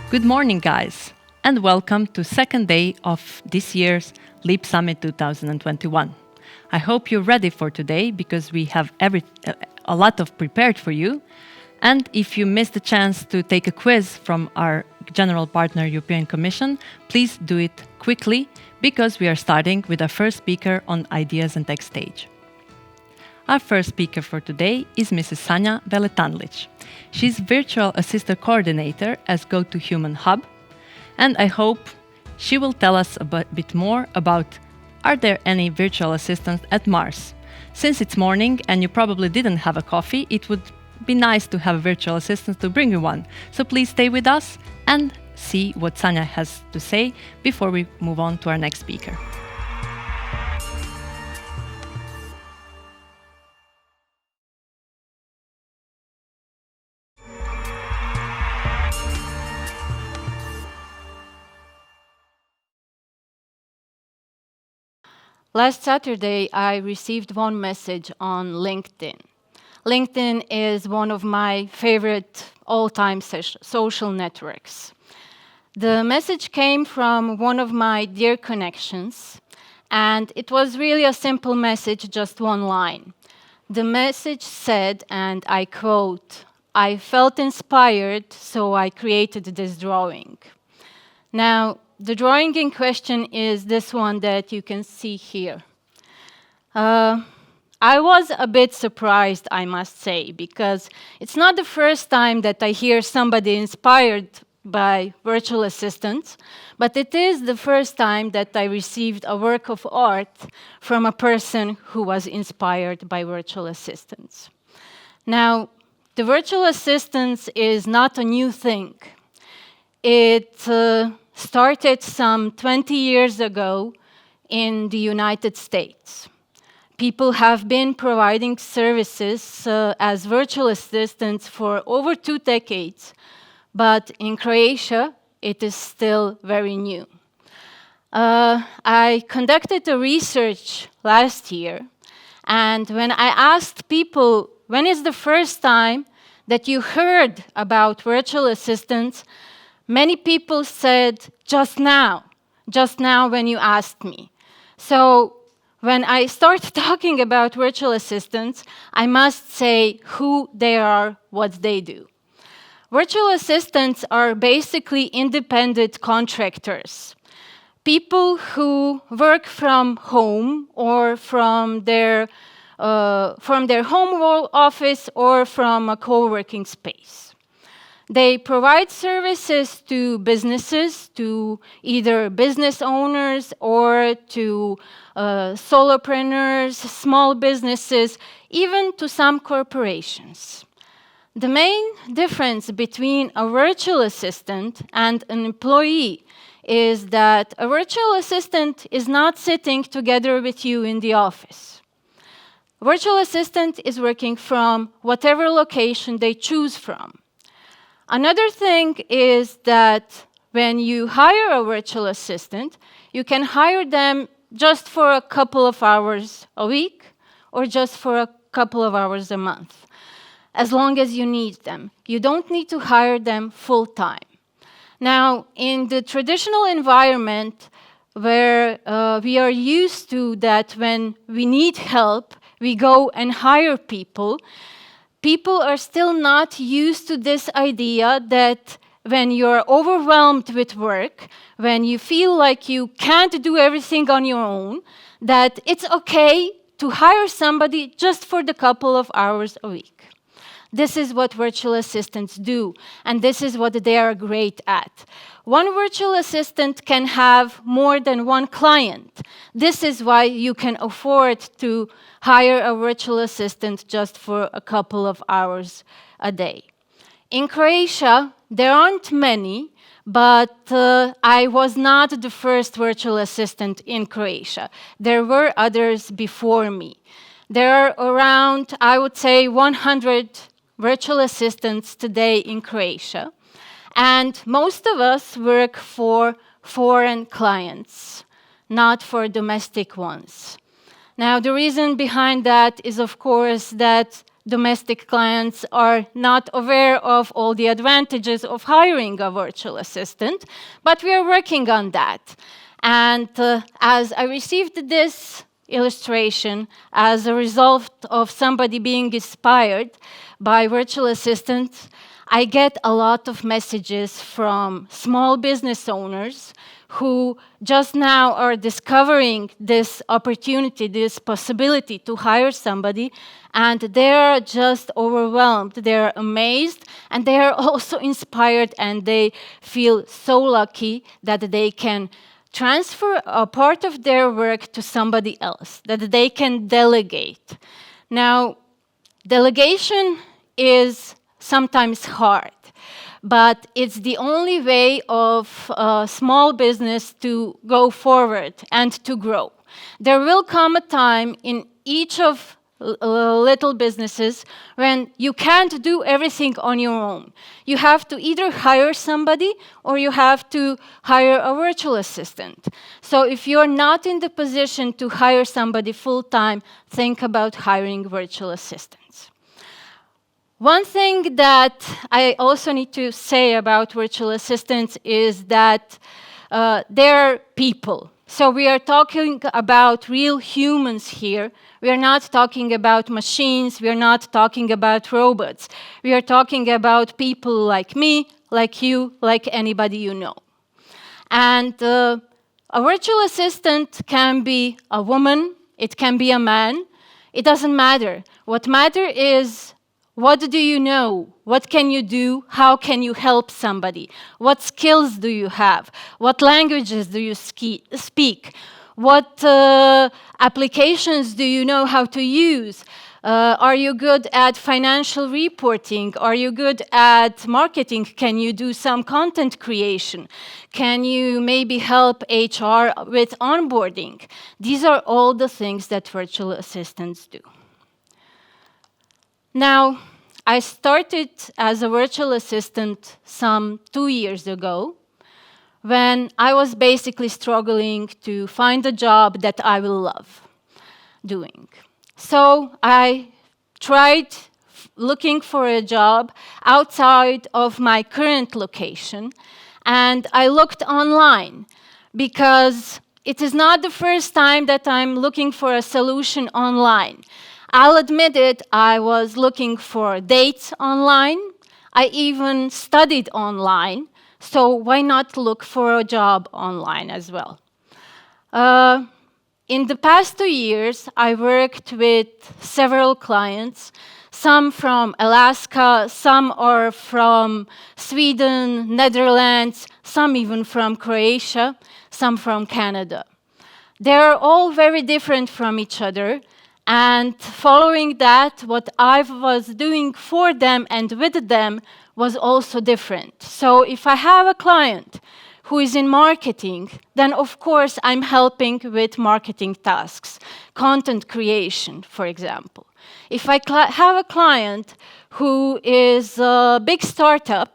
Good morning, guys, and welcome to second day of this year's Leap Summit 2021. I hope you're ready for today because we have a lot of prepared for you. And if you missed the chance to take a quiz from our general partner, European Commission, please do it quickly because we are starting with our first speaker on Ideas and Tech Stage. Our first speaker for today is Mrs. Sanja Veletanlic. She's Virtual Assistant Coordinator as GoToHuman Hub, and I hope she will tell us a bit more about are there any virtual assistants at Mars. Since it's morning and you probably didn't have a coffee, it would be nice to have a virtual assistant to bring you one. So please stay with us and see what Sanja has to say before we move on to our next speaker. Last Saturday, I received one message on LinkedIn. LinkedIn is one of my favorite all-time social networks. The message came from one of my dear connections, and it was really a simple message, just one line. The message said, and I quote, "I felt inspired, so I created this drawing." Now, the drawing in question is this one that you can see here. I was a bit surprised, I must say, because it's not the first time that I hear somebody inspired by virtual assistants, but it is the first time that I received a work of art from a person who was inspired by virtual assistants. Now, the virtual assistants is not a new thing. It started some 20 years ago in the United States. People have been providing services as virtual assistants for over 2 decades, but in Croatia, it is still very new. I conducted a research last year, and when I asked people, when is the first time that you heard about virtual assistants, many people said, just now when you asked me. So when I start talking about virtual assistants, I must say who they are, what they do. Virtual assistants are basically independent contractors, people who work from home or from their home office or from a co-working space. They provide services to businesses, to either business owners or to solopreneurs, small businesses, even to some corporations. The main difference between a virtual assistant and an employee is that a virtual assistant is not sitting together with you in the office. A virtual assistant is working from whatever location they choose from. Another thing is that when you hire a virtual assistant, you can hire them just for a couple of hours a week or just for a couple of hours a month, as long as you need them. You don't need to hire them full-time. Now, in the traditional environment where we are used to that when we need help, we go and hire people, people are still not used to this idea that when you're overwhelmed with work, when you feel like you can't do everything on your own, that it's okay to hire somebody just for the couple of hours a week. This is what virtual assistants do, and this is what they are great at. One virtual assistant can have more than one client. This is why you can afford to hire a virtual assistant just for a couple of hours a day. In Croatia, there aren't many, but I was not the first virtual assistant in Croatia. There were others before me. There are around, I would say, 100 virtual assistants today in Croatia, and most of us work for foreign clients, not for domestic ones. Now, the reason behind that is, of course, that domestic clients are not aware of all the advantages of hiring a virtual assistant, but we are working on that. And as I received this illustration as a result of somebody being inspired by virtual assistants, I get a lot of messages from small business owners who just now are discovering this opportunity, this possibility to hire somebody, and they're just overwhelmed. They're amazed, and they're also inspired, and they feel so lucky that they can transfer a part of their work to somebody else, that they can delegate. Now, delegation is sometimes hard, but it's the only way of a small business to go forward and to grow. There will come a time in each of little businesses when you can't do everything on your own. You have to either hire somebody or you have to hire a virtual assistant. So if you're not in the position to hire somebody full-time, think about hiring virtual assistants. One thing that I also need to say about virtual assistants is that they're people. So we are talking about real humans here. We are not talking about machines. We are not talking about robots. We are talking about people like me, like you, like anybody you know. And a virtual assistant can be a woman. It can be a man. It doesn't matter. What matters is, what do you know? What can you do? How can you help somebody? What skills do you have? What languages do you speak? What applications do you know how to use? Are you good at financial reporting? Are you good at marketing? Can you do some content creation? Can you maybe help HR with onboarding? These are all the things that virtual assistants do. Now, I started as a virtual assistant some 2 years ago when I was basically struggling to find a job that I will love doing. So I tried looking for a job outside of my current location, and I looked online because it is not the first time that I'm looking for a solution online. I'll admit it, I was looking for dates online. I even studied online, so why not look for a job online as well? In the past 2 years, I worked with several clients, some from Alaska, some are from Sweden, Netherlands, some even from Croatia, some from Canada. They're all very different from each other. And following that, what I was doing for them and with them was also different. So if I have a client who is in marketing, then of course I'm helping with marketing tasks, content creation, for example. If I have a client who is a big startup,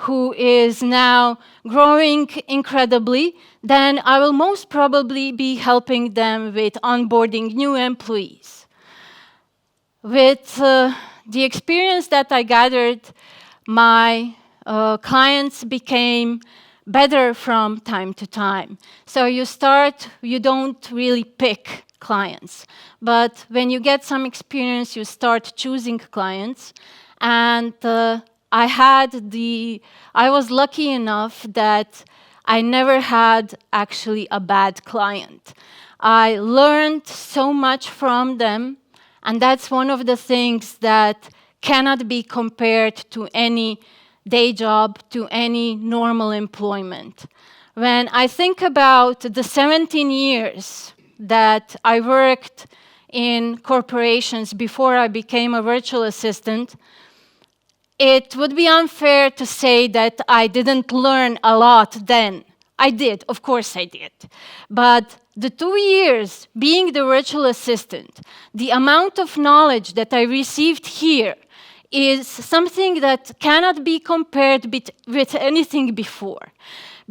who is now growing incredibly, then I will most probably be helping them with onboarding new employees. With the experience that I gathered, my clients became better from time to time. So you don't really pick clients. But when you get some experience, you start choosing clients. And I was lucky enough that I never had actually a bad client. I learned so much from them, and that's one of the things that cannot be compared to any day job, to any normal employment. When I think about the 17 years that I worked in corporations before I became a virtual assistant, it would be unfair to say that I didn't learn a lot then. I did, of course I did. But the 2 years being the virtual assistant, the amount of knowledge that I received here is something that cannot be compared with anything before.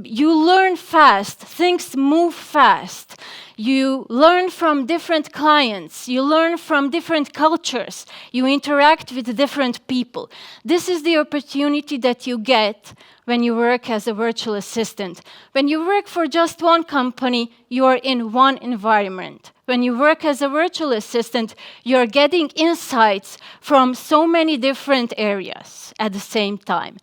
You learn fast, things move fast. You learn from different clients, you learn from different cultures, you interact with different people. This is the opportunity that you get when you work as a virtual assistant. When you work for just one company, you are in one environment. When you work as a virtual assistant, you're getting insights from so many different areas at the same time.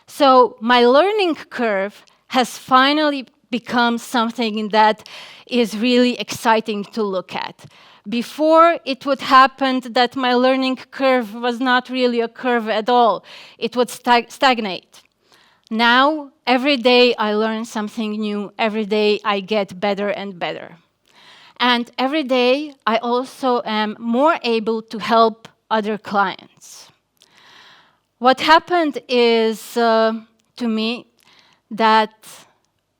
So my learning curve has finally become something that is really exciting to look at. Before, it would happen that my learning curve was not really a curve at all. It would stagnate. Now, every day I learn something new. Every day I get better and better. And every day I also am more able to help other clients. What happened is, to me, that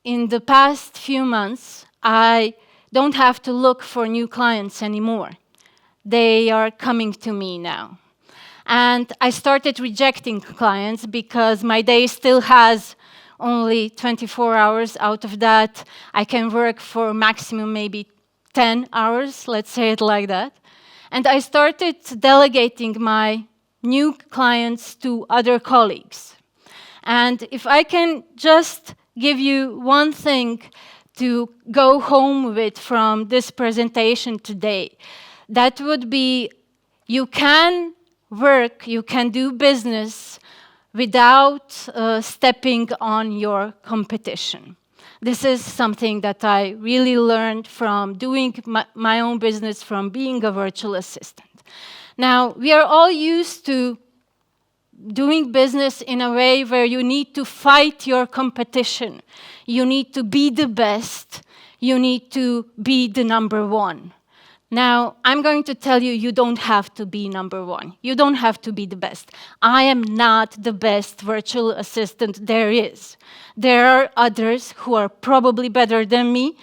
in the past few months, I don't have to look for new clients anymore. They are coming to me now. And I started rejecting clients because my day still has only 24 hours. Out of that, I can work for maximum maybe 10 hours, let's say it like that. And I started delegating my new clients to other colleagues. And if I can just give you one thing to go home with from this presentation today, that would be you can work, you can do business without stepping on your competition. This is something that I really learned from doing my own business, from being a virtual assistant. Now, we are all used to doing business in a way where you need to fight your competition. You need to be the best. You need to be the number one. Now, I'm going to tell you, you don't have to be number one. You don't have to be the best. I am not the best virtual assistant there is. There are others who are probably better than me.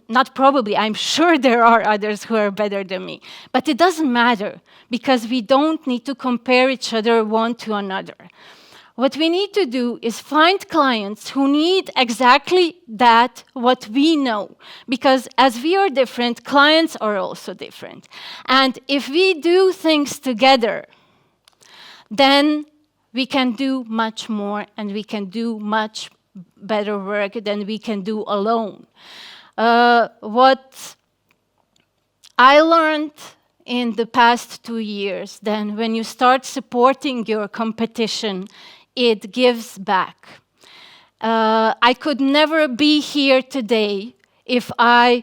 Not probably, I'm sure there are others who are better than me. But it doesn't matter, because we don't need to compare each other one to another. What we need to do is find clients who need exactly that, what we know. Because as we are different, clients are also different. And if we do things together, then we can do much more and we can do much better work than we can do alone. What I learned in the past 2 years, then when you start supporting your competition, it gives back. I could never be here today if I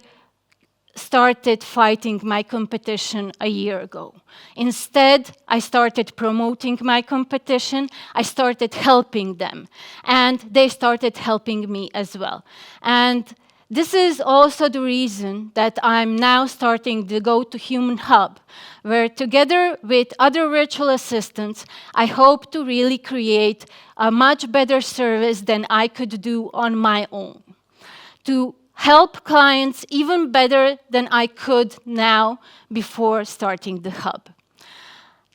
started fighting my competition a year ago. Instead, I started promoting my competition, I started helping them, and they started helping me as well. And this is also the reason that I'm now starting the Go to Human Hub, where together with other virtual assistants, I hope to really create a much better service than I could do on my own, to help clients even better than I could now before starting the hub.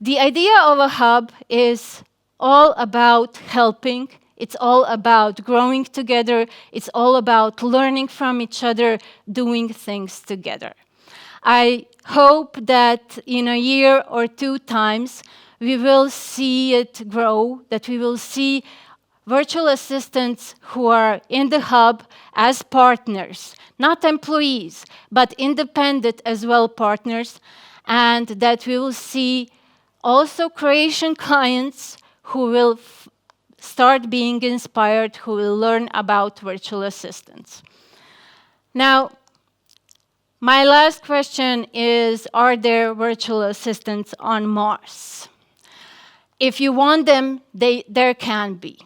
The idea of a hub is all about helping. It's all about growing together. It's all about learning from each other, doing things together. I hope that in a year or 2 times, we will see it grow, that we will see virtual assistants who are in the hub as partners, not employees, but independent as well partners, and that we will see also creation clients who will start being inspired, who will learn about virtual assistants. Now, my last question is, are there virtual assistants on Mars? If you want them, there can be.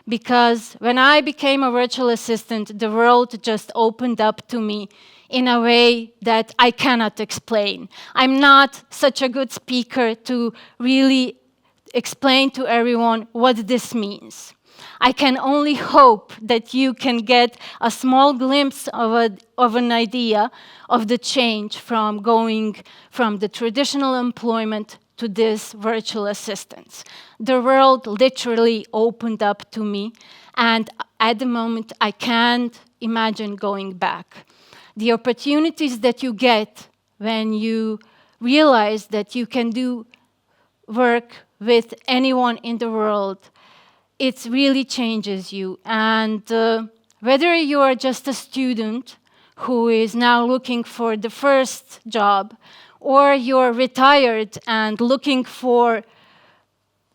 Because when I became a virtual assistant, the world just opened up to me in a way that I cannot explain. I'm not such a good speaker to really explain to everyone what this means. I can only hope that you can get a small glimpse of an idea of the change from going from the traditional employment to this virtual assistance. The world literally opened up to me, And at the moment, I can't imagine going back. The opportunities that you get when you realize that you can do work with anyone in the world, it really changes you. And whether you are just a student who is now looking for the first job, or you're retired and looking for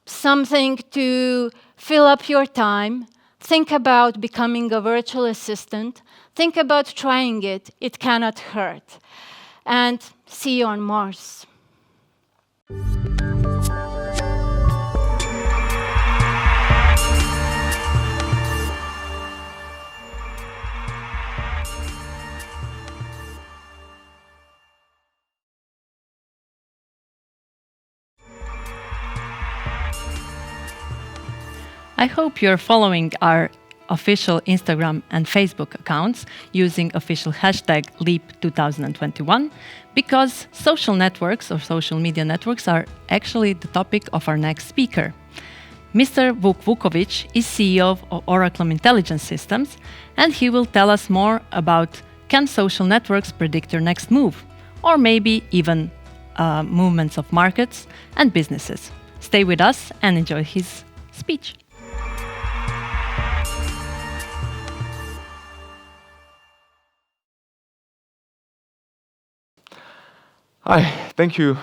something to fill up your time, think about becoming a virtual assistant. Think about trying it. It cannot hurt. And see you on Mars. I hope you're following our official Instagram and Facebook accounts using official hashtag Leap2021, because social networks or social media networks are actually the topic of our next speaker. Mr. Vuk Vukovic is CEO of Oracle Intelligence Systems, and he will tell us more about, can social networks predict your next move, or maybe even movements of markets and businesses. Stay with us and enjoy his speech. Hi, thank you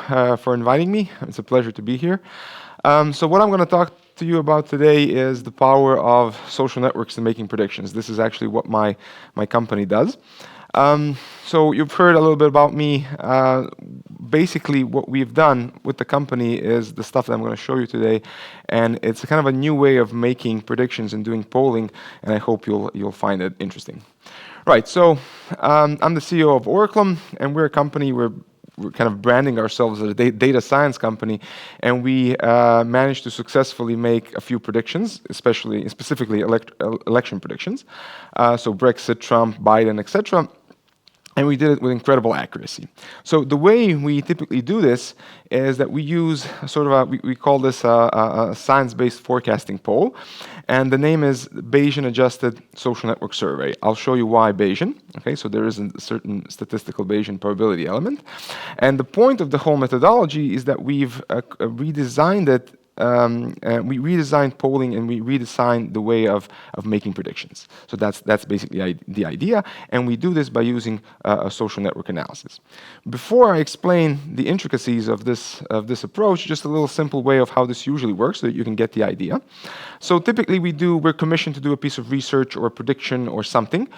for inviting me. It's a pleasure to be here. So what I'm going to talk to you about today is the power of social networks in making predictions. This is actually what my company does. So you've heard a little bit about me. Basically, what we've done with the company is the stuff that I'm going to show you today, and it's a kind of a new way of making predictions and doing polling, and I hope you'll find it interesting. Right, so I'm the CEO of Oracle, and we're a company we're kind of branding ourselves as a data science company, and we managed to successfully make a few predictions, specifically election predictions. So Brexit, Trump, Biden, etc. And we did it with incredible accuracy. So the way we typically do this is that we use sort of we call this a science-based forecasting poll, and the name is Bayesian Adjusted Social Network Survey. I'll show you why Bayesian. Okay, so there is a certain statistical Bayesian probability element, and the point of the whole methodology is that we've redesigned it. We redesigned polling, and we redesigned the way of making predictions. So that's basically the idea, and we do this by using a social network analysis. Before I explain the intricacies of this approach, just a little simple way of how this usually works so that you can get the idea. So typically we're commissioned to do a piece of research or a prediction or something.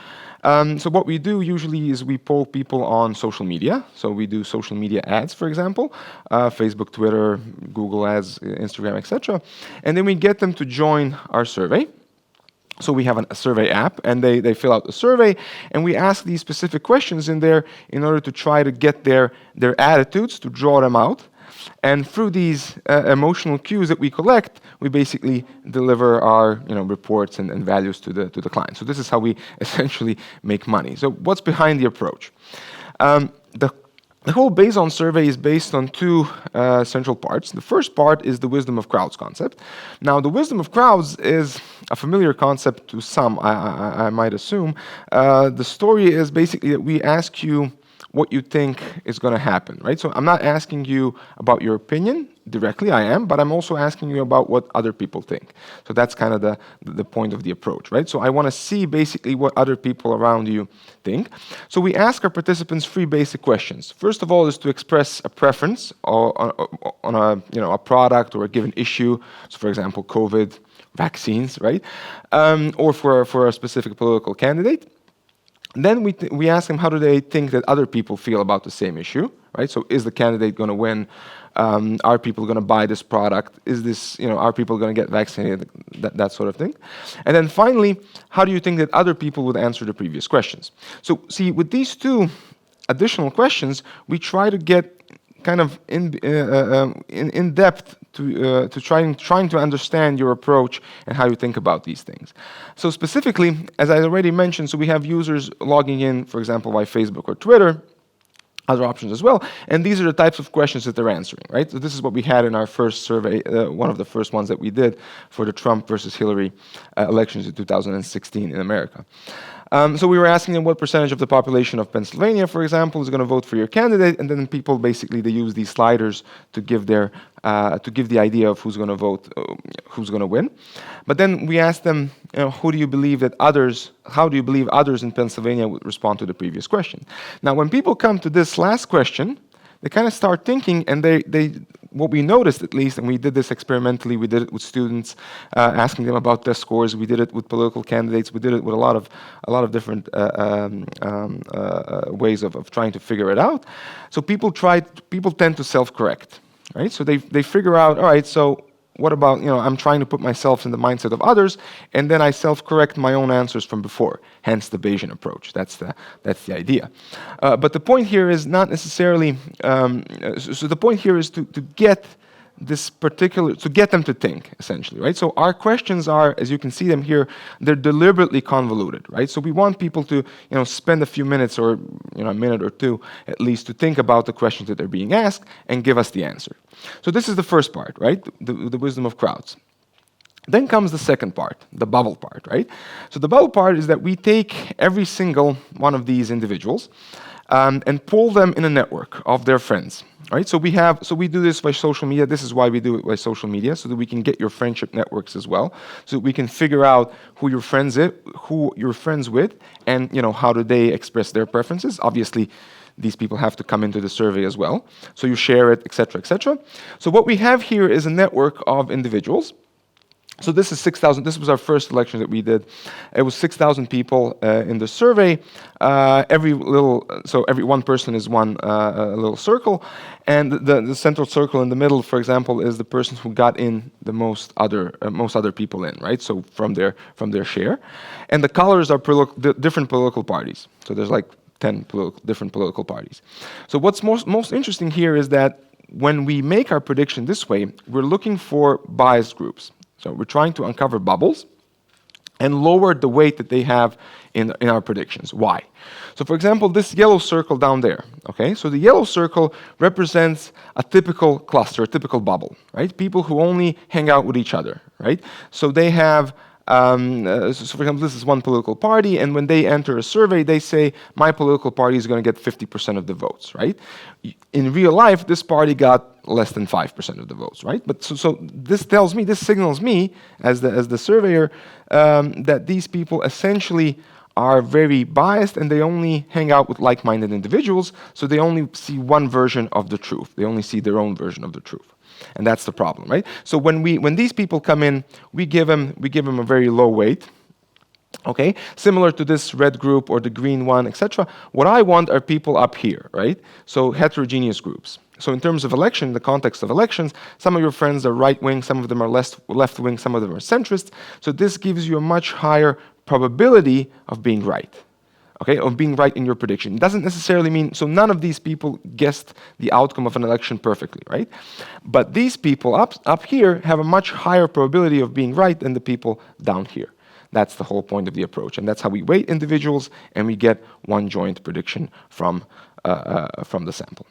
So what we do usually is we poll people on social media. So we do social media ads, for example, Facebook, Twitter, Google ads, Instagram, etc. And then we get them to join our survey. So we have a survey app, and they fill out the survey, and we ask these specific questions in there in order to try to get their attitudes, to draw them out. And through these emotional cues that we collect, we basically deliver our reports and values to the client. So this is how we essentially make money. So what's behind the approach? The whole Bayesian survey is based on two central parts. The first part is the wisdom of crowds concept. Now, the wisdom of crowds is a familiar concept to some, I might assume. The story is basically that we ask you what you think is going to happen, right? So I'm not asking you about your opinion directly, I am, but I'm also asking you about what other people think. So that's kind of the point of the approach, right? So I want to see basically what other people around you think. So we ask our participants three basic questions. First of all is to express a preference on a product or a given issue. So for example, COVID, vaccines, right? Or for a specific political candidate. Then we ask them how do they think that other people feel about the same issue, right? So is the candidate going to win? Are people going to buy this product? Is this, are people going to get vaccinated? That sort of thing. And then finally, how do you think that other people would answer the previous questions? So see, with these two additional questions, we try to get kind of in depth to trying to understand your approach and how you think about these things. So specifically, as I already mentioned, so we have users logging in, for example, by Facebook or Twitter, other options as well. And these are the types of questions that they're answering, right? So this is what we had in our first survey, one of the first ones that we did for the Trump versus Hillary elections in 2016 in America. So we were asking them what percentage of the population of Pennsylvania, for example, is going to vote for your candidate, and then people basically, they use these sliders to give their to give the idea of who's going to vote, who's going to win. But then we asked them, who do you believe that others, how do you believe others in Pennsylvania would respond to the previous question? Now, when people come to this last question, they kind of start thinking, and what we noticed at least, and we did this experimentally, we did it with students, asking them about their scores. We did it with political candidates. We did it with a lot of different ways of trying to figure it out. So people tend to self-correct, right? So they figure out, all right, so what about, I'm trying to put myself in the mindset of others, and then I self-correct my own answers from before, hence the Bayesian approach. That's the idea. But the point here is not necessarily, so the point here is to get this particular, to get them to think, essentially, right? So our questions are, as you can see them here, they're deliberately convoluted, right? So we want people to, spend a few minutes or, a minute or two at least to think about the questions that they're being asked and give us the answer. So this is the first part, right? The wisdom of crowds. Then comes the second part, the bubble part, right? So the bubble part is that we take every single one of these individuals and pull them in a network of their friends, right? So we do this by social media. This is why we do it by social media, so that we can get your friendship networks as well, so that we can figure out who you're friends with, and how do they express their preferences. Obviously, these people have to come into the survey as well. So you share it, etc., etc. So what we have here is a network of individuals. So this is 6,000. This was our first election that we did. It was 6,000 people in the survey. Every one person is one little circle, and the central circle in the middle, for example, is the person who got in the most other people in, right? So from their share, and the colors are different political parties. So there's like 10 different political parties. So what's most interesting here is that when we make our prediction this way, we're looking for biased groups. So we're trying to uncover bubbles and lower the weight that they have in our predictions. Why? So for example, this yellow circle down there, okay? So the yellow circle represents a typical cluster, a typical bubble, right? People who only hang out with each other, right? So they have, so for example, this is one political party, and when they enter a survey, they say, my political party is going to get 50% of the votes, right? In real life, this party got less than 5% of the votes, right? But so this signals me, as the surveyor, that these people essentially are very biased, and they only hang out with like-minded individuals, so they only see one version of the truth. They only see their own version of the truth. And that's the problem, right? So when these people come in, we give them a very low weight, okay? Similar to this red group or the green one, etc. What I want are people up here, right? So heterogeneous groups. So in terms of election, in the context of elections, some of your friends are right-wing, some of them are left-wing, some of them are centrist. So this gives you a much higher probability of being right. Okay, of being right in your prediction. It doesn't necessarily mean, so none of these people guessed the outcome of an election perfectly, right? But these people up here have a much higher probability of being right than the people down here. That's the whole point of the approach, and that's how we weight individuals, and we get one joint prediction from the sample.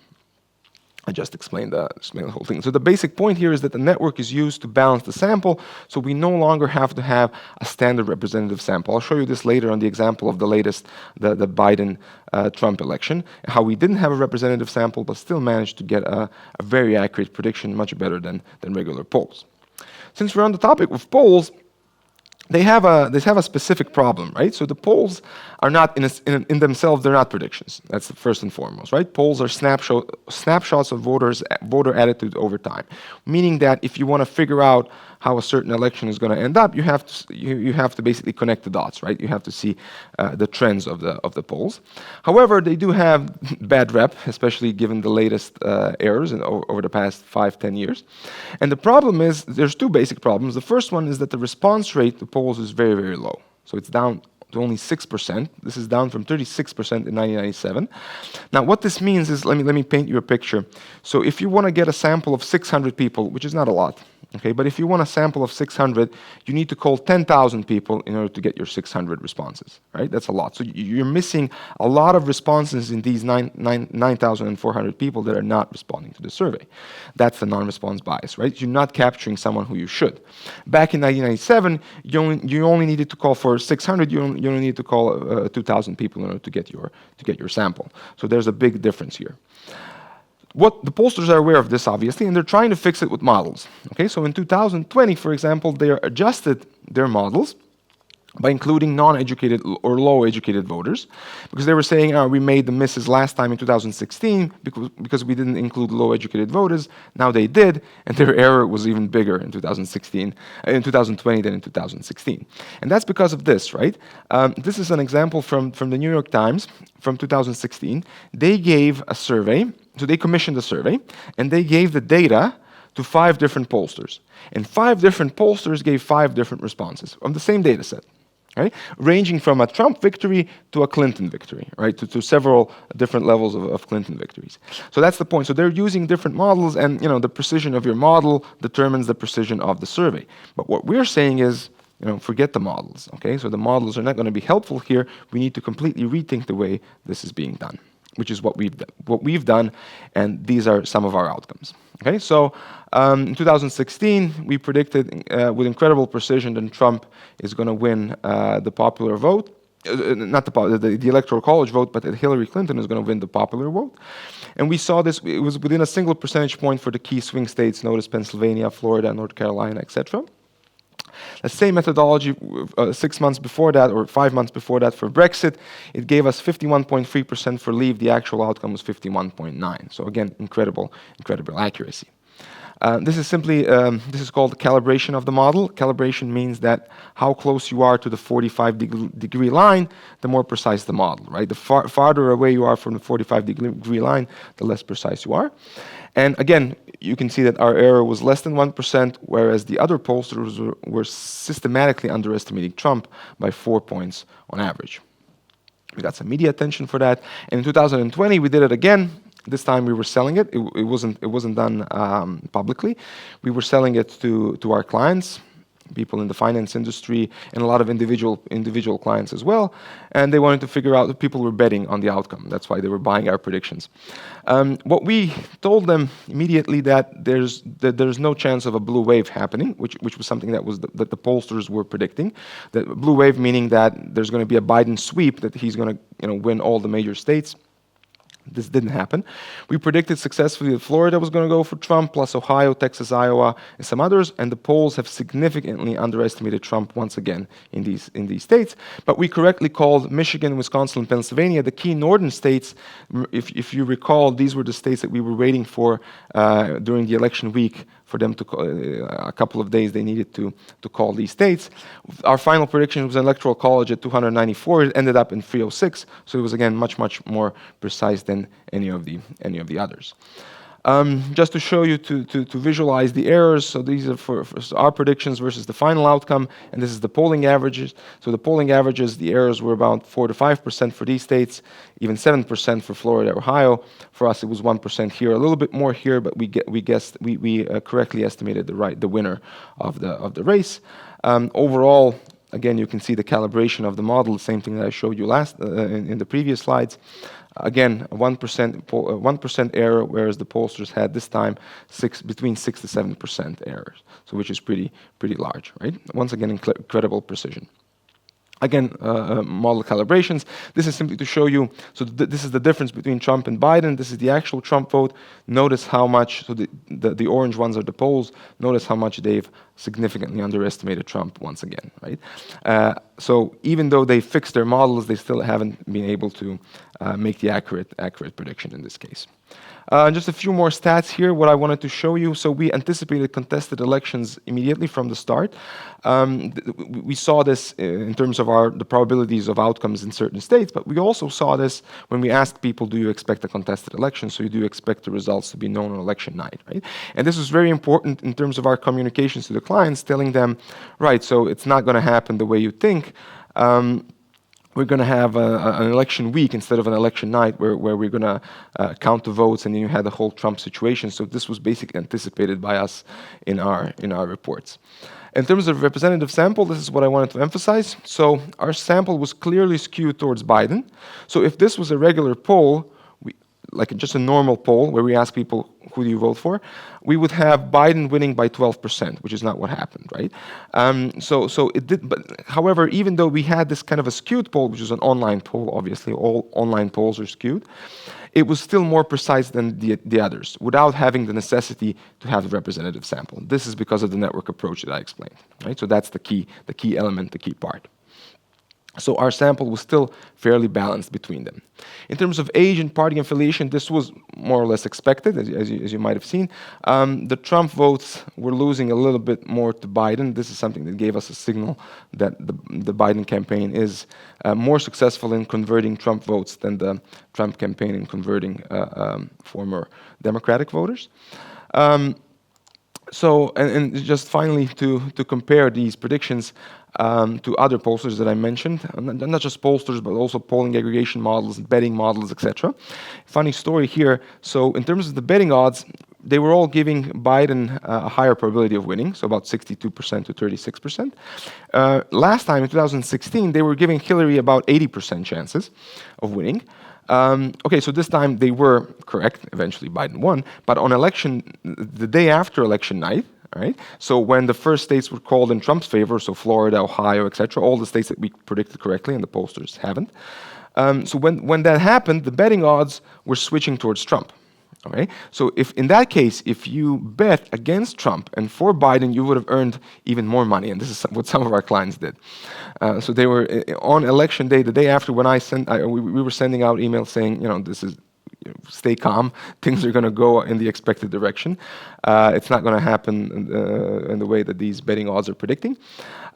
I just explained the whole thing. So the basic point here is that the network is used to balance the sample, so we no longer have to have a standard representative sample. I'll show you this later on the example of the latest, the Biden-Trump election, how we didn't have a representative sample, but still managed to get a very accurate prediction, much better than regular polls. Since we're on the topic of polls, they have a specific problem, right? So the polls are not in themselves, they're not predictions. That's the first and foremost, right? Polls are snapshots of voter attitude over time, meaning that if you want to figure out how a certain election is going to end up, you have to basically connect the dots, right? You have to see the trends of the polls. However, they do have bad rep, especially given the latest errors over the past 5-10 years. And the problem is, there's two basic problems. The first one is that the response rate to polls is very, very low. So it's down to only 6%. This is down from 36% in 1997. Now, what this means is, let me paint you a picture. So if you want to get a sample of 600 people, which is not a lot, Okay, but if you want a sample of 600, you need to call 10,000 people in order to get your 600 responses, right? That's a lot. So you're missing a lot of responses in these 9,400 people that are not responding to the survey. That's the non-response bias, right? You're not capturing someone who you should. Back in 1997, you only needed to call for 600. You only need to call 2,000 people in order to get your sample. So there's a big difference here. What the pollsters are aware of this, obviously, and they're trying to fix it with models. Okay, so in 2020, for example, they adjusted their models by including non-educated or low-educated voters, because they were saying, we made the misses last time in 2016 because we didn't include low-educated voters. Now they did, and their error was even bigger in 2020 than in 2016. And that's because of this, right? This is an example from the New York Times from 2016. They gave a survey, so they commissioned a survey, and they gave the data to 5 different pollsters. And 5 different pollsters gave 5 different responses on the same data set. Right? Ranging from a Trump victory to a Clinton victory, right? To several different levels of Clinton victories. So that's the point. So they're using different models, and the precision of your model determines the precision of the survey. But what we're saying is, forget the models. Okay? So the models are not going to be helpful here. We need to completely rethink the way this is being done, which is what we've done, and these are some of our outcomes. Okay, so in 2016, we predicted with incredible precision that Trump is going to win the popular vote, not the Electoral College vote, but that Hillary Clinton is going to win the popular vote. And we saw this, it was within a single percentage point for the key swing states, notice Pennsylvania, Florida, North Carolina, etc. The same methodology 6 months before that, or 5 months before that for Brexit, it gave us 51.3% for Leave. The actual outcome was 51.9%. So again, incredible accuracy. This is simply, this is called calibration of the model. Calibration means that how close you are to the 45-degree line, the more precise the model, right? The farther away you are from the 45-degree line, the less precise you are. And again, you can see that our error was less than 1%, whereas the other pollsters were systematically underestimating Trump by 4 points on average. We got some media attention for that. And in 2020, we did it again. This time we were selling it. It wasn't done publicly. We were selling it to our clients, people in the finance industry, and a lot of individual clients as well. And they wanted to figure out, people were betting on the outcome. That's why they were buying our predictions. What we told them immediately that there's no chance of a blue wave happening, which was something that the pollsters were predicting. That blue wave meaning that there's going to be a Biden sweep, that he's going to win all the major states. This didn't happen. We predicted successfully that Florida was going to go for Trump, plus Ohio, Texas, Iowa, and some others, and the polls have significantly underestimated Trump once again in these states. But we correctly called Michigan, Wisconsin, and Pennsylvania the key northern states. If you recall, these were the states that we were waiting for during the election week for them to call, a couple of days they needed to call these states. Our final prediction was an electoral college at 294. It ended up in 306, so it was again much more precise than any of the others. Just to show you, to visualize the errors, so these are for our predictions versus the final outcome, and this is the polling averages. So the polling averages, the errors were about 4 to 5% for these states, even 7% for Florida, Ohio. For us, it was 1% here, a little bit more here, but we correctly estimated the winner of the race. Overall, again, you can see the calibration of the model, the same thing that I showed you last in the previous slides. Again, 1% error, whereas the pollsters had this time between 6 to 7% errors, so which is pretty large, right? Once again, incredible precision. Again, model calibrations. This is simply to show you, so this is the difference between Trump and Biden. This is the actual Trump vote. Notice how much, so the orange ones are the polls. Notice how much they've significantly underestimated Trump once again, right? So even though they fixed their models, they still haven't been able to make the accurate prediction in this case. Just a few more stats here, what I wanted to show you. So we anticipated contested elections immediately from the start. We saw this in terms of the probabilities of outcomes in certain states, but we also saw this when we asked people, do you expect a contested election? So you do expect the results to be known on election night, right? And this was very important in terms of our communications to the clients, telling them, right, so it's not going to happen the way you think. we're going to have an election week instead of an election night where we're going to count the votes, and then you had the whole Trump situation. So this was basically anticipated by us in our reports. In terms of representative sample, this is what I wanted to emphasize. So our sample was clearly skewed towards Biden. So if this was a regular poll, like just a normal poll where we ask people, who do you vote for, we would have Biden winning by 12%, which is not what happened, right? So it did, but however, even though we had this kind of a skewed poll, which is an online poll, obviously all online polls are skewed, it was still more precise than the others, without having the necessity to have a representative sample. This is because of the network approach that I explained, right? So that's the key element, the key part. So our sample was still fairly balanced between them. In terms of age and party affiliation, this was more or less expected, as you might have seen. The Trump votes were losing a little bit more to Biden. This is something that gave us a signal that the Biden campaign is more successful in converting Trump votes than the Trump campaign in converting former Democratic voters. So, and just finally to compare these predictions to other pollsters that I mentioned, not just pollsters, but also polling aggregation models, betting models, etc. Funny story here. So in terms of the betting odds, they were all giving Biden a higher probability of winning, so about 62% to 36%. Last time, in 2016, they were giving Hillary about 80% chances of winning. Okay, so this time they were correct. Eventually, Biden won. But on the day after election night, right? So when the first states were called in Trump's favor, so Florida, Ohio, etc., all the states that we predicted correctly, and the pollsters haven't. So when that happened, the betting odds were switching towards Trump. Okay, so if in that case, if you bet against Trump and for Biden, you would have earned even more money, and this is what some of our clients did. So they were on election day, the day after, when we were sending out emails saying, this is. Stay calm. Things are going to go in the expected direction. It's not going to happen in the way that these betting odds are predicting,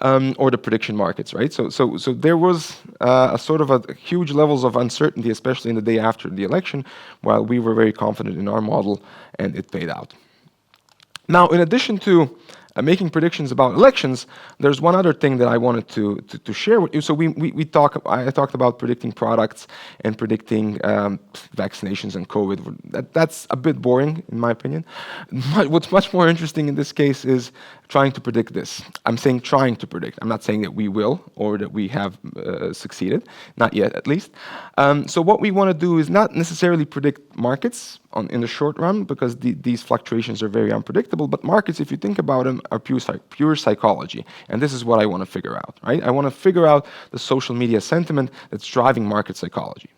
or the prediction markets, right? So there was a sort of a huge levels of uncertainty, especially in the day after the election, while we were very confident in our model, and it paid out. Now, in addition to making predictions about elections, there's one other thing that I wanted to share with you. So I talked about predicting products and predicting vaccinations and COVID. That's a bit boring, in my opinion. What's much more interesting in this case is trying to predict this. I'm saying trying to predict. I'm not saying that we will or that we have succeeded, not yet at least. So what we want to do is not necessarily predict markets in the short run, because these fluctuations are very unpredictable, but markets, if you think about them, are pure psychology. And this is what I want to figure out, right? I want to figure out the social media sentiment that's driving market psychology.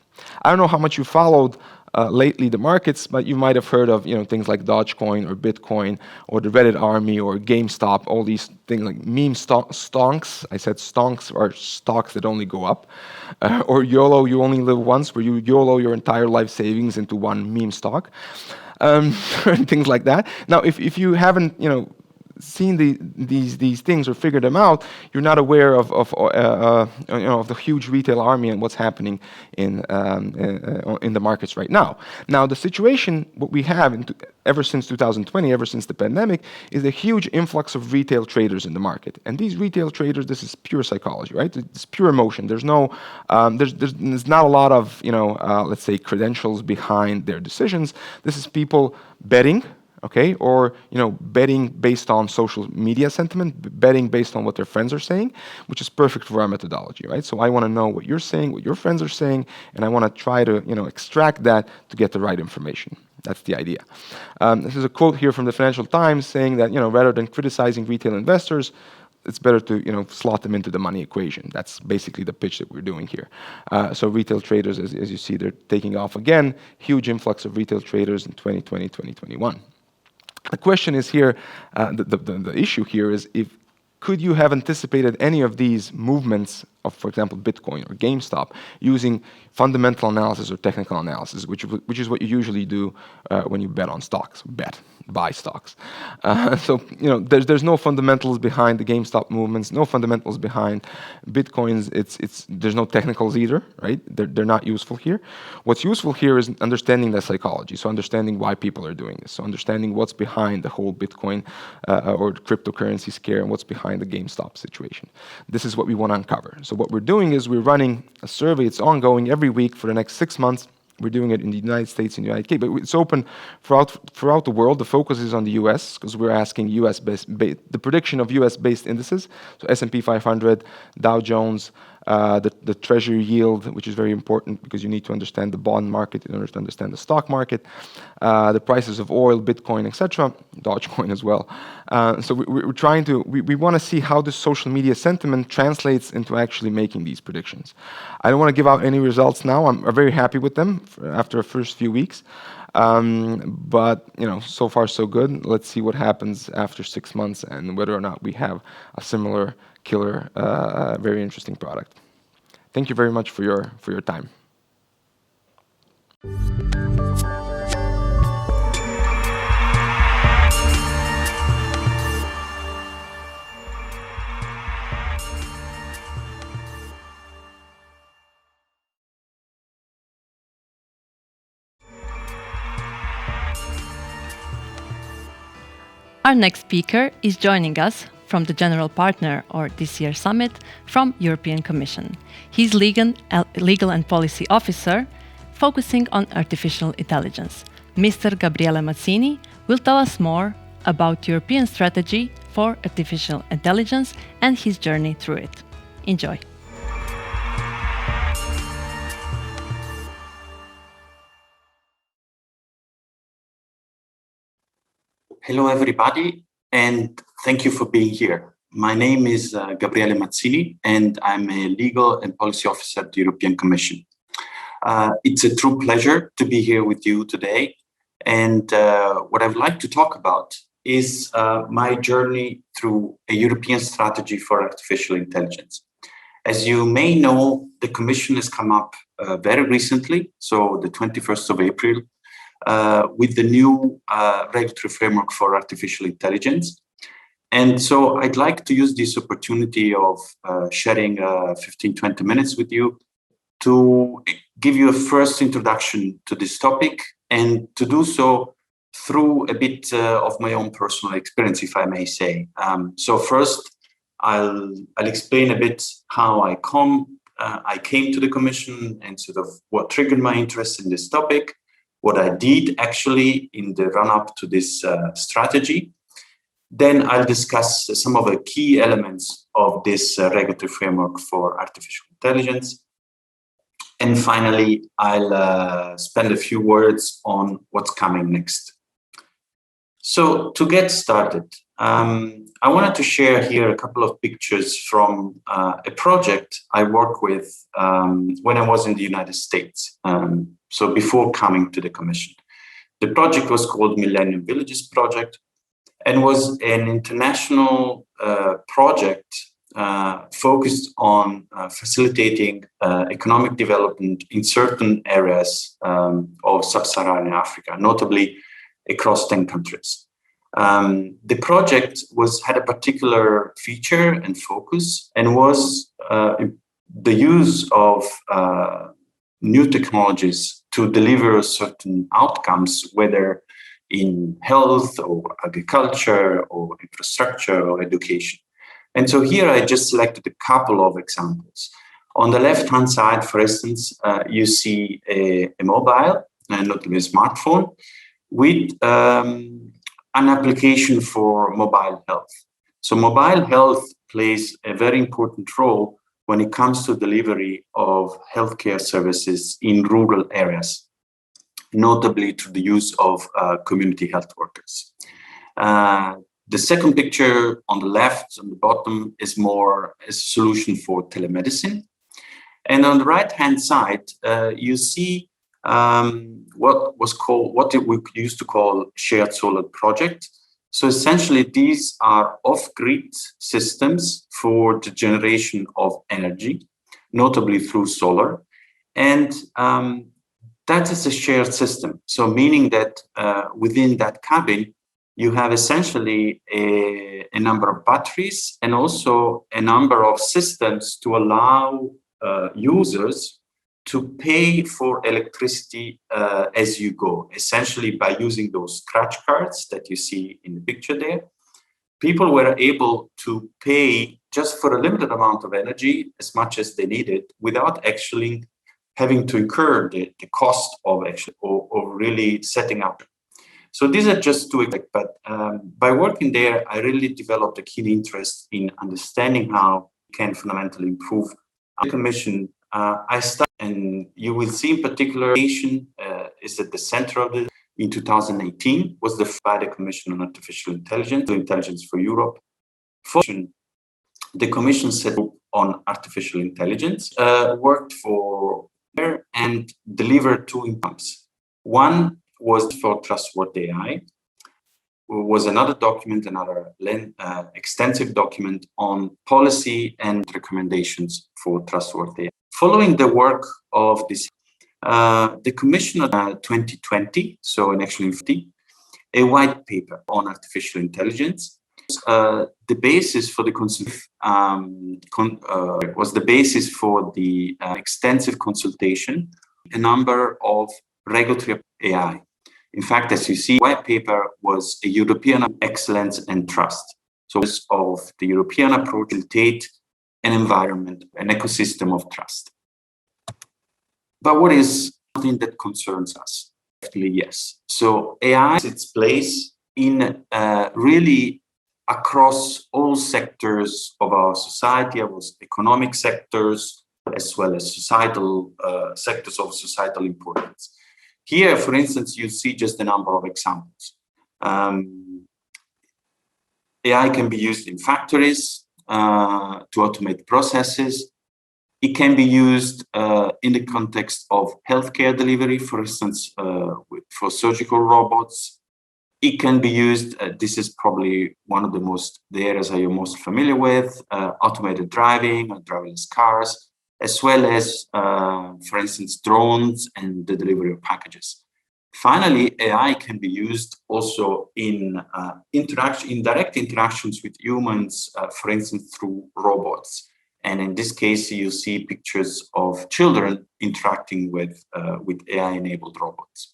I don't know how much you followed lately the markets, but you might have heard of things like Dogecoin or Bitcoin or the Reddit army or GameStop, all these things like meme stonks. I said stonks are stocks that only go up. Or YOLO, you only live once, where you YOLO your entire life savings into one meme stock. And things like that. Now, if you haven't, seen these things or figured them out, you're not aware of the huge retail army and what's happening in the markets right now. Now, the situation what we have ever since 2020, ever since the pandemic, is a huge influx of retail traders in the market. And these retail traders, this is pure psychology, right? It's pure emotion. There's no, there's not a lot of let's say credentials behind their decisions. This is people betting. Okay, or betting based on social media sentiment, betting based on what their friends are saying, which is perfect for our methodology, right? So I want to know what you're saying, what your friends are saying, and I want to try to extract that to get the right information. That's the idea. This is a quote here from the Financial Times saying that rather than criticizing retail investors, it's better to slot them into the money equation. That's basically the pitch that we're doing here. So retail traders, as you see, they're taking off again. Huge influx of retail traders in 2020, 2021. The question is here, the issue here is, could you have anticipated any of these movements of, for example, Bitcoin or GameStop using fundamental analysis or technical analysis, which is what you usually do when you bet on stocks, buy stocks. So there's no fundamentals behind the GameStop movements, no fundamentals behind Bitcoins. There's no technicals either, right? They're not useful here. What's useful here is understanding the psychology, so understanding why people are doing this, so understanding what's behind the whole Bitcoin or cryptocurrency scare and what's behind the GameStop situation. This is what we want to uncover. So what we're doing is we're running a survey. It's ongoing every week for the next 6 months. We're doing it in the United States and the United Kingdom, but it's open throughout the world. The focus is on the US because we're asking the prediction of US-based indices, so S&P 500, Dow Jones, the treasury yield, which is very important because you need to understand the bond market in order to understand the stock market, the prices of oil, Bitcoin, etc., Dogecoin as well. So we're trying to, we want to see how the social media sentiment translates into actually making these predictions. I don't want to give out any results now. I'm very happy with them after the first few weeks. But so far so good. Let's see what happens after 6 months and whether or not we have a similar killer, very interesting product. Thank you very much for your time. Our next speaker is joining us from the general partner or this year's summit from European Commission. He's legal and policy officer focusing on artificial intelligence. Mr. Gabriele Mazzini will tell us more about European strategy for artificial intelligence and his journey through it. Enjoy. Hello, everybody, and thank you for being here. My name is Gabriele Mazzini, and I'm a legal and policy officer at the European Commission. It's a true pleasure to be here with you today. And what I would like to talk about is my journey through a European strategy for artificial intelligence. As you may know, the Commission has come up very recently, so the 21st of April, with the new regulatory framework for artificial intelligence. And so I'd like to use this opportunity of sharing 15-20 minutes with you to give you a first introduction to this topic, and to do so through a bit of my own personal experience, if I may say. So first, I'll explain a bit how I came to the Commission and sort of what triggered my interest in this topic, what I did actually in the run-up to this strategy. Then I'll discuss some of the key elements of this regulatory framework for artificial intelligence. And finally, I'll spend a few words on what's coming next. So to get started, I wanted to share here a couple of pictures from a project I worked with when I was in the United States. So before coming to the Commission. The project was called Millennium Villages Project and was an international project focused on facilitating economic development in certain areas of sub-Saharan Africa, notably across 10 countries. The project had a particular feature and focus, and was the use of new technologies to deliver certain outcomes, whether in health or agriculture or infrastructure or education. And so here I just selected a couple of examples. On the left-hand side, for instance, you see a mobile, notably a smartphone, with an application for mobile health. So mobile health plays a very important role when it comes to delivery of healthcare services in rural areas, notably through the use of community health workers. The second picture on the left, on the bottom, is more a solution for telemedicine. And on the right-hand side, you see what we used to call shared solar project. So essentially, these are off-grid systems for the generation of energy, notably through solar. And that is a shared system. So meaning that within that cabin, you have essentially a number of batteries and also a number of systems to allow users to pay for electricity as you go, essentially by using those scratch cards that you see in the picture there. People were able to pay just for a limited amount of energy, as much as they needed, without actually having to incur the cost of actually or really setting up. So these are just two examples, but by working there, I really developed a keen interest in understanding how we can fundamentally improve the commission. I started, and you will see in particular, is at the center of it. In 2018 was the by the Commission on Artificial Intelligence for Europe. The Commission set up on artificial intelligence, worked for and delivered two incomes. One was for trustworthy AI, was another document, another extensive document on policy and recommendations for trustworthy AI. Following the work of this, the Commission of 2020, so in actually a white paper on artificial intelligence, the basis for the was the basis for the extensive consultation, a number of regulatory AI. In fact, as you see, white paper was a European excellence and trust. So it's of the European approach to create an environment, an ecosystem of trust. But what is something that concerns us? Definitely yes. So AI has its place in really across all sectors of our society, our economic sectors, as well as societal sectors of societal importance. Here, for instance, you see just a number of examples. AI can be used in factories to automate processes. It can be used in the context of healthcare delivery, for instance, for surgical robots. It can be used, this is probably one of the areas that you're most familiar with, automated driving, driverless cars, as well as, for instance, drones and the delivery of packages. Finally, AI can be used also in direct interactions with humans, for instance, through robots. And in this case, you see pictures of children interacting with AI-enabled robots.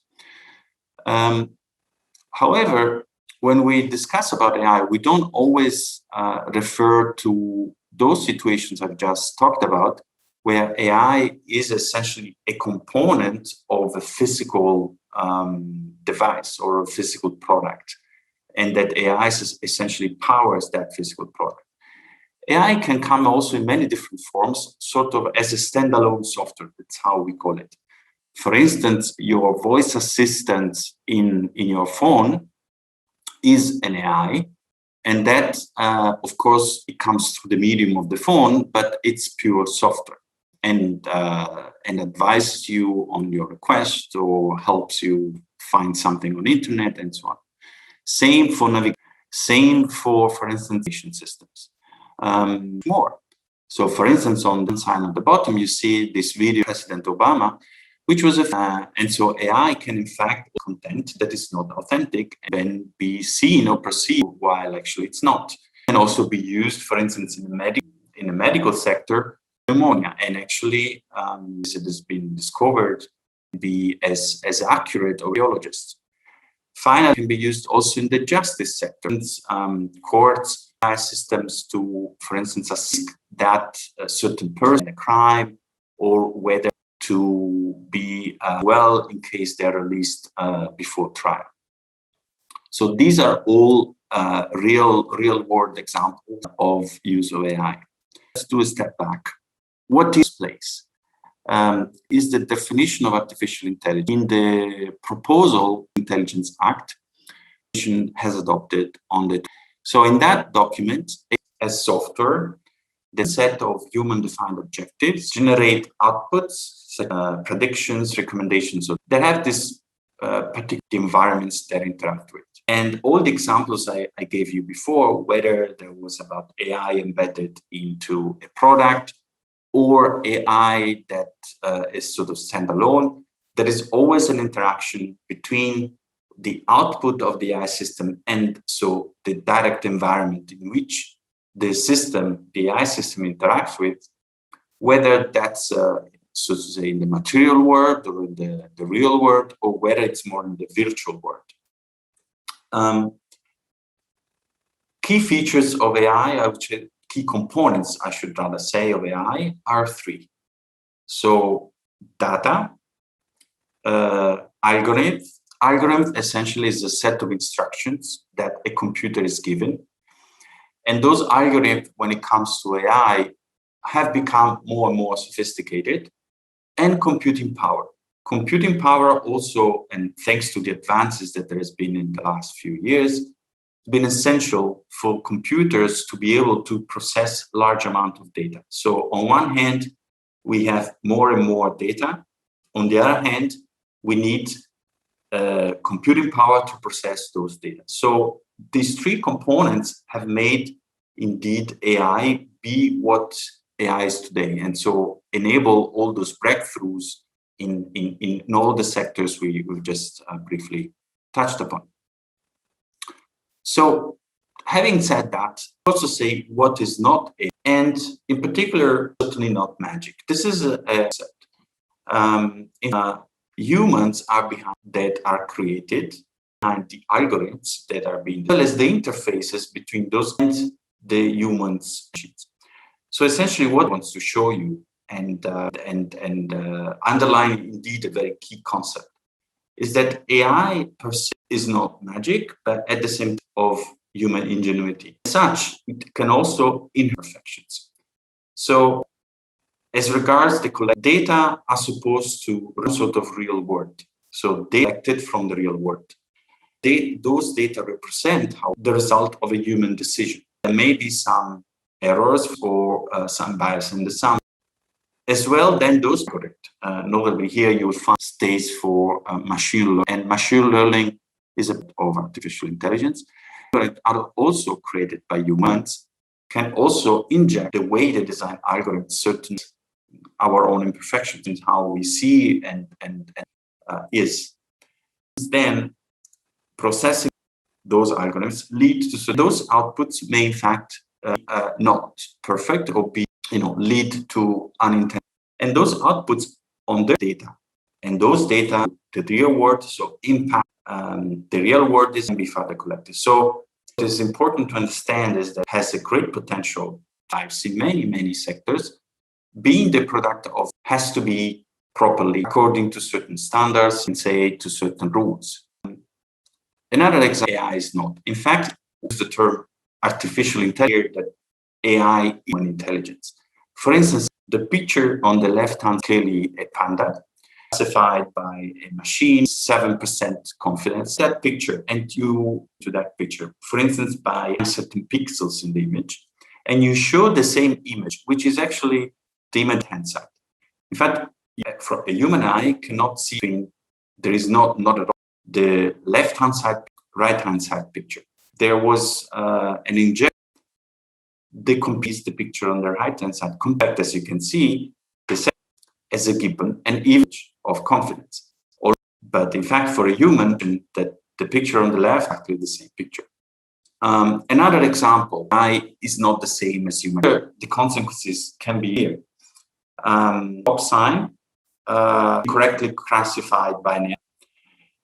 However, when we discuss about AI, we don't always refer to those situations I've just talked about, where AI is essentially a component of a physical device or a physical product, and that AI essentially powers that physical product. AI can come also in many different forms, sort of as a standalone software. That's how we call it. For instance, your voice assistant in your phone is an AI, and that, of course, it comes through the medium of the phone, but it's pure software, and advises you on your request or helps you find something on the internet and so on. Same for navigation. Same for instance, systems. More. So, for instance, on the sign at the bottom, you see this video of President Obama, which was and so AI can in fact content that is not authentic and then be seen or perceived while actually it's not. Can also be used, for instance, in the medical sector, pneumonia, and actually it has been discovered to be as accurate as radiologists. Finally, it can be used also in the justice sector. Courts systems to, for instance, assist that a certain person in a crime, or whether to be well in case they're released before trial. So these are all real world examples of use of AI. Let's do a step back. What is place? Is the definition of artificial intelligence in the proposal Intelligence Act has adopted on the. So in that document, as software, the set of human-defined objectives generate outputs, predictions, recommendations that have this particular environments that interact with. And all the examples I gave you before, whether there was about AI embedded into a product or AI that is sort of standalone, there is always an interaction between the output of the AI system and so the direct environment in which the AI system interacts with, whether that's so to say in the material world or in the real world, or whether it's more in the virtual world. Key features of AI, key components, I should rather say, of AI are three. So data, algorithms. Algorithm essentially is a set of instructions that a computer is given. And those algorithms, when it comes to AI, have become more and more sophisticated. And computing power. Computing power also, and thanks to the advances that there has been in the last few years, has been essential for computers to be able to process large amount of data. So on one hand, we have more and more data. On the other hand, we need computing power to process those data. So these three components have made indeed AI be what AI is today, and so enable all those breakthroughs in all the sectors we've just briefly touched upon. So having said that, also say what is not AI, and in particular, certainly not magic. This is a concept. Humans are behind that are created, behind the algorithms that are being, as well as the interfaces between those and the humans. So essentially, what I want to show you and underline indeed a very key concept is that AI per se is not magic, but at the same time of human ingenuity. As such, it can also imperfections. So as regards the collected data are supposed to run sort of real world. So data collected from the real world. Those data represent the result of a human decision. There may be some errors or some bias in the sum. As well, then those are correct. Notably here you will find stays for machine learning. And machine learning is a bit of artificial intelligence. But are also created by humans, can also inject the way they design algorithms, certain our own imperfections in how we see and is. Then processing those algorithms lead to those outputs may in fact not perfect or be lead to unintended, and those outputs on the data, and those data the real world, so impact the real world is be further collected. So what is important to understand is that it has a great potential types in many sectors. Being the product of has to be properly according to certain standards and say to certain rules. Another example, AI is not. In fact, use the term artificial intelligence, that AI is human intelligence. For instance, the picture on the left hand clearly a panda, classified by a machine, 7% confidence. That picture, and you to that picture, for instance, by certain pixels in the image, and you show the same image, which is actually the image hand side. In fact, from a human eye cannot see. There is not at all the left hand side, right hand side picture. There was an injection. They compete the picture on the right hand side. Compact, as you can see, the same as a given an image of confidence. But in fact, for a human, that the picture on the left is actually the same picture. Another example, I is not the same as human. The consequences can be here. Stop sign correctly classified by name.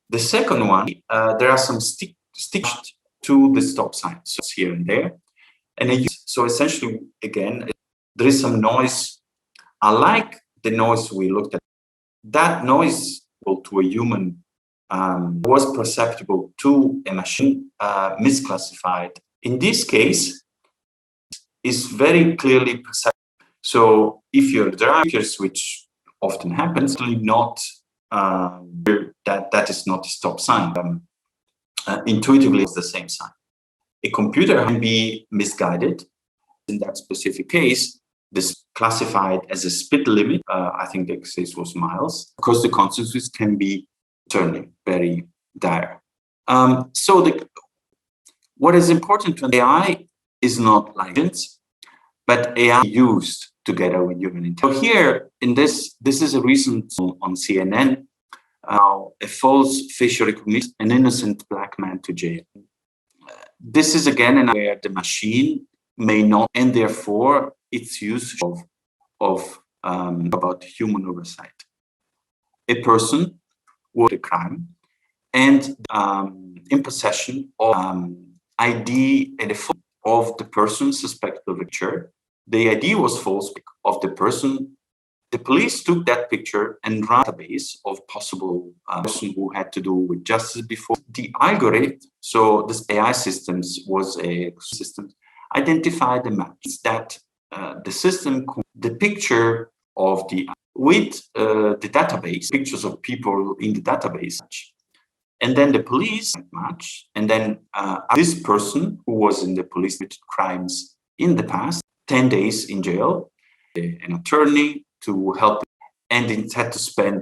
The second one, there are some sticks to the stop sign, so it's here and there. And so essentially, again, there is some noise. Unlike the noise we looked at, that noise to a human was perceptible to a machine, misclassified. In this case, is very clearly perceptible. So if you're drivers, which often happens, not that is not a stop sign. Intuitively, it's the same sign. A computer can be misguided. In that specific case, this classified as a speed limit. I think the case was miles, because the consequences can be turning very dire. What is important to AI is not like agents, but AI used together with human intelligence. So here, in this is a recent on CNN, a false facial recognition, an innocent black man to jail. This is again where the machine may not, and therefore its use of about human oversight. A person with a crime and in possession of ID and a phone of the person suspected of a picture. The ID was false of the person. The police took that picture and ran a database of possible person who had to do with justice before. The algorithm, so this AI systems was a system, identified the match that the system, the picture of with the database, pictures of people in the database. And then the police match, and then this person who was in the police with crimes in the past, 10 days in jail, an attorney to help, and it had to spend.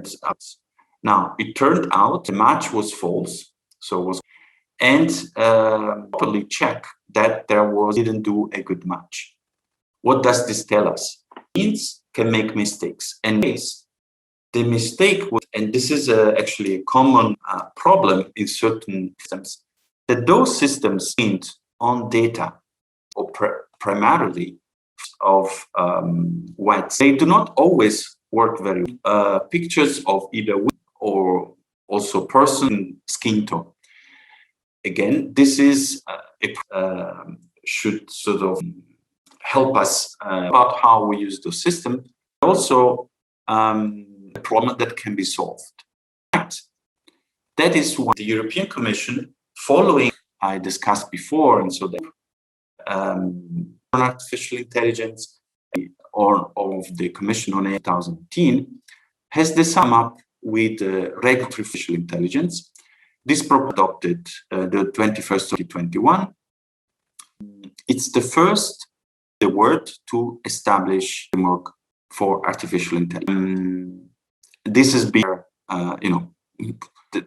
Now it turned out the match was false, and properly check that didn't do a good match. What does this tell us? Means can make mistakes, and the mistake was, and this is actually a common problem in certain systems, that those systems trained on data or primarily of whites. They do not always work very well. Pictures of either women or also person skin tone. Again, this is should sort of help us about how we use the system. Also, a problem that can be solved. That is why the European Commission, following I discussed before, and so that artificial intelligence or of the Commission on 2018 has the sum up with regulatory artificial intelligence. This proposal adopted the 21st of 2021. It's the first word to establish the framework for artificial intelligence. This has been,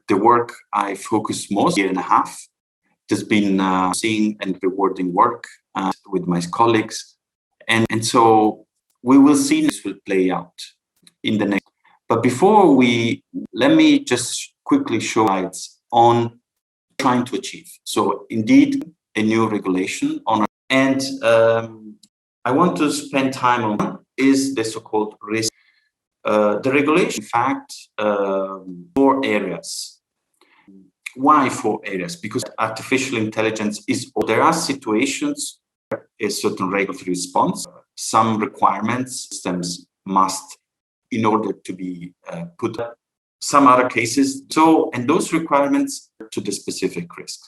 the work I focused most year and a half. It has been seeing and rewarding work with my colleagues, and so we will see this will play out in the next. But before let me just quickly show slides on trying to achieve. So indeed, a new regulation on, and I want to spend time on is the so-called risk. The regulation, in fact, 4 areas. Why 4 areas? Because artificial intelligence there are situations where a certain regulatory response, some requirements systems must, in order to be put, some other cases. So, and those requirements to the specific risk.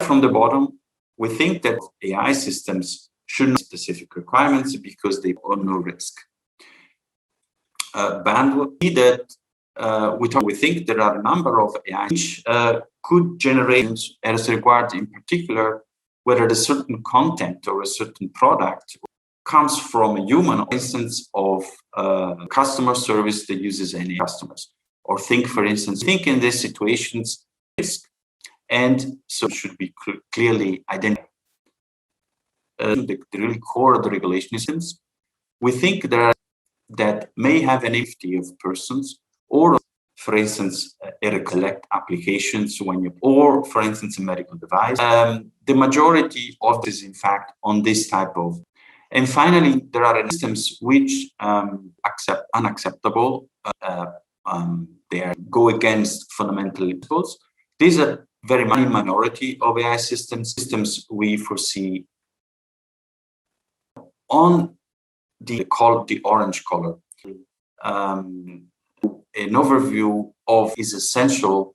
From the bottom, we think that AI systems shouldn't have specific requirements because they own no risk. Bandwidth that we think there are a number of AI which could generate as regards in particular whether a certain content or a certain product comes from a human, for instance, of customer service that uses any customers. Or for instance, in these situations, risk. And so it should be clearly identified. The really core of the regulation is we think that may have an safety of persons, or for instance, collect applications or for instance, a medical device. The majority of this, in fact, on this type of. And finally, there are systems which unacceptable. They go against fundamental principles. These are very minority of AI systems. Systems we foresee on the orange color. An overview of is essential,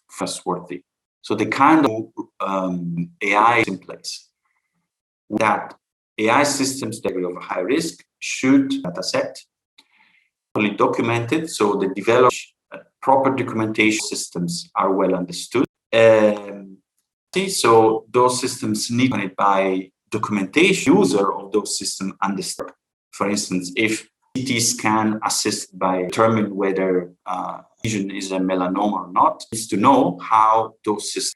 trustworthy. So the kind of AI in place that AI systems that are of high risk should data set fully documented, so the developed proper documentation systems are well understood. So those systems need it by documentation. User of those systems understand. For instance, if CT scan assist by determine whether lesion is a melanoma or not, is to know how those systems.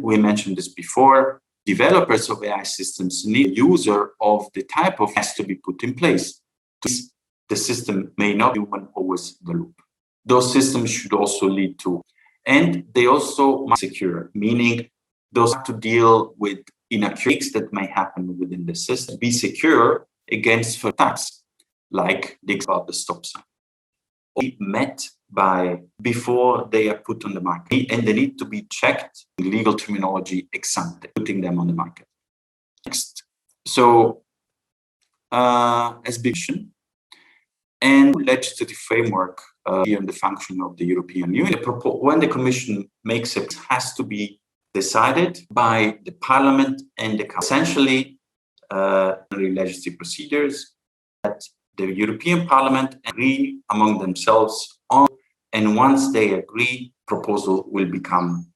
We mentioned this before. Developers of AI systems need a user of the type of has to be put in place. The system may not be human always in the loop. Those systems should also lead to, and they also must secure, meaning those have to deal with inaccuracies that may happen within the system, be secure against attacks, like about the stop sign. Be met by before they are put on the market, and they need to be checked in legal terminology ex ante, putting them on the market. Next, so as vision and legislative framework on the function of the European Union, when the Commission makes it, has to be decided by the Parliament and the Council. Essentially, legislative procedures that the European Parliament agree among themselves on, and once they agree, proposal will become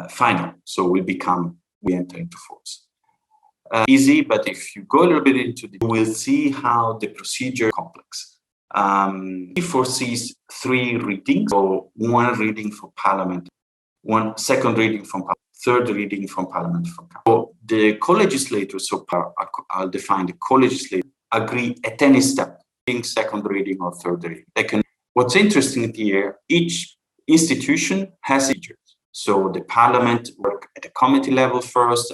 final. So we enter into force. Easy, but if you go a little bit into it, you will see how the procedure is complex. It foresees 3 readings, so 1 reading for Parliament, 1 second reading from Parliament, 3rd reading from Parliament. So the co-legislators, so I'll define the co-legislators, agree at any step, in 2nd reading or 3rd reading. What's interesting here, each institution has procedures. So the Parliament work at a committee level first,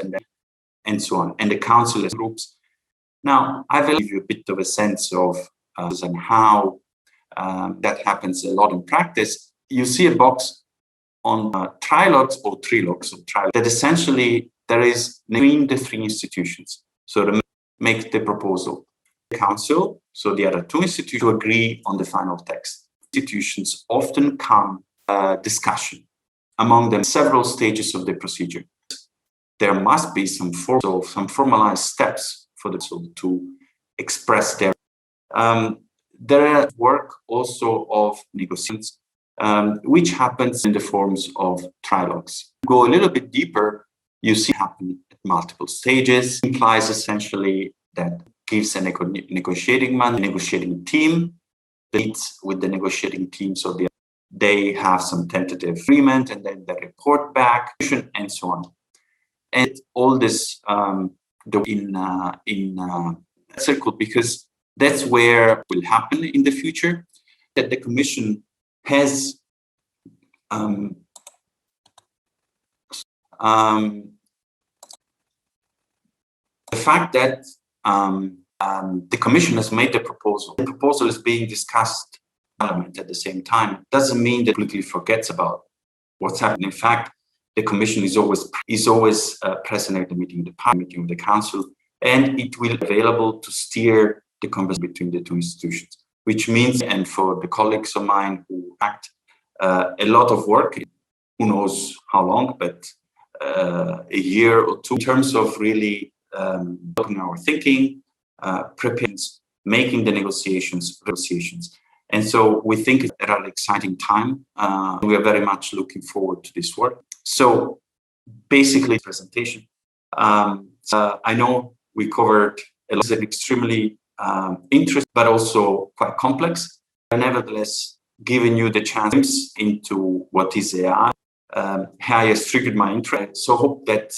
and so on, and the Council has groups. Now, I will give you a bit of a sense of and how that happens a lot in practice. You see a box on trilogues or trilogues, that essentially there is between the 3 institutions. So to make the proposal, the Council, so the other 2 institutions, to agree on the final text. Institutions often come discussion among them, several stages of the procedure. There must be some formalized steps for the Council to express their. There is work also of negotiations, which happens in the forms of trilogues. Go a little bit deeper, you see it happen at multiple stages. It implies essentially that gives a negotiating team, meets with the negotiating team, so they have some tentative agreement, and then they report back, and so on. And all this in circle, because that's where it will happen in the future, that the Commission has the fact that the Commission has made the proposal is being discussed in Parliament at the same time, doesn't mean that it completely forgets about what's happening. In fact, the Commission is always present at the meeting, of the Council, and it will be available to steer the conversation between the 2 institutions, which means, and for the colleagues of mine who act, a lot of work, who knows how long, but a year or 2, in terms of really developing our thinking, preparing, making the negotiations. And so we think it's an exciting time. We are very much looking forward to this work. So basically, presentation. I know we covered a lot of extremely interesting, but also quite complex. Nevertheless, giving you the chance into what is AI, has triggered my interest. So hope that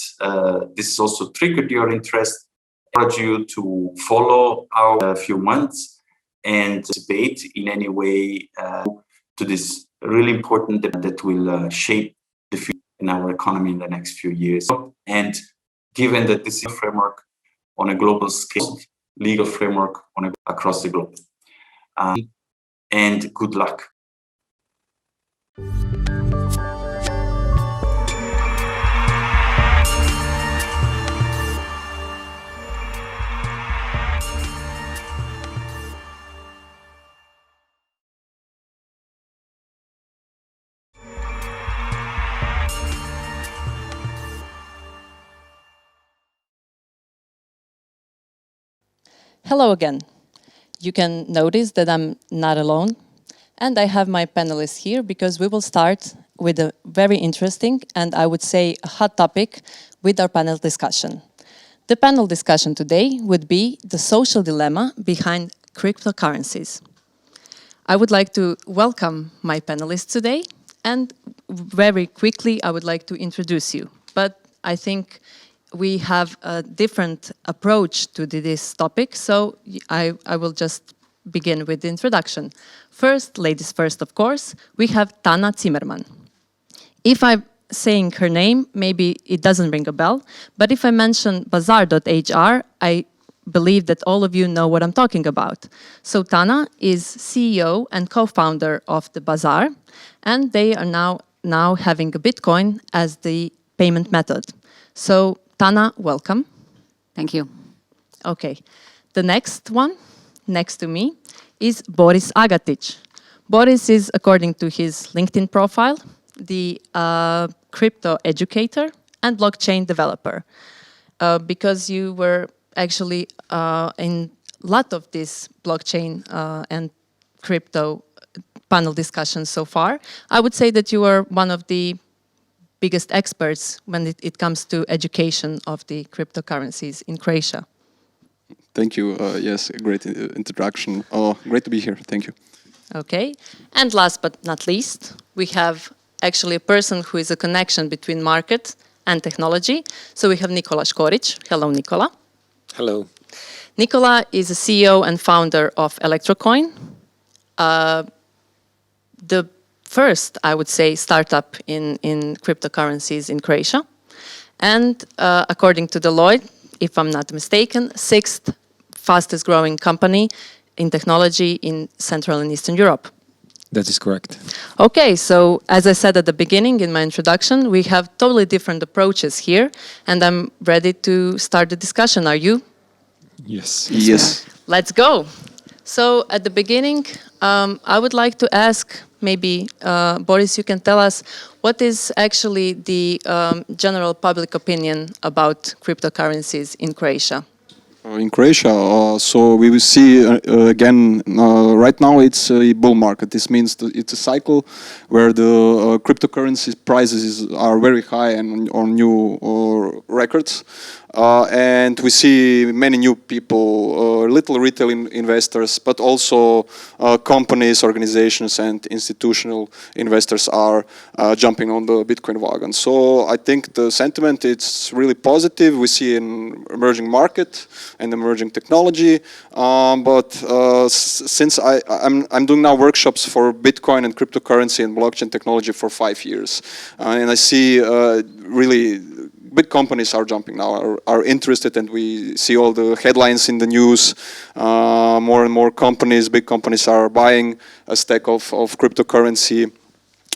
this also triggered your interest. I urge you to follow our few months and debate in any way to this really important debate that will shape the future in our economy in the next few years. And given that this is a framework on a global scale, legal framework across the globe. And good luck. Hello again. You can notice that I'm not alone, and I have my panelists here because we will start with a very interesting and I would say a hot topic with our panel discussion. The panel discussion today would be the social dilemma behind cryptocurrencies. I would like to welcome my panelists today, and very quickly I would like to introduce you. But I think we have a different approach to this topic, so I will just begin with the introduction. First, ladies first, of course, we have Tana Zimmerman. If I'm saying her name, maybe it doesn't ring a bell, but if I mention bazaar.hr, I believe that all of you know what I'm talking about. So Tana is CEO and co-founder of the Bazaar, and they are now having a Bitcoin as the payment method. So Tana, welcome. Thank you. Okay. The next one, next to me, is Boris Agatic. Boris is, according to his LinkedIn profile, the crypto educator and blockchain developer. Because you were actually in a lot of this blockchain and crypto panel discussions so far, I would say that you are one of the biggest experts when it comes to education of the cryptocurrencies in Croatia. Thank you. Yes, a great introduction. Great to be here. Thank you. Okay. And last but not least, we have actually a person who is a connection between market and technology. So we have Nikola Škorić. Hello, Nikola. Hello. Nikola is a CEO and founder of Electrocoin, the first, I would say, startup in cryptocurrencies in Croatia. And according to Deloitte, if I'm not mistaken, sixth fastest growing company in technology in Central and Eastern Europe. That is correct. Okay, so as I said at the beginning in my introduction, we have totally different approaches here, and I'm ready to start the discussion. Are you? Yes. Yes. Let's go. So at the beginning, I would like to ask, maybe, Boris, you can tell us, what is actually the general public opinion about cryptocurrencies in Croatia? In Croatia, so we will see again, right now it's a bull market. This means that it's a cycle where the cryptocurrency prices are very high and on new records. And we see many new people, little retail investors, but also companies, organizations, and institutional investors are jumping on the Bitcoin wagon. So I think the sentiment it's really positive. We see an emerging market and emerging technology. But since I'm doing now workshops for Bitcoin and cryptocurrency and blockchain technology for 5 years, and I see really big companies are jumping now, are interested, and we see all the headlines in the news. More and more companies, big companies, are buying a stack of cryptocurrency.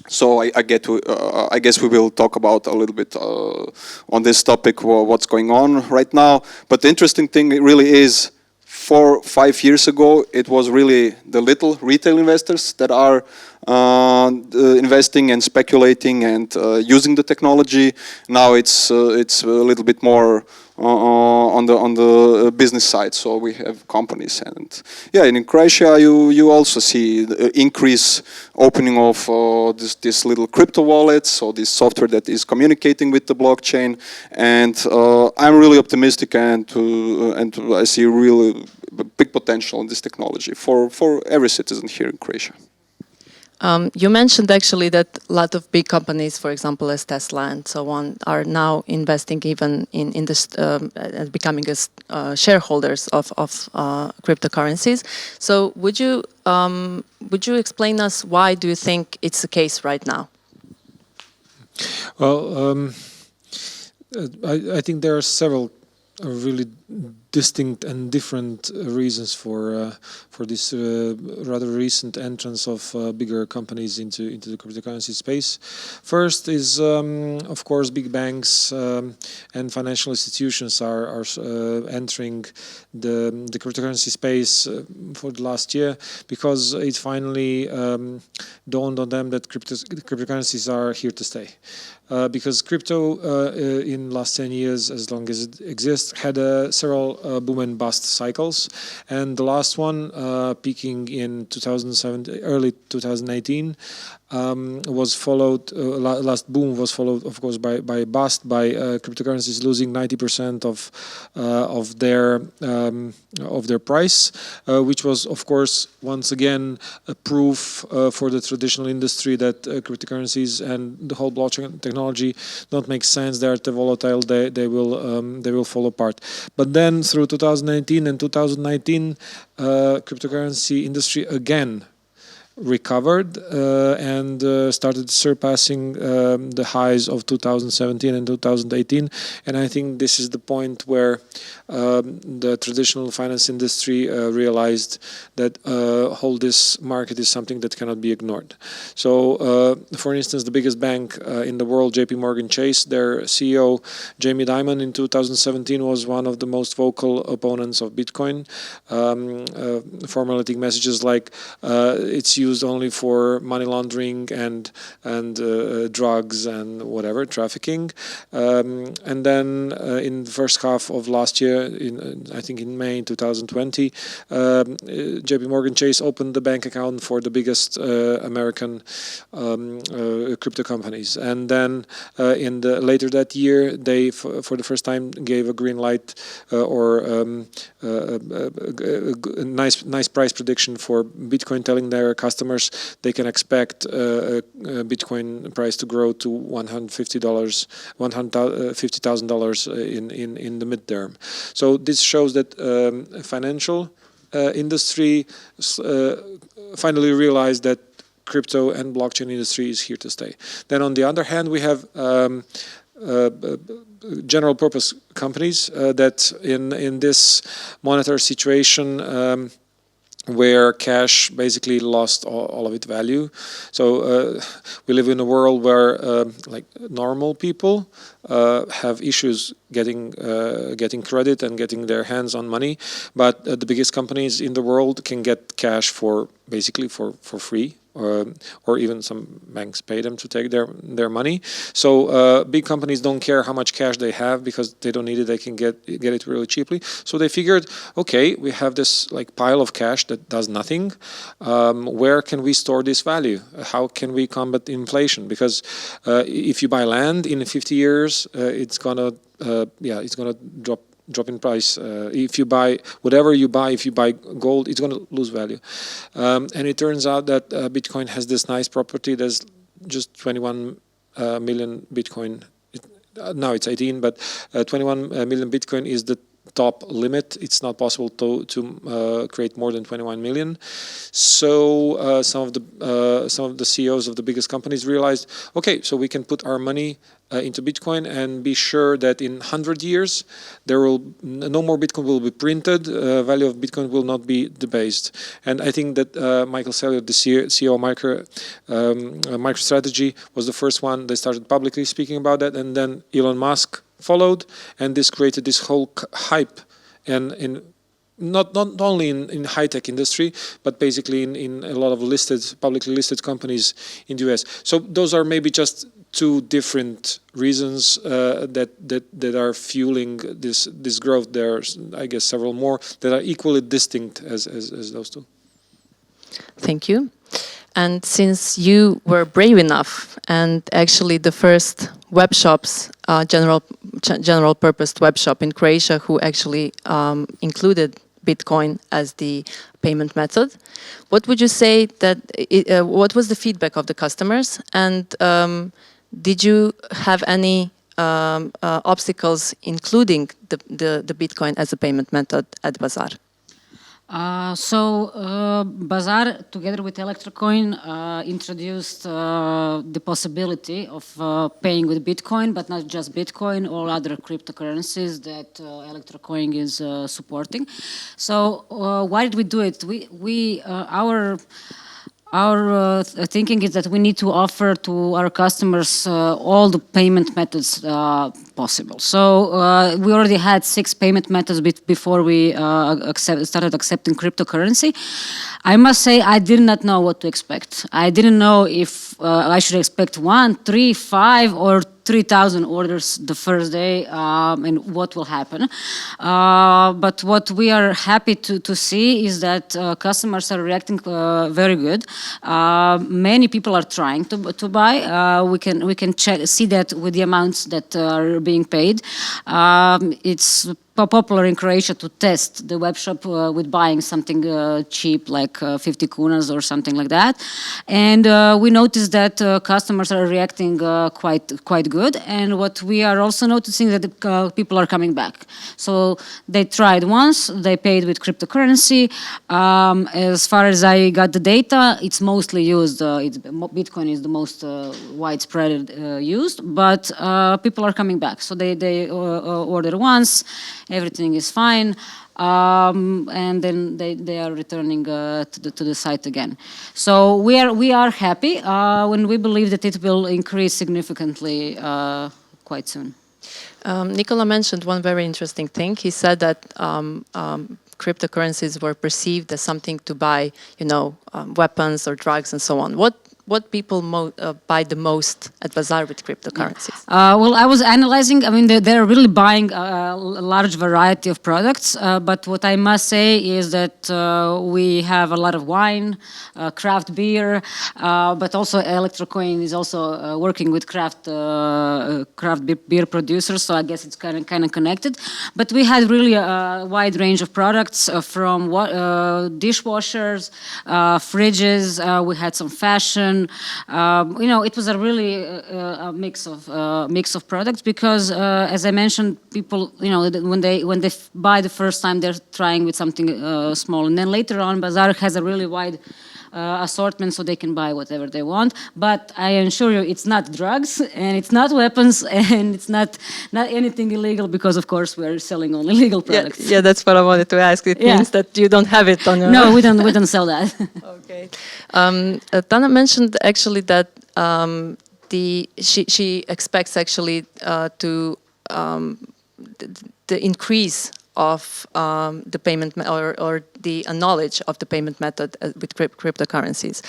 So I guess we will talk about a little bit on this topic, what's going on right now. But the interesting thing really is, 4 or 5 years ago, it was really the little retail investors that are investing and speculating and using the technology. Now it's a little bit more on the business side. So we have companies, and yeah, and in Croatia you also see the increase opening of this little crypto wallets, so this software that is communicating with the blockchain. And I'm really optimistic, and I see really big potential in this technology for every citizen here in Croatia. You mentioned actually that a lot of big companies, for example, as Tesla and so on, are now investing even in this, becoming shareholders of cryptocurrencies. So would you explain us why do you think it's the case right now? Well, I think there are several really distinct and different reasons for this rather recent entrance of bigger companies into the cryptocurrency space. First is, of course, big banks and financial institutions are entering the cryptocurrency space for the last year, because it finally dawned on them that cryptocurrencies are here to stay. Because crypto in last 10 years, as long as it exists, had several boom and bust cycles, and the last one peaking in 2007, early 2018, was followed. Last boom was followed, of course, by bust, by cryptocurrencies losing 90% of their price, which was, of course, once again a proof for the traditional industry that cryptocurrencies and the whole blockchain technology don't make sense. They are too volatile. They will fall apart. But then through 2019 and 2019, cryptocurrency industry again recovered and started surpassing the highs of 2017 and 2018. And I think this is the point where the traditional finance industry realized that whole this market is something that cannot be ignored. So, for instance, the biggest bank in the world, JP Morgan Chase, their CEO Jamie Dimon in 2017 was one of the most vocal opponents of Bitcoin, formulating messages like it's used only for money laundering and drugs and whatever, trafficking. And then in the first half of last year, I think in May 2020, JP Morgan Chase opened the bank account for the biggest American crypto companies. And then later that year, they for the first time gave a green light or a nice price prediction for Bitcoin, telling their customers they can expect Bitcoin price to grow to $150,000 in the midterm. So this shows that financial industry finally realized that crypto and blockchain industry is here to stay. Then on the other hand, we have general purpose companies that in this monetary situation where cash basically lost all of its value. So we live in a world where like normal people have issues getting credit and getting their hands on money, but the biggest companies in the world can get cash for basically for free. Or even some banks pay them to take their money. So big companies don't care how much cash they have because they don't need it. They can get it really cheaply. So they figured, okay, we have this like pile of cash that does nothing. Where can we store this value? How can we combat inflation? Because if you buy land in 50 years, it's gonna drop in price. If you buy whatever you buy, if you buy gold, it's going to lose value. And it turns out that Bitcoin has this nice property. There's just 21 million Bitcoin. Now it's 18, but 21 million Bitcoin is the top limit. It's not possible to create more than 21 million. So some of the CEOs of the biggest companies realized, okay, so we can put our money into Bitcoin and be sure that in 100 years there will no more Bitcoin will be printed. Value of Bitcoin will not be debased. And I think that Michael Saylor, the CEO of MicroStrategy, was the first one that started publicly speaking about that, and then Elon Musk followed, and this created this whole hype and in not only in high-tech industry, but basically in a lot of publicly listed companies in the US. So those are maybe just two different reasons that are fueling this growth. There's, I guess, several more that are equally distinct as those two. Thank you. And since you were brave enough, and actually the first web shops, general purpose web shop in Croatia, who actually included Bitcoin as the payment method, what would you say that what was the feedback of the customers, and did you have any obstacles including the Bitcoin as a payment method at Bazaar? Bazaar, together with Electrocoin, introduced the possibility of paying with Bitcoin, but not just Bitcoin, all other cryptocurrencies that Electrocoin is supporting. So why did we do it? Our thinking is that we need to offer to our customers all the payment methods possible. So we already had 6 payment methods before we started accepting cryptocurrency. I must say I did not know what to expect. I didn't know if I should expect 1, 3, 5, or 3,000 orders the first day, and what will happen. But what we are happy to see is that customers are reacting very good. Many people are trying to buy. We can see that with the amounts that are being paid. It's popular in Croatia to test the web shop with buying something cheap like 50 kunas or something like that. And we noticed that customers are reacting quite good. And what we are also noticing that people are coming back. So they tried once, they paid with cryptocurrency. As far as I got the data, it's mostly used, Bitcoin is the most widespread used, but people are coming back. So they order once, everything is fine, and then they are returning to the site again. So we are happy when we believe that it will increase significantly quite soon. Nicola mentioned one very interesting thing. He said that cryptocurrencies were perceived as something to buy, weapons or drugs and so on. What people buy the most at Bazaar with cryptocurrencies? Well, I was analyzing. I mean, they're really buying a large variety of products. But what I must say is that we have a lot of wine, craft beer, but also Electrocoin is also working with craft beer producers. So I guess it's kind of connected. But we had really a wide range of products from dishwashers, fridges. We had some fashion. It was a really a mix of products because, as I mentioned, people, when they buy the first time, they're trying with something small, and then later on, Bazaar has a really wide assortment, so they can buy whatever they want. But I assure you, it's not drugs, and it's not weapons, and it's not anything illegal because, of course, we're selling only legal products. Yeah, that's what I wanted to ask. It means that you don't have it on your... No, we don't sell that. Okay. Tana mentioned actually that she expects actually to the increase of the payment or the knowledge of the payment method with cryptocurrencies.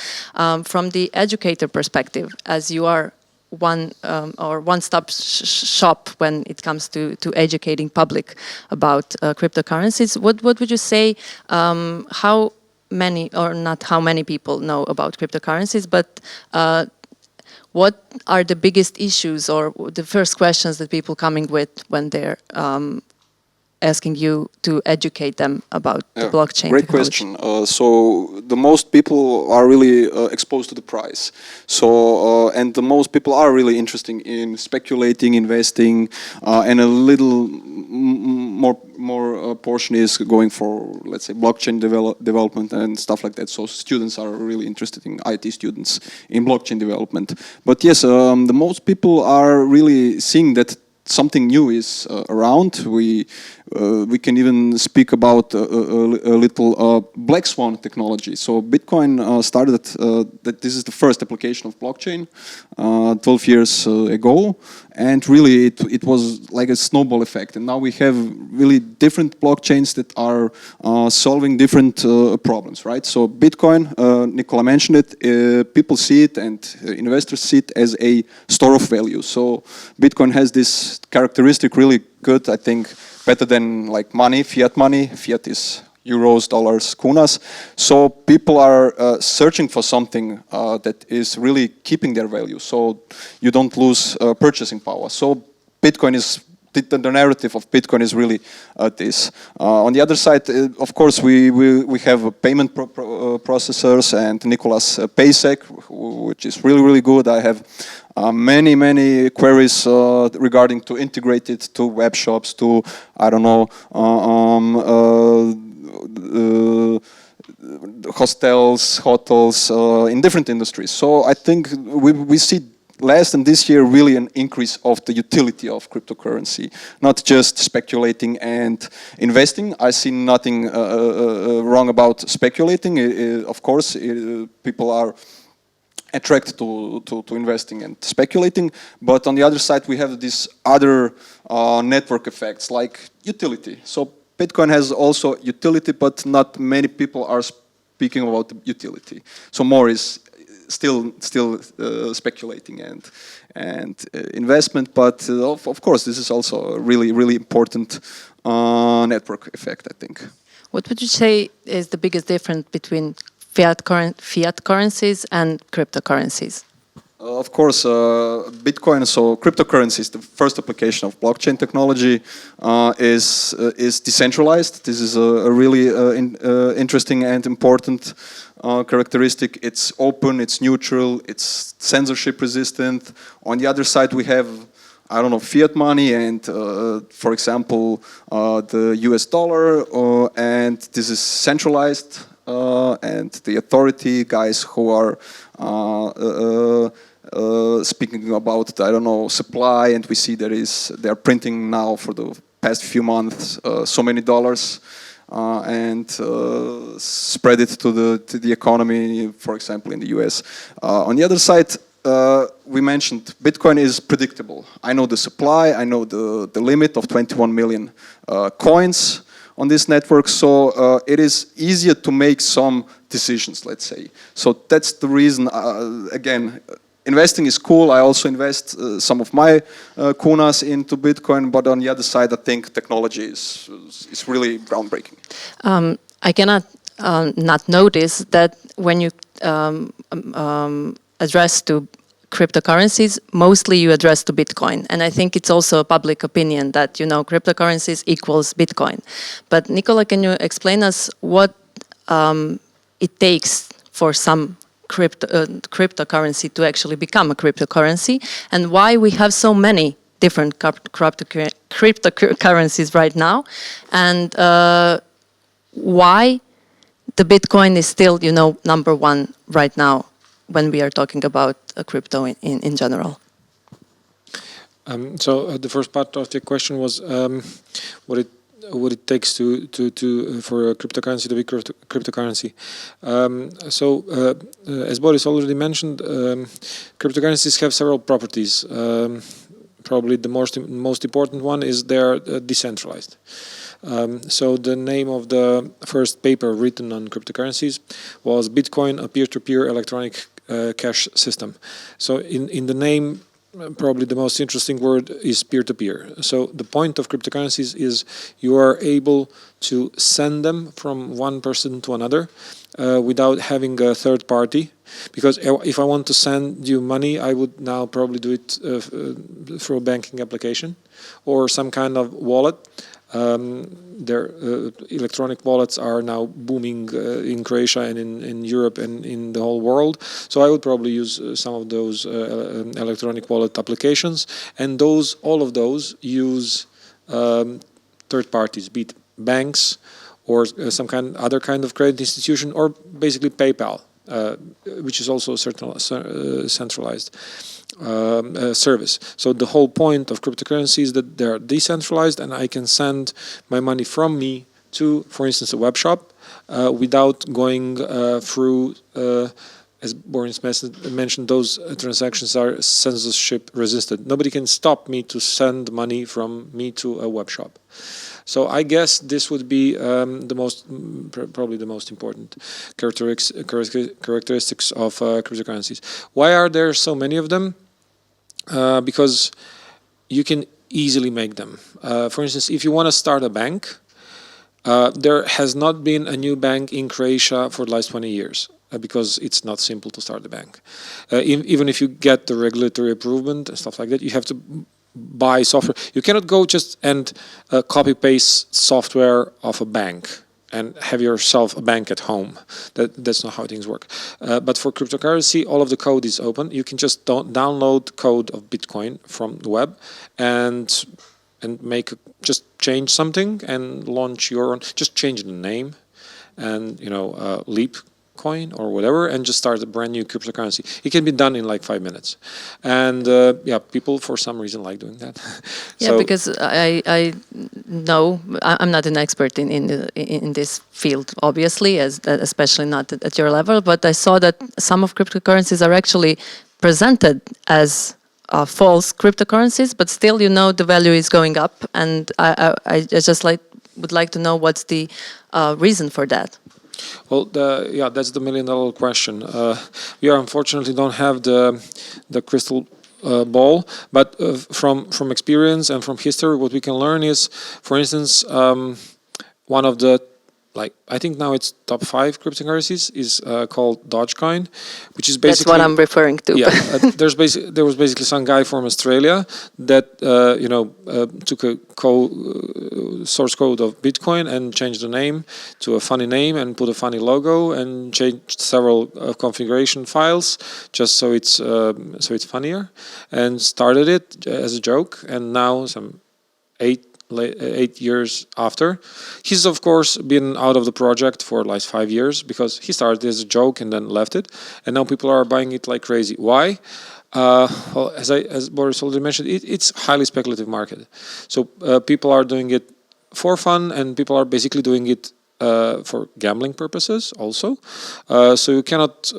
From the educator perspective, as you are one-stop shop when it comes to educating public about cryptocurrencies, what would you say, how many, or not how many people know about cryptocurrencies, but what are the biggest issues or the first questions that people coming with when they're asking you to educate them about the blockchain Great technology? question. So the most people are really exposed to the price. So and the most people are really interested in speculating, investing, and a little more portion is going for, let's say, blockchain development and stuff like that. So students are really interested in IT students in blockchain development. But yes, the most people are really seeing that something new is around. We can even speak about a little black swan technology. So Bitcoin started that this is the first application of blockchain 12 years ago, and really it was like a snowball effect. And now we have really different blockchains that are solving different problems, right? So Bitcoin, Nicola mentioned it, people see it and investors see it as a store of value. So Bitcoin has this characteristic really good, I think, better than like money, fiat money. Fiat is euros, dollars, kunas. So people are searching for something that is really keeping their value, so you don't lose purchasing power. So Bitcoin is, the narrative of Bitcoin is really this. On the other side, of course, we have payment processors and Nicola's PaySec, which is really good. I have many queries regarding to integrate it to web shops, to, I don't know, hotels in different industries. So I think we see last and this year really an increase of the utility of cryptocurrency, not just speculating and investing. I see nothing wrong about speculating. Of course, people are attracted to investing and speculating, but on the other side we have these other network effects like utility. So Bitcoin has also utility, but not many people are speaking about the utility. So more is still speculating and investment, but of course this is also a really important network effect, I think. What would you say is the biggest difference between fiat currencies and cryptocurrencies? Of course, Bitcoin, so cryptocurrencies, the first application of blockchain technology is decentralized. This is a really interesting and important characteristic. It's open, it's neutral, it's censorship resistant. On the other side, we have, I don't know, fiat money and, for example, the US dollar, and this is centralized, and the authority guys who are speaking about, I don't know, supply, and we see they are printing now for the past few months so many dollars and spread it to the economy, for example, in the US. On the other side, we mentioned Bitcoin is predictable. I know the supply, I know the limit of 21 million coins on this network, so it is easier to make some decisions, let's say. So that's the reason, again, investing is cool. I also invest some of my kunas into Bitcoin, but on the other side, I think technology is really groundbreaking. I cannot not notice that when you address to cryptocurrencies, mostly you address to Bitcoin. And I think it's also a public opinion that, you know, cryptocurrencies equals Bitcoin. But Nicola, can you explain us what it takes for some cryptocurrency to actually become a cryptocurrency, and why we have so many different cryptocurrencies right now, and why the Bitcoin is still, you know, number one right now when we are talking about crypto in general. So the first part of the question was what it takes for a cryptocurrency to be cryptocurrency. As Boris already mentioned, cryptocurrencies have several properties. Probably the most important one is they're decentralized. So the name of the first paper written on cryptocurrencies was Bitcoin, a peer-to-peer electronic cash system. So in the name, probably the most interesting word is peer-to-peer. So the point of cryptocurrencies is you are able to send them from one person to another without having a third party. Because if I want to send you money, I would now probably do it through a banking application or some kind of wallet. Their electronic wallets are now booming in Croatia and in Europe and in the whole world. So I would probably use some of those electronic wallet applications, and all of those use third parties, be it banks or some other kind of credit institution, or basically PayPal, which is also a centralized service. So the whole point of cryptocurrency is that they're decentralized, and I can send my money from me to, for instance, a web shop without going through, as Boris mentioned, those transactions are censorship resistant. Nobody can stop me to send money from me to a web shop. So I guess this would be probably the most important characteristics of cryptocurrencies. Why are there so many of them? Because you can easily make them. For instance, if you want to start a bank, there has not been a new bank in Croatia for the last 20 years. Because it's not simple to start a bank. Even if you get the regulatory approval and stuff like that, you have to buy software. You cannot go just and copy-paste software of a bank and have yourself a bank at home. That's not how things work. But for cryptocurrency, all of the code is open. You can just download code of Bitcoin from the web and just change something and launch your own. Just change the name and Leap coin or whatever, and just start a brand new cryptocurrency. It can be done in like 5 minutes, and people for some reason like doing that. Because I know I'm not an expert in this field, obviously, especially not at your level. But I saw that some of cryptocurrencies are actually presented as false cryptocurrencies, but still, the value is going up, and I just would like to know what's the reason for that. Well, that's the million-dollar question. We unfortunately don't have the crystal ball, but from experience and from history, what we can learn is, for instance, one of the like I think now it's top 5 cryptocurrencies, is called Dogecoin, which is That's basically what I'm referring to. yeah. There was basically some guy from Australia that took a source code of Bitcoin and changed the name to a funny name and put a funny logo and changed several configuration files just so it's funnier, and started it as a joke, and now some 8 years after, he's of course been out of the project for like 5 years because he started as a joke and then left it, and now people are buying it like crazy. Why? Well, as Boris already mentioned, it's highly speculative market. So people are doing it for fun, and people are basically doing it for gambling purposes also. So you cannot.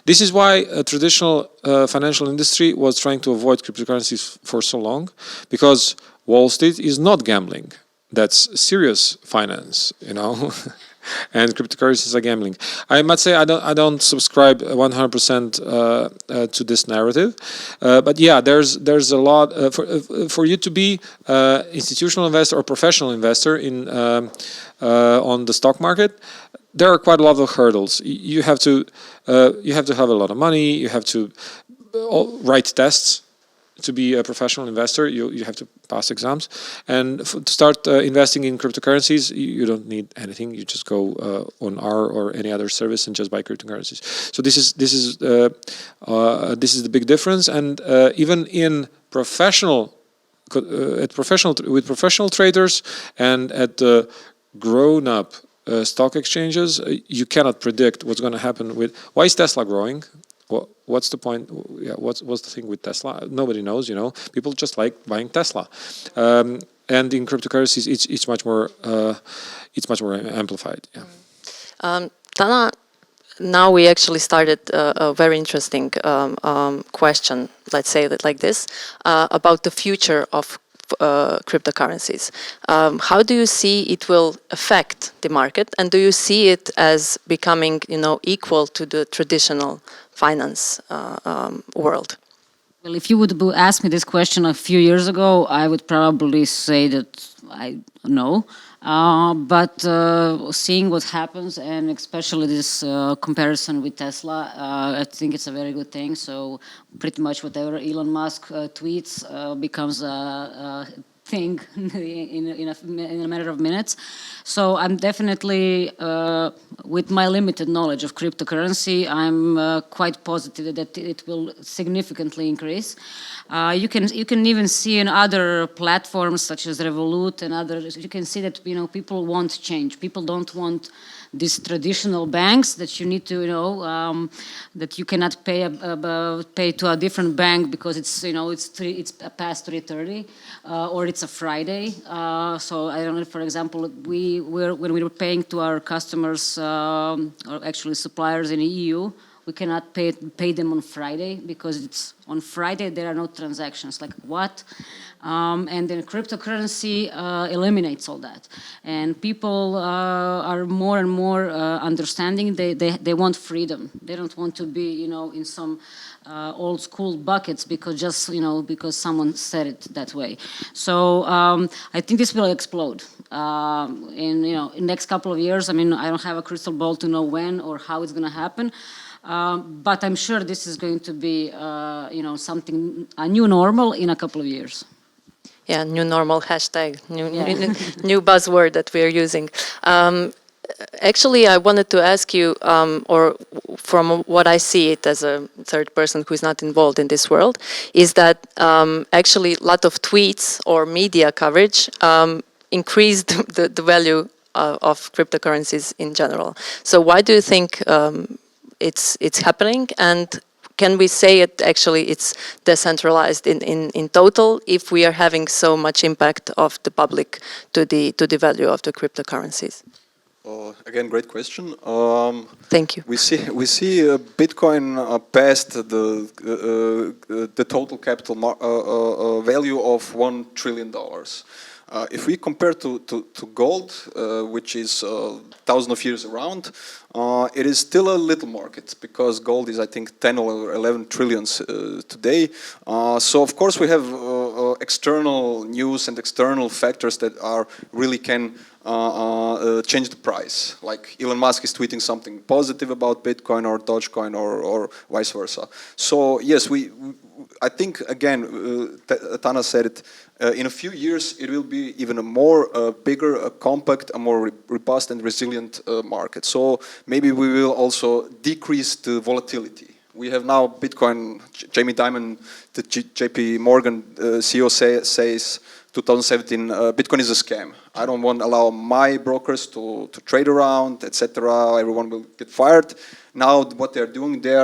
This is why a traditional financial industry was trying to avoid cryptocurrencies for so long, because Wall Street is not gambling. That's serious finance, and cryptocurrencies are gambling. I must say I don't subscribe 100% to this narrative, but yeah, there's a lot for you to be institutional investor or professional investor in on the stock market. There are quite a lot of hurdles. You have to have a lot of money. You have to write tests. To be a professional investor, you have to pass exams, and to start investing in cryptocurrencies, you don't need anything. You just go on our or any other service and just buy cryptocurrencies. So this is the big difference. And even in with professional traders and at the grown-up stock exchanges, you cannot predict what's going to happen with. Why is Tesla growing? What's the point? Yeah, what's the thing with Tesla? Nobody knows. People just like buying Tesla, and in cryptocurrencies, it's much more amplified. Yeah. Tana, now we actually started a very interesting question. Let's say it like this about the future of cryptocurrencies. How do you see it will affect the market, and do you see it as becoming, equal to the traditional finance world? Well, if you would ask me this question a few years ago, I would probably say that I know. But seeing what happens, and especially this comparison with Tesla, I think it's a very good thing. So pretty much whatever Elon Musk tweets becomes a thing in a matter of minutes. So I'm definitely, with my limited knowledge of cryptocurrency, I'm quite positive that it will significantly increase. You can even see in other platforms such as Revolut and others. You can see that people want change. People don't want these traditional banks that you need to that you cannot pay to a different bank because it's it's past 3:30 or it's a Friday. So I don't know. For example, when we were paying to our customers or actually suppliers in the EU. We cannot pay them on Friday because it's on Friday there are no transactions. Like what? And then cryptocurrency eliminates all that, and people are more and more understanding. They want freedom. They don't want to be in some old school buckets because someone said it that way. So I think this will explode in next couple of years. I mean, I don't have a crystal ball to know when or how it's going to happen. But I'm sure this is going to be, something, a new normal in a couple of years. Yeah, new normal hashtag, new buzzword that we're using. Actually, I wanted to ask you, or from what I see it as a third person who's not involved in this world, is that actually a lot of tweets or media coverage increased the value of cryptocurrencies in general. So why do you think it's happening, and can we say it's decentralized in total if we are having so much impact of the public to the value of the cryptocurrencies? Again, great question. Thank you. We see Bitcoin past the total capital value of $1 trillion. If we compare to gold, which is 1,000 of years around, it is still a little market because gold is, I think, 10 or 11 trillions today. So of course we have external news and external factors that are really can change the price. Like Elon Musk is tweeting something positive about Bitcoin or Dogecoin or vice versa. So yes, I think again, Tana said it. In a few years, it will be even a more bigger, compact, a more robust and resilient market. So maybe we will also decrease the volatility. We have now Bitcoin. Jamie Dimon, the JP Morgan CEO, says 2017 Bitcoin is a scam. I don't want to allow my brokers to trade around, etc. Everyone will get fired. Now what they're doing, they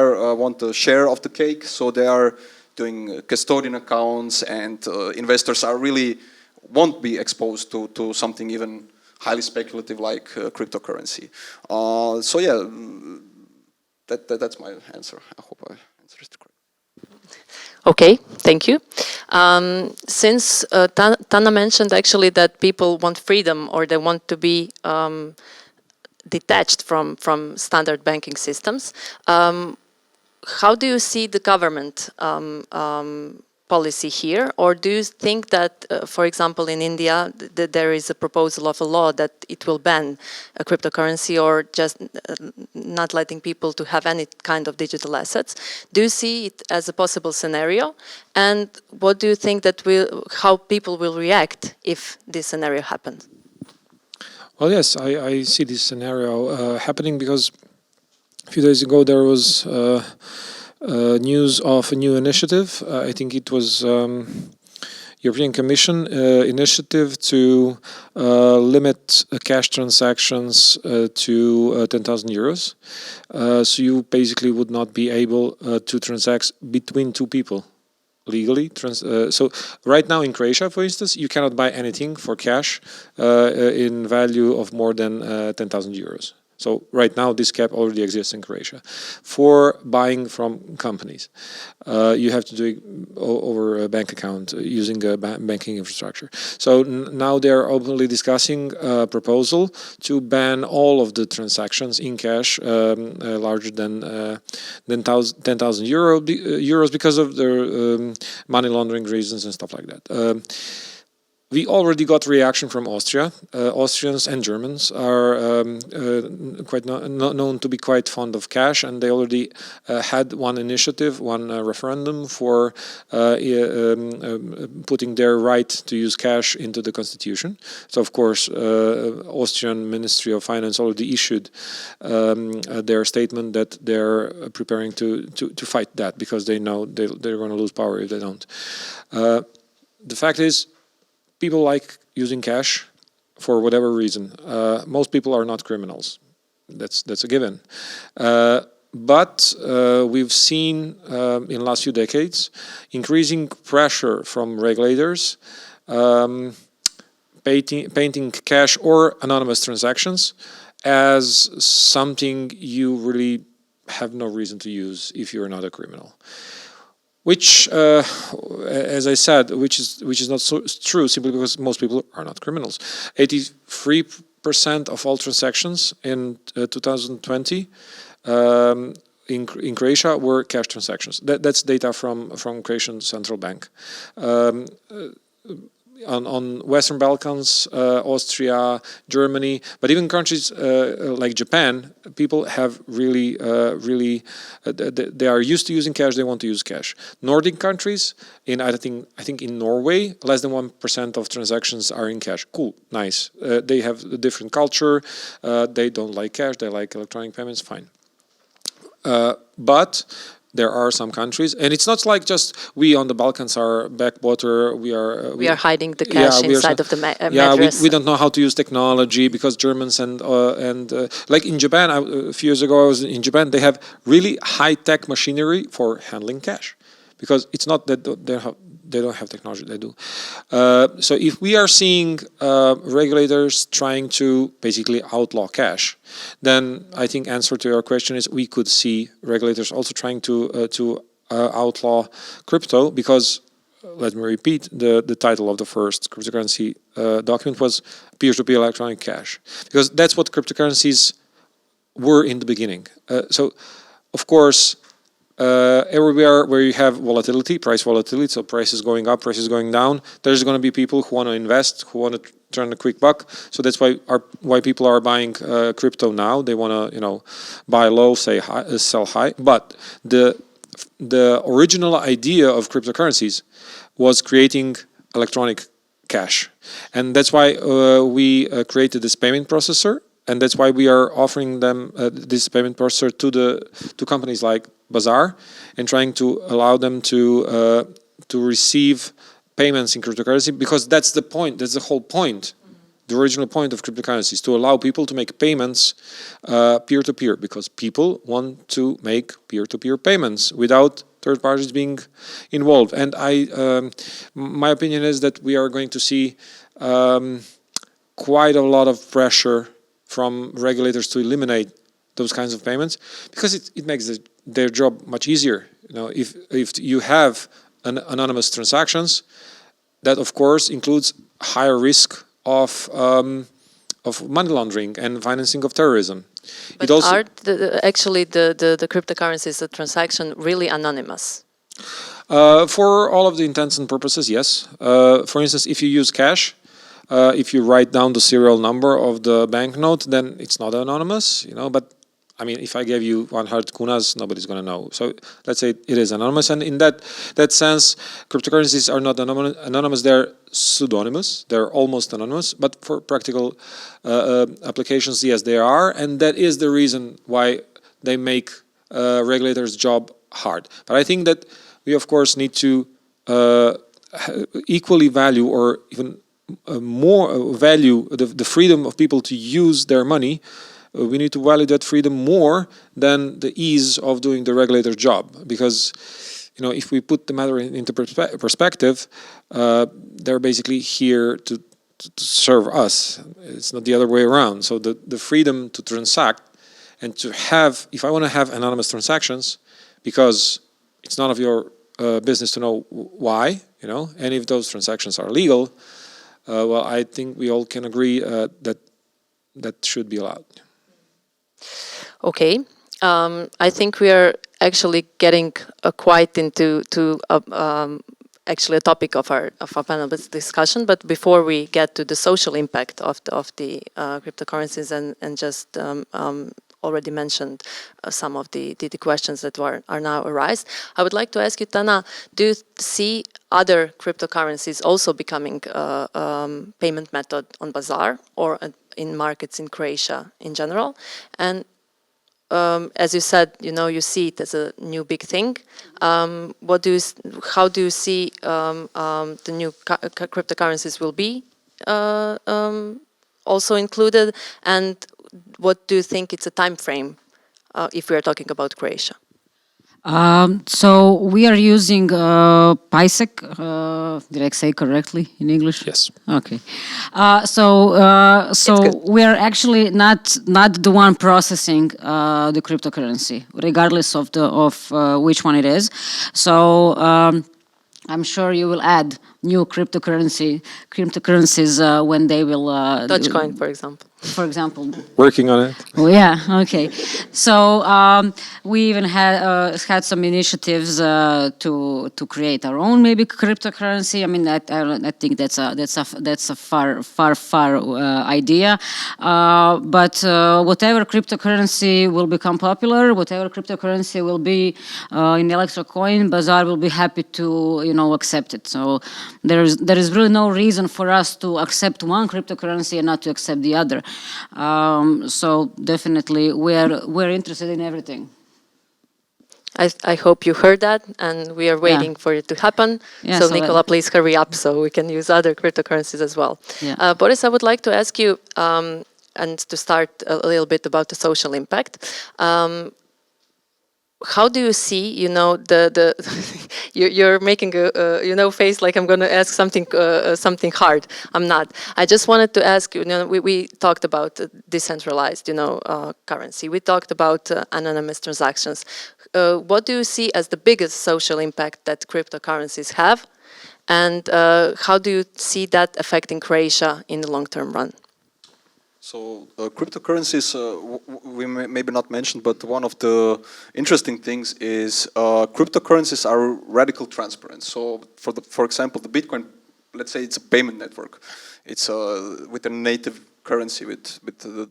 want a share of the cake, so they are doing custodian accounts, and investors are really won't be exposed to something even highly speculative like cryptocurrency. So yeah, that's my answer. I hope I answered it correctly. Okay, thank you. Since Tana mentioned actually that people want freedom, or they want to be detached from standard banking systems, how do you see the government policy here? Or do you think that, for example, in India, there is a proposal of a law that it will ban a cryptocurrency, or just not letting people to have any kind of digital assets? Do you see it as a possible scenario? And what do you think that how people will react if this scenario happens? Well, yes, I see this scenario happening because a few days ago there was news of a new initiative. I think it was European Commission initiative to limit cash transactions to 10,000 euros. So you basically would not be able to transact between two people legally. So right now in Croatia, for instance, you cannot buy anything for cash in value of more than 10,000 euros. So right now, this cap already exists in Croatia. For buying from companies, you have to do it over a bank account using a banking infrastructure. So now they are openly discussing a proposal to ban all of the transactions in cash larger than 10,000 euros because of the money laundering reasons and stuff like that. We already got reaction from Austria. Austrians and Germans are quite known to be quite fond of cash, and they already had one initiative, one referendum for putting their right to use cash into the constitution. So, of course, Austrian Ministry of Finance already issued their statement that they're preparing to fight that, because they know they're going to lose power if they don't. The fact is, people like using cash for whatever reason. Most people are not criminals. That's a given. But we've seen in the last few decades increasing pressure from regulators painting cash or anonymous transactions as something you really have no reason to use if you're not a criminal. Which, as I said, which is not so true, simply because most people are not criminals. 83% of all transactions in 2020 in Croatia were cash transactions. That's data from Croatian Central Bank. On Western Balkans, Austria, Germany, but even countries like Japan, people have really, they are used to using cash. They want to use cash. Nordic countries, I think in Norway, less than 1% of transactions are in cash. Cool, nice. They have a different culture. They don't like cash. They like electronic payments. Fine. But there are some countries, and it's not like just we on the Balkans are backwater. We are hiding the cash inside of the mattress. We don't know how to use technology, because Germans and like in Japan, a few years ago I was in Japan. They have really high-tech machinery for handling cash, because it's not that they don't have technology, they do. So if we are seeing regulators trying to basically outlaw cash, then I think answer to your question is we could see regulators also trying to outlaw crypto, because let me repeat, the title of the first cryptocurrency document was peer-to-peer electronic cash, because that's what cryptocurrencies were in the beginning. So of course, everywhere where you have volatility, price volatility, so prices going up, prices going down, there's going to be people who want to invest, who want to turn a quick buck. So that's why people are buying crypto now. They want to buy low, sell high. But the original idea of cryptocurrencies was creating electronic cash, and that's why we created this payment processor. And that's why we are offering them this payment processor to companies like Bazaar, and trying to allow them to receive payments in cryptocurrency, because that's the point. That's the whole point. The original point of cryptocurrencies, to allow people to make payments peer-to-peer, because people want to make peer-to-peer payments without third parties being involved. And my opinion is that we are going to see quite a lot of pressure from regulators to eliminate those kinds of payments, because it makes their job much easier. If you have anonymous transactions, that of course includes higher risk of money laundering and financing of terrorism. But are actually the cryptocurrencies, the transaction, really anonymous? For all of the intents and purposes, yes. For instance, if you use cash, if you write down the serial number of the banknote, then it's not anonymous, But I mean, if I gave you 100 kunas, nobody's going to know. So let's say it is anonymous, and in that sense, cryptocurrencies are not anonymous. They're pseudonymous. They're almost anonymous. But for practical applications, yes, they are, and that is the reason why they make regulators' job hard. But I think that we, of course, need to equally value, or even more value, the freedom of people to use their money. We need to value that freedom more than the ease of doing the regulator's job, because if we put the matter into perspective, they're basically here to serve us. It's not the other way around. So the freedom to transact and to have, if I want to have anonymous transactions, because it's none of your business to know why, and if those transactions are legal, well, I think we all can agree that should be allowed. Okay, I think we are actually getting quite into actually a topic of our panel discussion. But before we get to the social impact of the cryptocurrencies, and just already mentioned some of the questions that are now arise, I would like to ask you, Tana, do you see other cryptocurrencies also becoming payment method on Bazaar or in markets in Croatia in general? And as you said, you see it as a new big thing. How do you see the new cryptocurrencies will be also included, and what do you think it's a time frame if we are talking about Croatia? So we are using PISEC. Did I say correctly in English? Yes. Okay. So we are actually not the one processing the cryptocurrency, regardless of which one it is. So I'm sure you will add new cryptocurrencies when they will. Dogecoin, for example. For example. Working on it. Oh, yeah. Okay. So we even had some initiatives to create our own maybe cryptocurrency. I mean, I think that's a far idea. But whatever cryptocurrency will become popular, whatever cryptocurrency will be in electro coin, Bazaar will be happy to accept it. So there is really no reason for us to accept one cryptocurrency and not to accept the other. So definitely we're interested in everything. I hope you heard that, and we are waiting for it to happen. Yeah, so Nicola, please hurry up so we can use other cryptocurrencies as well. Yeah. Boris, I would like to ask you, and to start a little bit about the social impact. How do you see, you're making a, face like I'm going to ask something hard. I'm not. I just wanted to ask you, we talked about decentralized, currency. We talked about anonymous transactions. What do you see as the biggest social impact that cryptocurrencies have? And how do you see that affecting Croatia in the long-term run? So cryptocurrencies, we maybe not mentioned, but one of the interesting things is cryptocurrencies are radical transparent. So for example, the Bitcoin, let's say it's a payment network. It's with a native currency with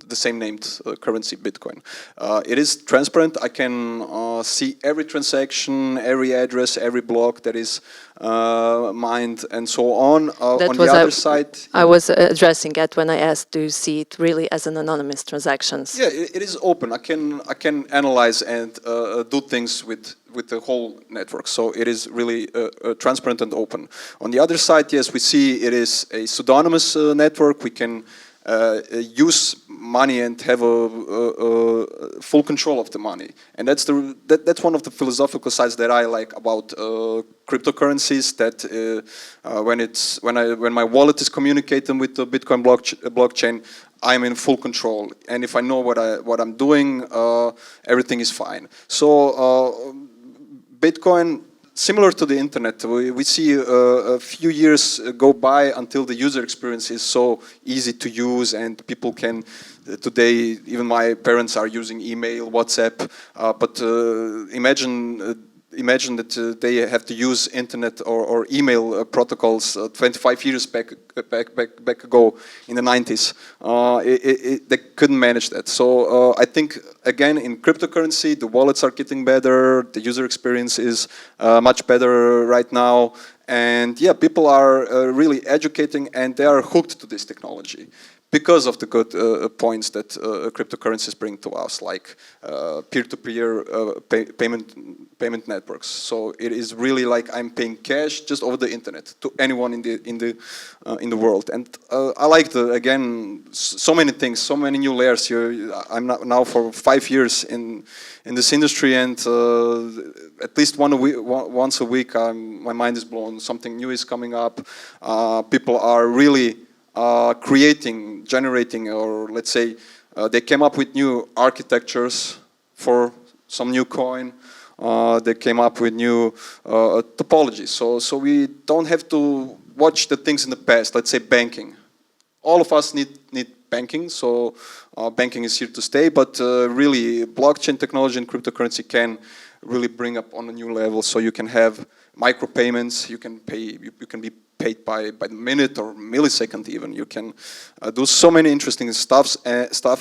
the same named currency, Bitcoin. It is transparent. I can see every transaction, every address, every block that is mined, and so on. On the other side, I was addressing it when I asked, do you see it really as an anonymous transactions? Yeah, it is open. I can analyze and do things with the whole network. So it is really transparent and open. On the other side, yes, we see it is a pseudonymous network. We can use money and have a full control of the money, and that's one of the philosophical sides that I like about cryptocurrencies. That when my wallet is communicating with the Bitcoin blockchain, I'm in full control, and if I know what I'm doing, everything is fine. So Bitcoin, similar to the internet, we see a few years go by until the user experience is so easy to use, and people can, today, even my parents are using email, WhatsApp, but imagine that they have to use internet or email protocols 25 years back ago in the 90s. They couldn't manage that. So I think, again, in cryptocurrency, the wallets are getting better, the user experience is much better right now, and yeah, people are really educating, and they are hooked to this technology because of the good points that cryptocurrencies bring to us, like peer-to-peer payment networks. So it is really like I'm paying cash just over the internet to anyone in the world. And I like so many things, so many new layers here. I'm now for 5 years in this industry, and at least once a week, my mind is blown. Something new is coming up. People are really generating, or let's say they came up with new architectures for some new coin. They came up with new topologies. So we don't have to watch the things in the past. Let's say banking. All of us need banking, so banking is here to stay. But really, blockchain technology and cryptocurrency can really bring up on a new level. So you can have micropayments. You can pay. You can be paid by the minute or millisecond even. You can do so many interesting stuff,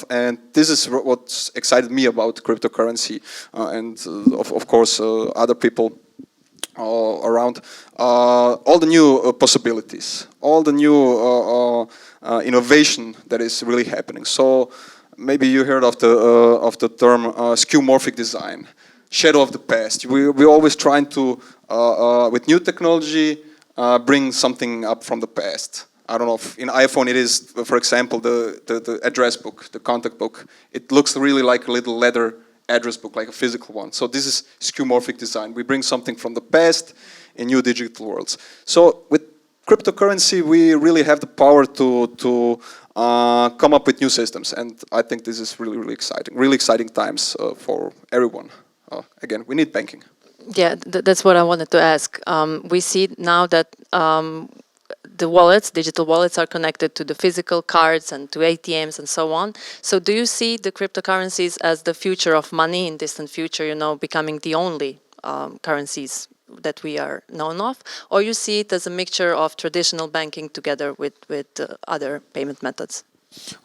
and this is what's excited me about cryptocurrency, and of course other people around. All the new possibilities, all the new innovation that is really happening. So maybe you heard of the term skeuomorphic design, shadow of the past. We're always trying to, with new technology, bring something up from the past. I don't know if in iPhone it is, for example, the address book, the contact book. It looks really like a little leather address book, like a physical one. So this is skeuomorphic design. We bring something from the past in new digital worlds. So with cryptocurrency, we really have the power to come up with new systems. And I think this is really exciting times for everyone. Again, we need banking. Yeah, that's what I wanted to ask. We see now that the wallets, digital wallets, are connected to the physical cards and to ATMs and so on. So do you see the cryptocurrencies as the future of money in distant future, becoming the only currencies that we are known of? Or you see it as a mixture of traditional banking together with other payment methods?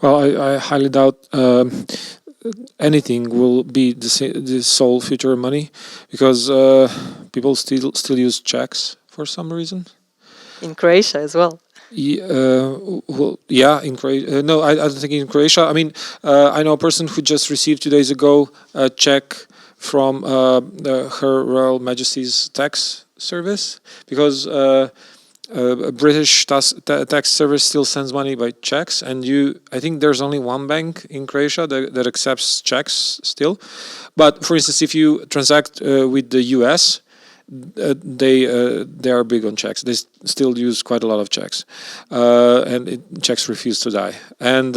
Well, I highly doubt anything will be the sole future of money, because people still use checks for some reason. In Croatia as well. Yeah, in Croatia. No, I don't think in Croatia. I mean, I know a person who just received 2 days ago a check from Her Royal Majesty's tax service, because a British tax service still sends money by checks, and I think there's only one bank in Croatia that accepts checks still. But for instance, if you transact with the US they are big on checks. They still use quite a lot of checks, and checks refuse to die. And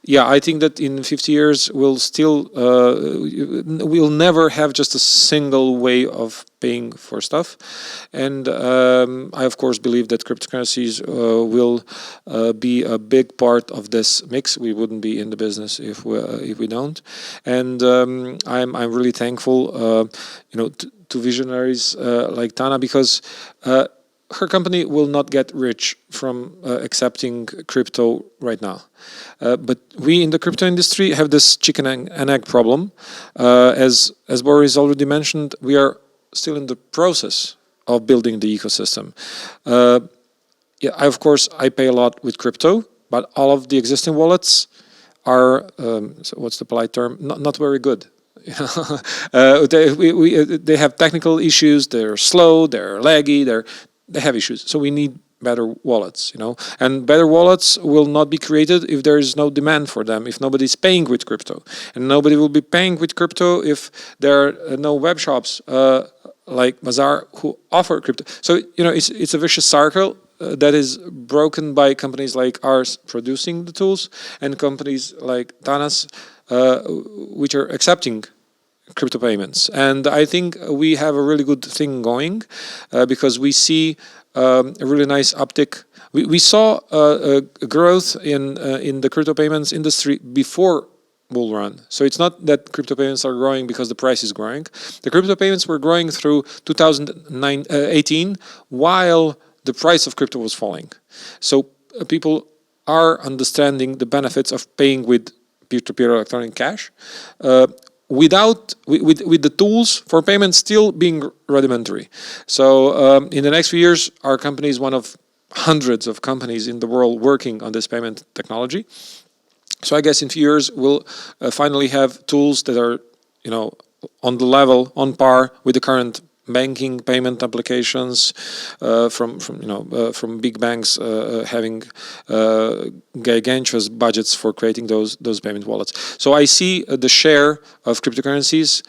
yeah, I think that in 50 years we'll never have just a single way of paying for stuff. And I of course believe that cryptocurrencies will be a big part of this mix. We wouldn't be in the business if we don't. And I'm really thankful, to visionaries like Tana, because her company will not get rich from accepting crypto right now. But we in the crypto industry have this chicken and egg problem. As Boris already mentioned, we are still in the process of building the ecosystem. Yeah, of course, I pay a lot with crypto, but all of the existing wallets are, so what's the polite term? Not very good. They have technical issues. They're slow. They're laggy. They have issues. So we need better wallets, and better wallets will not be created if there is no demand for them, if nobody's paying with crypto, and nobody will be paying with crypto if there are no web shops like Bazaar who offer crypto. So it's a vicious circle that is broken by companies like ours producing the tools and companies like Tana's which are accepting crypto payments. And I think we have a really good thing going because we see a really nice uptick. We saw a growth in the crypto payments industry before bull run. So it's not that crypto payments are growing because the price is growing. The crypto payments were growing through 2018 while the price of crypto was falling. So people are understanding the benefits of paying with peer-to-peer electronic cash with the tools for payment still being rudimentary. So in the next few years, our company is one of hundreds of companies in the world working on this payment technology. So I guess in a few years we'll finally have tools that are, on the level, on par with the current banking payment applications from big banks having gargantuous budgets for creating those payment wallets. So I see the share of cryptocurrencies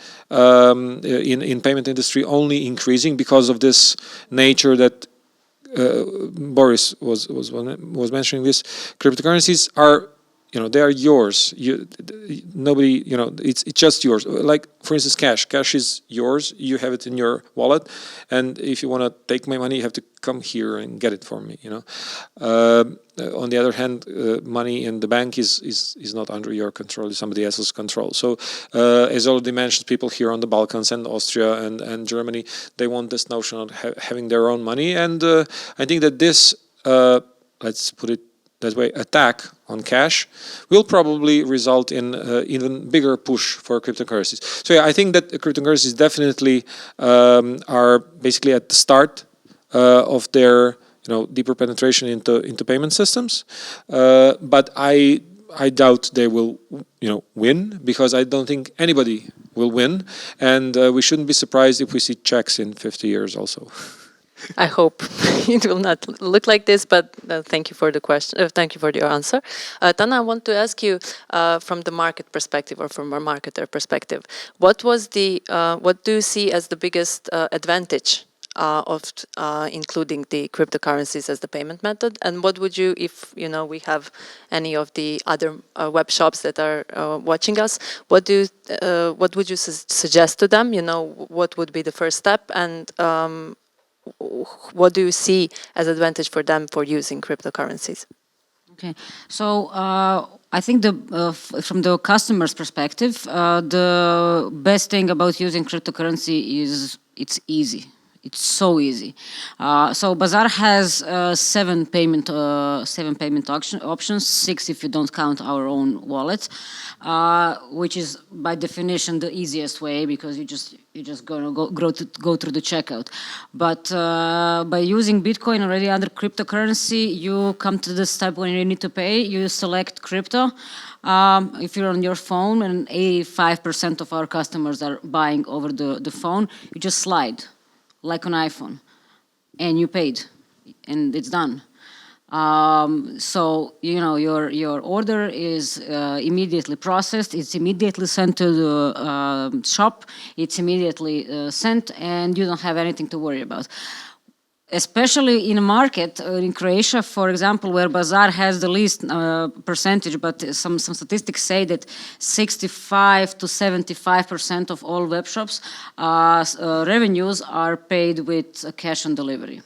in payment industry only increasing because of this nature that Boris was mentioning. This cryptocurrencies are, they are yours. Nobody, it's just yours. Like, for instance, cash. Cash is yours. You have it in your wallet, and if you want to take my money, you have to come here and get it for me. On the other hand, money in the bank is not under your control; it's somebody else's control. So, as already mentioned, people here on the Balkans and Austria and Germany, they want this notion of having their own money, and I think that this, let's put it that way, attack on cash will probably result in even bigger push for cryptocurrencies. So yeah, I think that cryptocurrencies definitely are basically at the start of their deeper penetration into payment systems. But I doubt they will win, because I don't think anybody will win, and we shouldn't be surprised if we see checks in 50 years also. I hope it will not look like this, but thank you for the question. Thank you for your answer. Tana, I want to ask you from the market perspective, or from a marketer perspective, what do you see as the biggest advantage of including the cryptocurrencies as the payment method? And what would you, if we have any of the other web shops that are watching us, what would you suggest to them? What would be the first step, and what do you see as advantage for them for using cryptocurrencies? Okay, so I think from the customer's perspective, the best thing about using cryptocurrency is it's easy. It's so easy. So Bazaar has seven payment options, 6 if you don't count our own wallet, which is by definition the easiest way, because you're just gonna go through the checkout. But by using Bitcoin or any other cryptocurrency, you come to the step when you need to pay. You select crypto. If you're on your phone, and 85% of our customers are buying over the phone, you just slide like an iPhone, and you paid, and it's done. So your order is immediately processed. It's immediately sent to the shop. It's immediately sent, and you don't have anything to worry about. Especially in a market in Croatia, for example, where Bazaar has the least percentage, but some statistics say that 65 to 75% of all web shops revenues are paid with cash on delivery.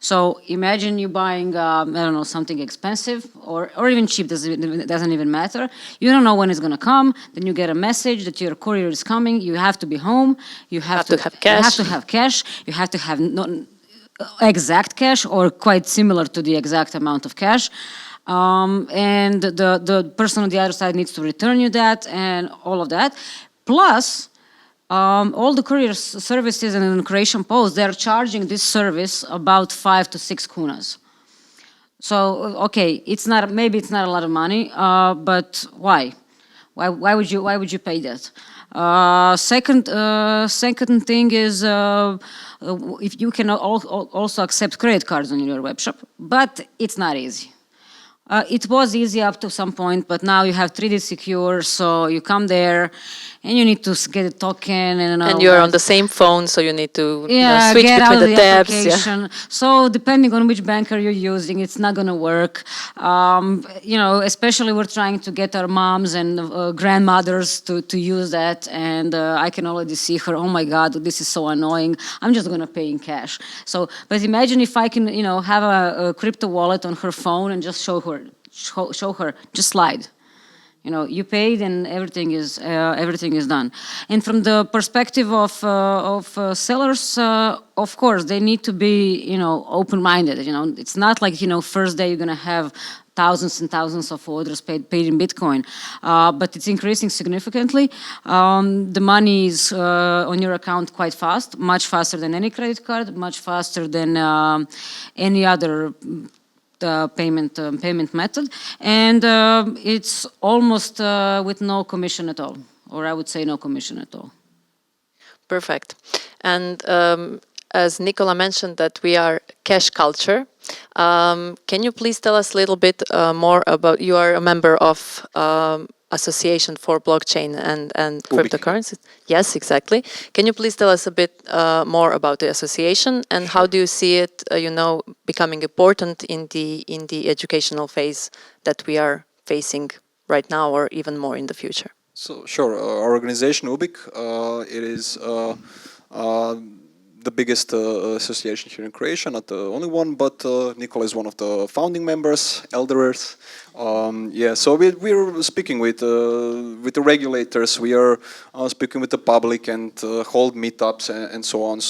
So imagine you buying, I don't know, something expensive or even cheap, doesn't even matter. You don't know when it's gonna come. Then you get a message that your courier is coming. You have to be home. You have to have cash. You have to have cash. You have to have exact cash or quite similar to the exact amount of cash. And the person on the other side needs to return you that and all of that. Plus, all the courier services and Croatian Post, they're charging this service about 5 to 6 kunas. So, okay, maybe it's not a lot of money, but why? Why would you pay that? Second thing is if you can also accept credit cards on your web shop, but it's not easy. It was easy up to some point, but now you have 3D Secure, so you come there and you need to get a token and you're on the same phone, so you need to switch get between out of the tabs. application. Yeah. So depending on which banker you're using, it's not going to work. Especially we're trying to get our moms and grandmothers to use that, and I can already see her. Oh my God, this is so annoying. I'm just going to pay in cash. So, but imagine if I can, have a crypto wallet on her phone and just show her, just slide. You paid and everything is done. And from the perspective of sellers, of course, they need to be, open-minded. It's not like, first day you're going to have thousands and thousands of orders paid in Bitcoin, but it's increasing significantly. The money is on your account quite fast, much faster than any credit card, much faster than any other payment method, and it's almost with no commission at all, or I would say no commission at all. Perfect. And as Nicola mentioned that we are cash culture, can you please tell us a little bit more about, you are a member of Association for Blockchain and Cryptocurrencies? Yes, exactly. Can you please tell us a bit more about the association and how do you see it, becoming important in the educational phase that we are facing right now, or even more in the future? So sure, our organization UBIC, it is the biggest association here in Croatia, not the only one, but Nikola is one of the founding members, elders. So we're speaking with the regulators, we are speaking with the public and hold meetups and so on.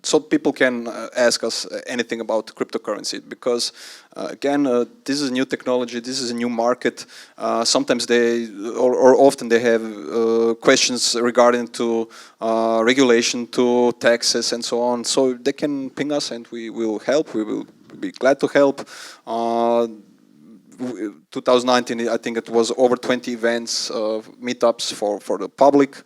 So people can ask us anything about cryptocurrency, because again, this is a new technology, this is a new market. Sometimes or often they have questions regarding to regulation, to taxes and so on. So they can ping us and we will help, we will be glad to help. 2019, I think it was over 20 events, meetups for the public.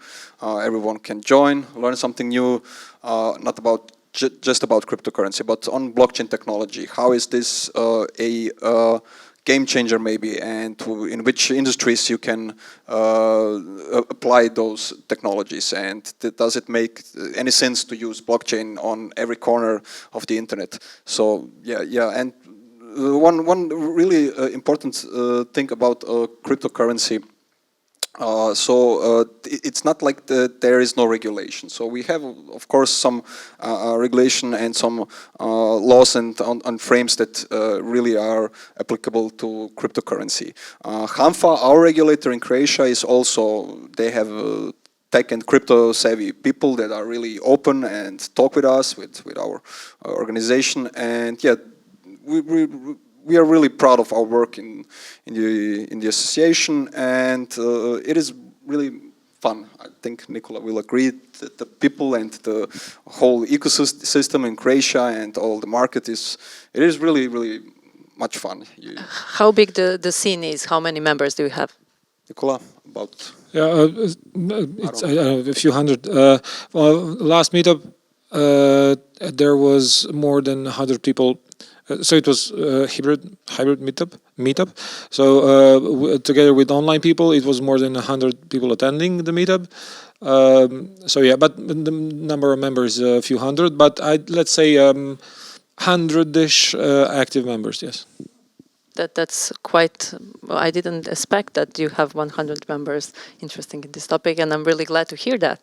Everyone can join, learn something new, not about just about cryptocurrency, but on blockchain technology. How is this a game changer maybe, and in which industries you can apply those technologies, and does it make any sense to use blockchain on every corner of the internet? So yeah, and one really important thing about cryptocurrency. It's not like there is no regulation. So we have, of course, some regulation and some laws and on frames that really are applicable to cryptocurrency. HANFA, our regulator in Croatia, is also, they have tech and crypto savvy people that are really open and talk with us, with our organization, and yeah, we are really proud of our work in the association, and it is really fun. I think Nikola will agree that the people and the whole ecosystem in Croatia and all the market is really much fun. How big the scene is? How many members do you have? Nikola, about? Yeah, it's a few hundred. Last meetup, there was more than 100 people So it was hybrid meetup. So together with online people, it was more than 100 people attending the meetup. So yeah, but the number of members a few hundred. But let's say 100-ish active members. Yes. That's quite. I didn't expect that you have 100 members interested in this topic, and I'm really glad to hear that.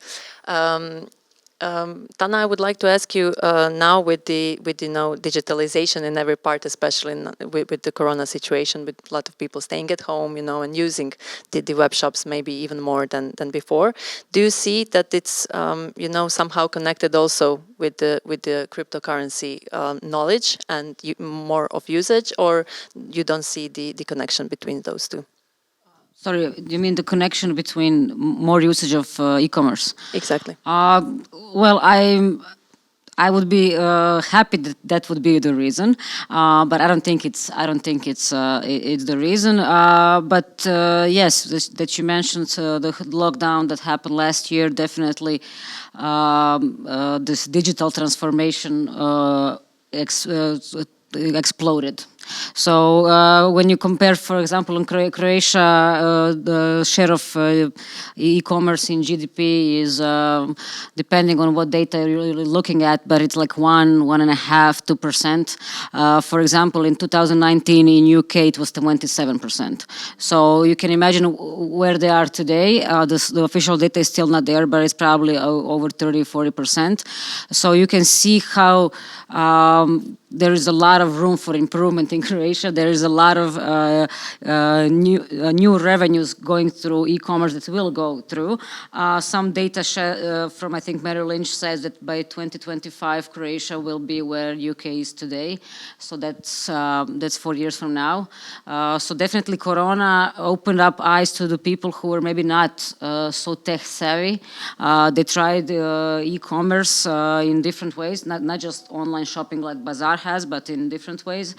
Tana, I would like to ask you now with the digitalization in every part, especially with the Corona situation, with a lot of people staying at home, and using the web shops maybe even more than before. Do you see that it's somehow connected also with the cryptocurrency knowledge and more of usage, or you don't see the connection between those two? Sorry, do you mean the connection between more usage of e-commerce? Exactly. Well, I would be happy that would be the reason, but I don't think it's the reason. But yes, that you mentioned the lockdown that happened last year, definitely this digital transformation exploded. So when you compare, for example, in Croatia, the share of e-commerce in GDP is, depending on what data you're looking at, but it's like 1.5%, 2%. For example, in 2019 in UK, it was 27%. So you can imagine where they are today. The official data is still not there, but it's probably over 30-40%. So you can see how there is a lot of room for improvement in Croatia. There is a lot of new revenues going through e-commerce that will go through. Some data from, I think, Merrill Lynch says that by 2025, Croatia will be where UK is today. So that's 4 years from now. So definitely Corona opened up eyes to the people who were maybe not so tech savvy. They tried e-commerce in different ways, not just online shopping like Bazaar has, but in different ways.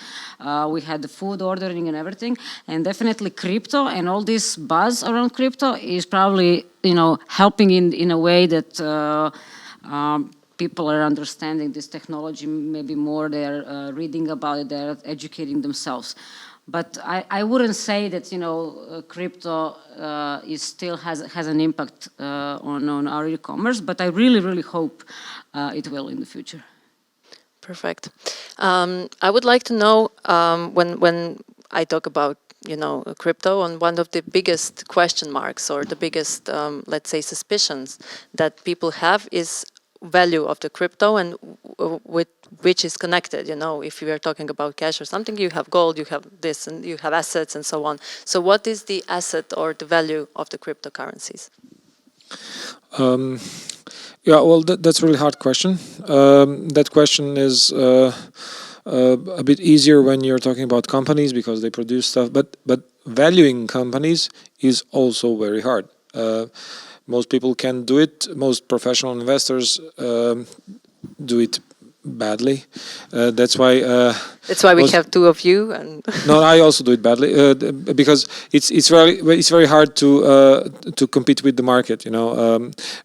We had the food ordering and everything, and definitely crypto and all this buzz around crypto is probably helping in a way that people are understanding this technology maybe more. They're reading about it, they're educating themselves. But I wouldn't say that crypto still has an impact on our e-commerce, but I really hope it will in the future. Perfect. I would like to know when I talk about crypto, and one of the biggest question marks or the biggest let's say suspicions that people have is value of the crypto and with which is connected. If you are talking about cash or something, you have gold, you have this, and you have assets and so on. So what is the asset or the value of the cryptocurrencies? Yeah, well, that's a really hard question. That question is a bit easier when you're talking about companies because they produce stuff, but valuing companies is also very hard. Most people can do it. Most professional investors do it badly. That's why we have two of you. And no, I also do it badly because it's very hard to compete with the market.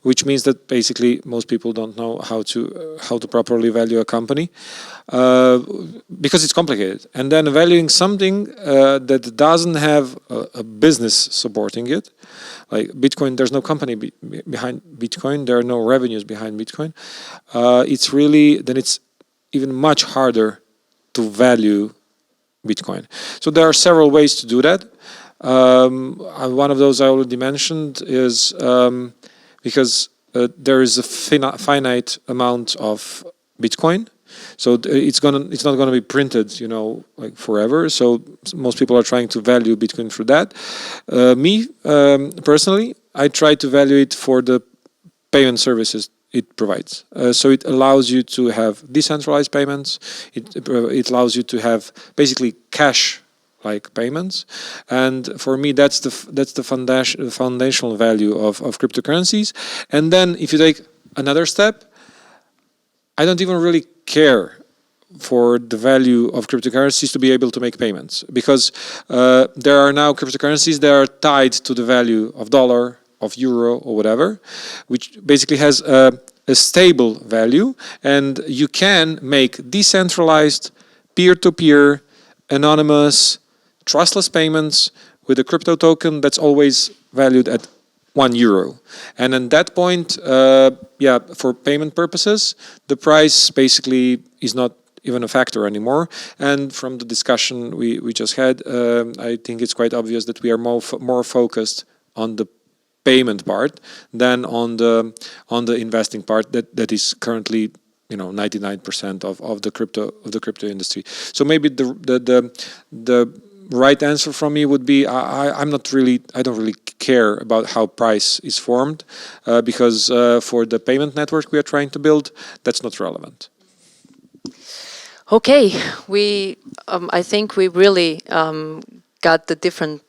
Which means that basically most people don't know how to properly value a company because it's complicated. And then valuing something that doesn't have a business supporting it. Like Bitcoin, there's no company behind Bitcoin. There are no revenues behind Bitcoin. It's even much harder to value Bitcoin. So there are several ways to do that. One of those I already mentioned is because there is a finite amount of Bitcoin. So it's not gonna be printed, like forever. So most people are trying to value Bitcoin through that. Me personally, I try to value it for the payment services it provides. So it allows you to have decentralized payments. It allows you to have basically cash-like payments. And for me, that's the foundational value of cryptocurrencies. And then if you take another step, I don't even really care for the value of cryptocurrencies to be able to make payments because there are now cryptocurrencies that are tied to the value of dollar, of euro, or whatever, which basically has a stable value, and you can make decentralized peer-to-peer, anonymous, trustless payments with a crypto token that's always valued at €1. And at that point, for payment purposes, the price basically is not even a factor anymore. And from the discussion we just had, I think it's quite obvious that we are more focused on the payment part than on the investing part that is currently 99% of the crypto industry. So maybe the right answer from me would be I don't really care about how price is formed because for the payment network we are trying to build, that's not relevant. Okay, I think we really got the different,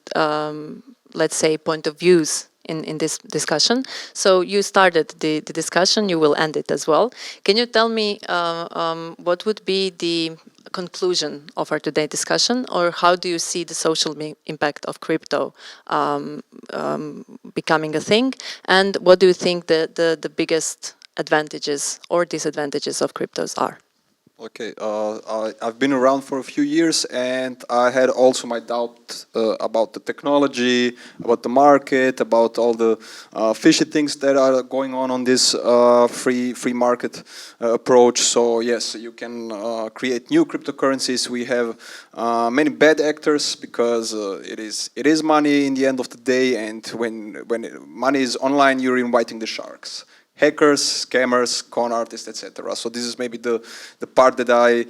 let's say, point of views in this discussion. So you started the discussion, you will end it as well. Can you tell me what would be the conclusion of our today discussion, or how do you see the social impact of crypto becoming a thing, and what do you think the biggest advantages or disadvantages of cryptos are? Okay, I've been around for a few years, and I had also my doubt about the technology, about the market, about all the fishy things that are going on this free market approach. So yes, you can create new cryptocurrencies. We have many bad actors because it is money in the end of the day, and when money is online, you're inviting the sharks. Hackers, scammers, con artists, etc. So this is maybe the part that I...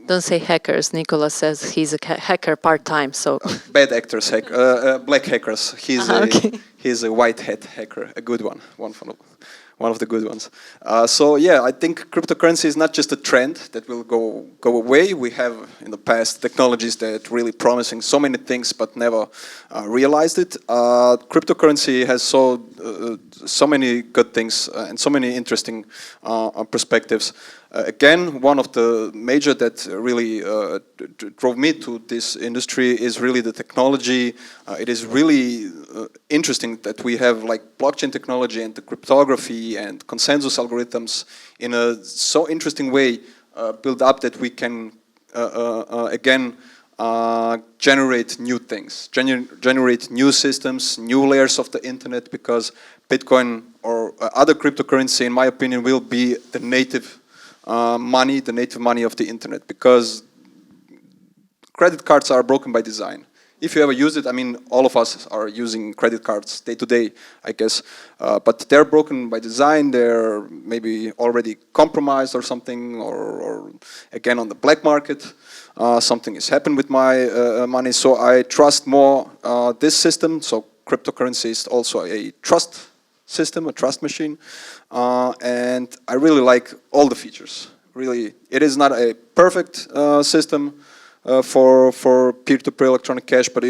Don't say hackers. Nicolas says he's a hacker part-time, so... Bad actors, black hackers. He's a white hat hacker, a good one of the good ones. So yeah, I think cryptocurrency is not just a trend that will go away. We have in the past technologies that really promising so many things but never realized it. Cryptocurrency has so many good things and so many interesting perspectives. Again, one of the major that really drove me to this industry is really the technology. It is really interesting that we have like blockchain technology and the cryptography and consensus algorithms in a so interesting way built up that we can again generate new things, generate new systems, new layers of the internet, because Bitcoin or other cryptocurrency, in my opinion, will be the native money of the internet, because credit cards are broken by design. If you ever use it, I mean, all of us are using credit cards day to day, I guess, but they're broken by design. They're maybe already compromised or something, or again on the black market, something has happened with my money. So I trust more this system. So cryptocurrency is also a trust system, a trust machine, and I really like all the features. Really, it is not a perfect system for peer-to-peer electronic cash, but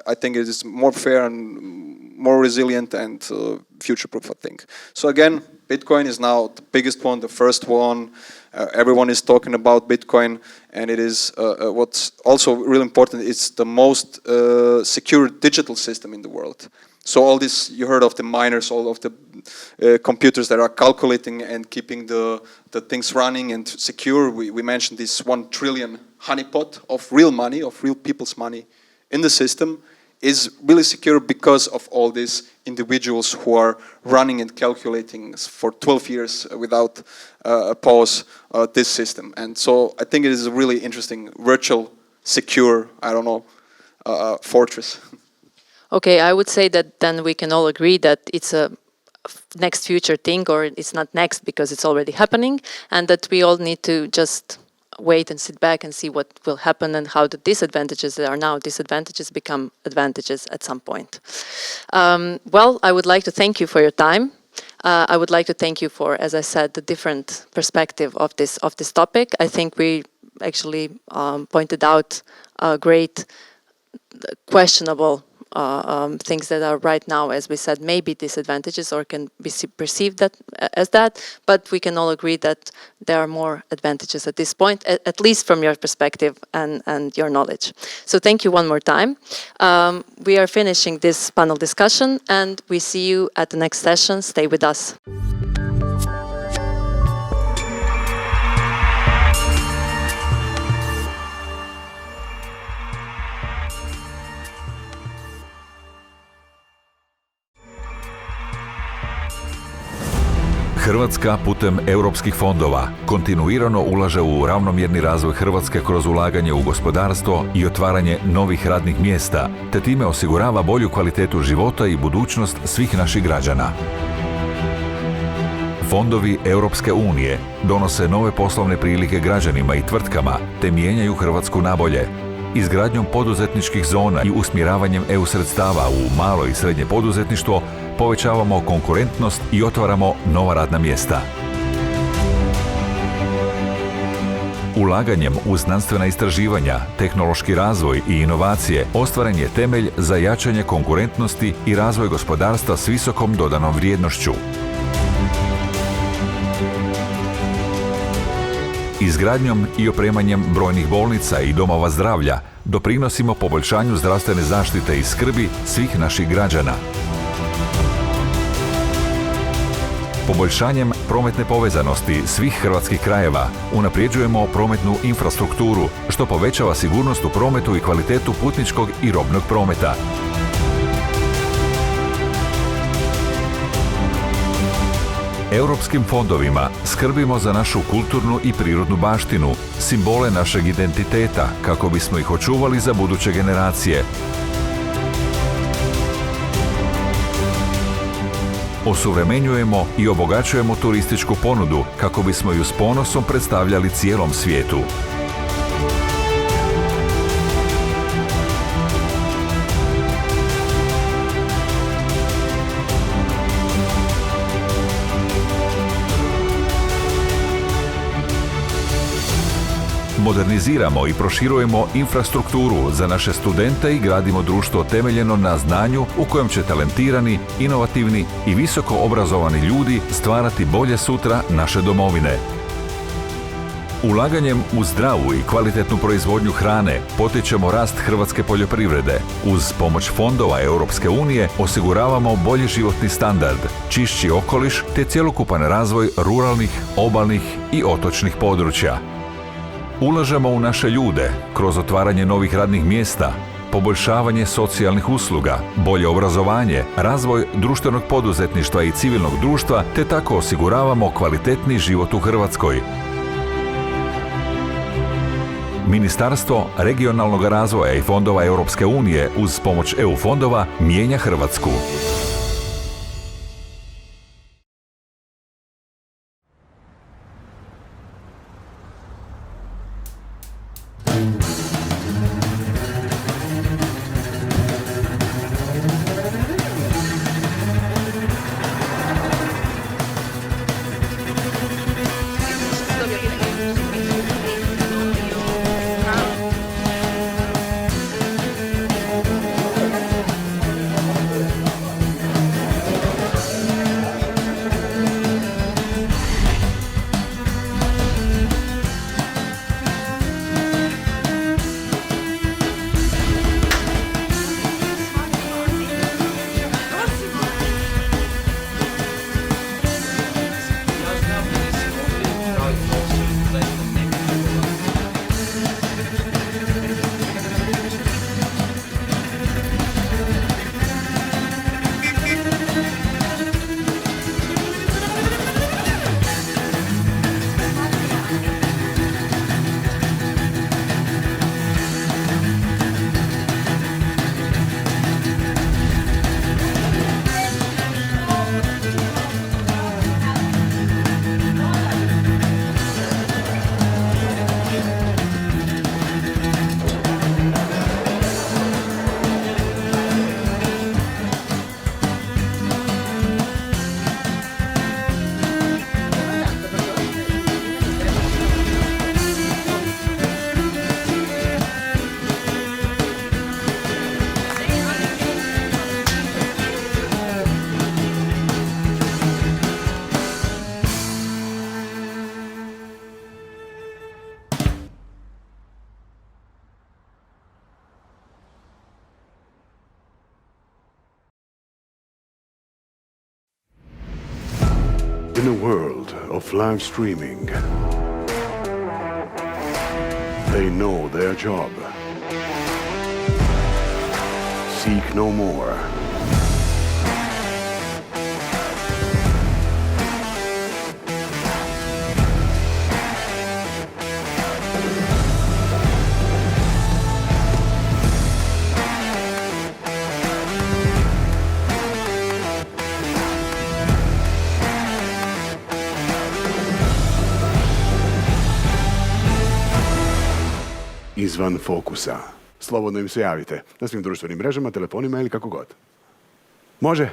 I think it is more fair and more resilient and future-proof, I think. So again, Bitcoin is now the biggest one, the first one. Everyone is talking about Bitcoin, and it is what's also really important. It's the most secure digital system in the world. So all this, you heard of the miners, all of the computers that are calculating and keeping the things running and secure. We mentioned this 1 trillion honeypot of real money, of real people's money in the system is really secure because of all these individuals who are running and calculating for 12 years without a pause this system. And so I think it is a really interesting virtual, secure, fortress. Okay, I would say that then we can all agree that it's a next future thing, or it's not next because it's already happening, and that we all need to just wait and sit back and see what will happen and how the disadvantages that are now disadvantages become advantages at some point. Well, I would like to thank you for your time. I would like to thank you for, as I said, the different perspective of this topic. I think we actually pointed out great questionable things that are right now, as we said, maybe disadvantages or can be perceived as that, but we can all agree that there are more advantages at this point, at least from your perspective and your knowledge. So thank you one more time. We are finishing this panel discussion, and we see you at the next session. Stay with us. Hrvatska putem europskih fondova kontinuirano ulaže u ravnomjerni razvoj Hrvatske kroz ulaganje u gospodarstvo i otvaranje novih radnih mjesta, te time osigurava bolju kvalitetu života i budućnost svih naših građana. Fondovi Europske unije donose nove poslovne prilike građanima i tvrtkama, te mijenjaju Hrvatsku nabolje. Izgradnjom poduzetničkih zona i usmjeravanjem EU sredstava u malo i srednje poduzetništvo povećavamo konkurentnost i otvaramo nova radna mjesta. Ulaganjem u znanstvena istraživanja, tehnološki razvoj i inovacije ostvaren je temelj za jačanje konkurentnosti i razvoj gospodarstva s visokom dodanom vrijednošću. Izgradnjom i opremanjem brojnih bolnica i domova zdravlja doprinosimo poboljšanju zdravstvene zaštite i skrbi svih naših građana. Poboljšanjem prometne povezanosti svih hrvatskih krajeva unapređujemo prometnu infrastrukturu, što povećava sigurnost u prometu i kvalitetu putničkog i robnog prometa. Europskim fondovima skrbimo za našu kulturnu i prirodnu baštinu, simbole našeg identiteta, kako bismo ih očuvali za buduće generacije. Osuvremenjujemo i obogaćujemo turističku ponudu kako bismo ju s ponosom predstavljali cijelom svijetu. Moderniziramo i proširujemo infrastrukturu za naše studente i gradimo društvo temeljeno na znanju u kojem će talentirani, inovativni i visoko obrazovani ljudi stvarati bolje sutra naše domovine. Ulaganjem u zdravu i kvalitetnu proizvodnju hrane potičemo rast hrvatske poljoprivrede. Uz pomoć fondova Europske unije osiguravamo bolji životni standard, čišći okoliš te cjelokupan razvoj ruralnih, obalnih i otočnih područja. Ulažemo u naše ljude kroz otvaranje novih radnih mjesta, poboljšavanje socijalnih usluga, bolje obrazovanje, razvoj društvenog poduzetništva i civilnog društva, te tako osiguravamo kvalitetni život u Hrvatskoj. Ministarstvo regionalnog razvoja i fondova Europske unije uz pomoć EU fondova mijenja Hrvatsku. In a world of live streaming, they know their job. Seek no more. izvan fokusa. Slobodno im se javite na svim društvenim mrežama, telefonima ili kako god. Može?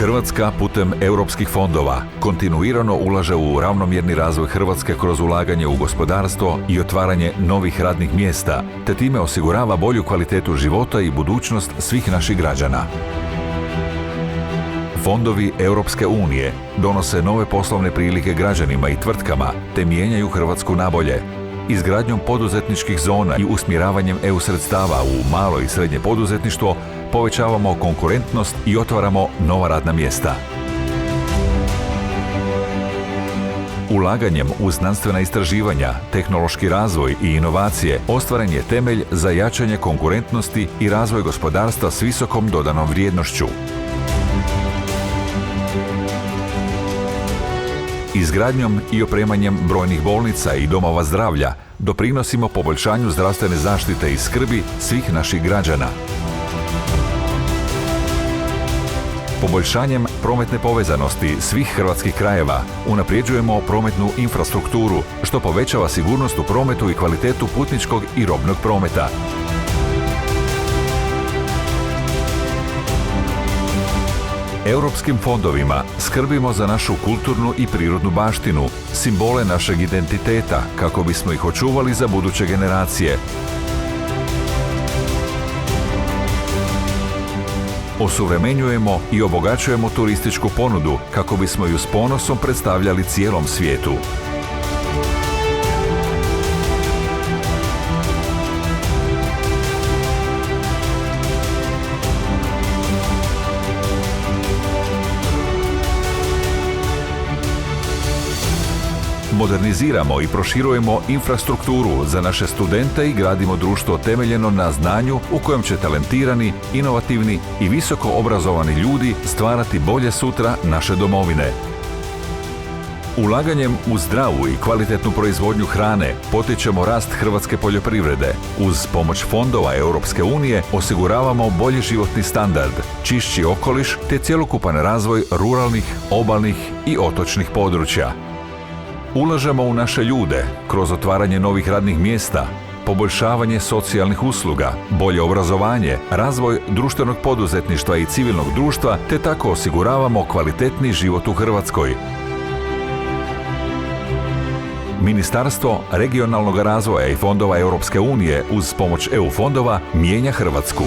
Hrvatska putem europskih fondova kontinuirano ulaže u ravnomjerni razvoj Hrvatske kroz ulaganje u gospodarstvo i otvaranje novih radnih mjesta, te time osigurava bolju kvalitetu života i budućnost svih naših građana. Fondovi Europske unije donose nove poslovne prilike građanima i tvrtkama, te mijenjaju Hrvatsku nabolje. Izgradnjom poduzetničkih zona i usmjeravanjem EU sredstava u malo i srednje poduzetništvo povećavamo konkurentnost i otvaramo nova radna mjesta. Ulaganjem u znanstvena istraživanja, tehnološki razvoj i inovacije ostvaren je temelj za jačanje konkurentnosti i razvoj gospodarstva s visokom dodanom vrijednošću. Izgradnjom i opremanjem brojnih bolnica i domova zdravlja doprinosimo poboljšanju zdravstvene zaštite i skrbi svih naših građana. Poboljšanjem prometne povezanosti svih hrvatskih krajeva unapređujemo prometnu infrastrukturu, što povećava sigurnost u prometu i kvalitetu putničkog i robnog prometa. Europskim fondovima skrbimo za našu kulturnu i prirodnu baštinu, simbole našeg identiteta, kako bismo ih očuvali za buduće generacije. Osuvremenjujemo i obogaćujemo turističku ponudu kako bismo ju s ponosom predstavljali cijelom svijetu. Moderniziramo i proširujemo infrastrukturu za naše studente i gradimo društvo temeljeno na znanju u kojem će talentirani, inovativni i visoko obrazovani ljudi stvarati bolje sutra naše domovine. Ulaganjem u zdravu i kvalitetnu proizvodnju hrane potičemo rast hrvatske poljoprivrede. Uz pomoć fondova Europske unije osiguravamo bolji životni standard, čišći okoliš te cjelokupan razvoj ruralnih, obalnih i otočnih područja. Ulažemo u naše ljude kroz otvaranje novih radnih mjesta, poboljšavanje socijalnih usluga, bolje obrazovanje, razvoj društvenog poduzetništva i civilnog društva, te tako osiguravamo kvalitetni život u Hrvatskoj. Ministarstvo regionalnog razvoja i fondova Europske unije uz pomoć EU fondova mijenja Hrvatsku.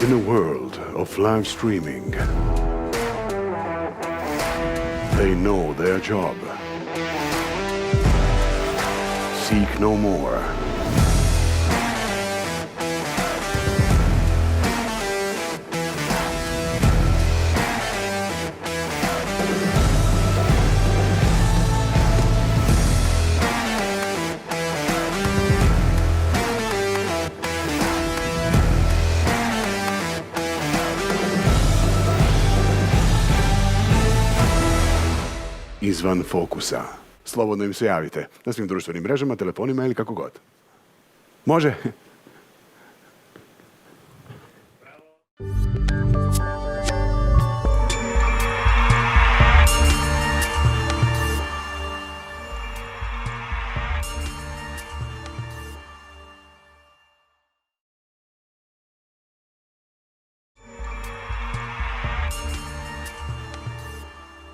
In a world of live streaming, they know their job. Seek no more. izvan fokusa. Slobodno im se javite na svim društvenim mrežama, telefonima ili kako god. Može?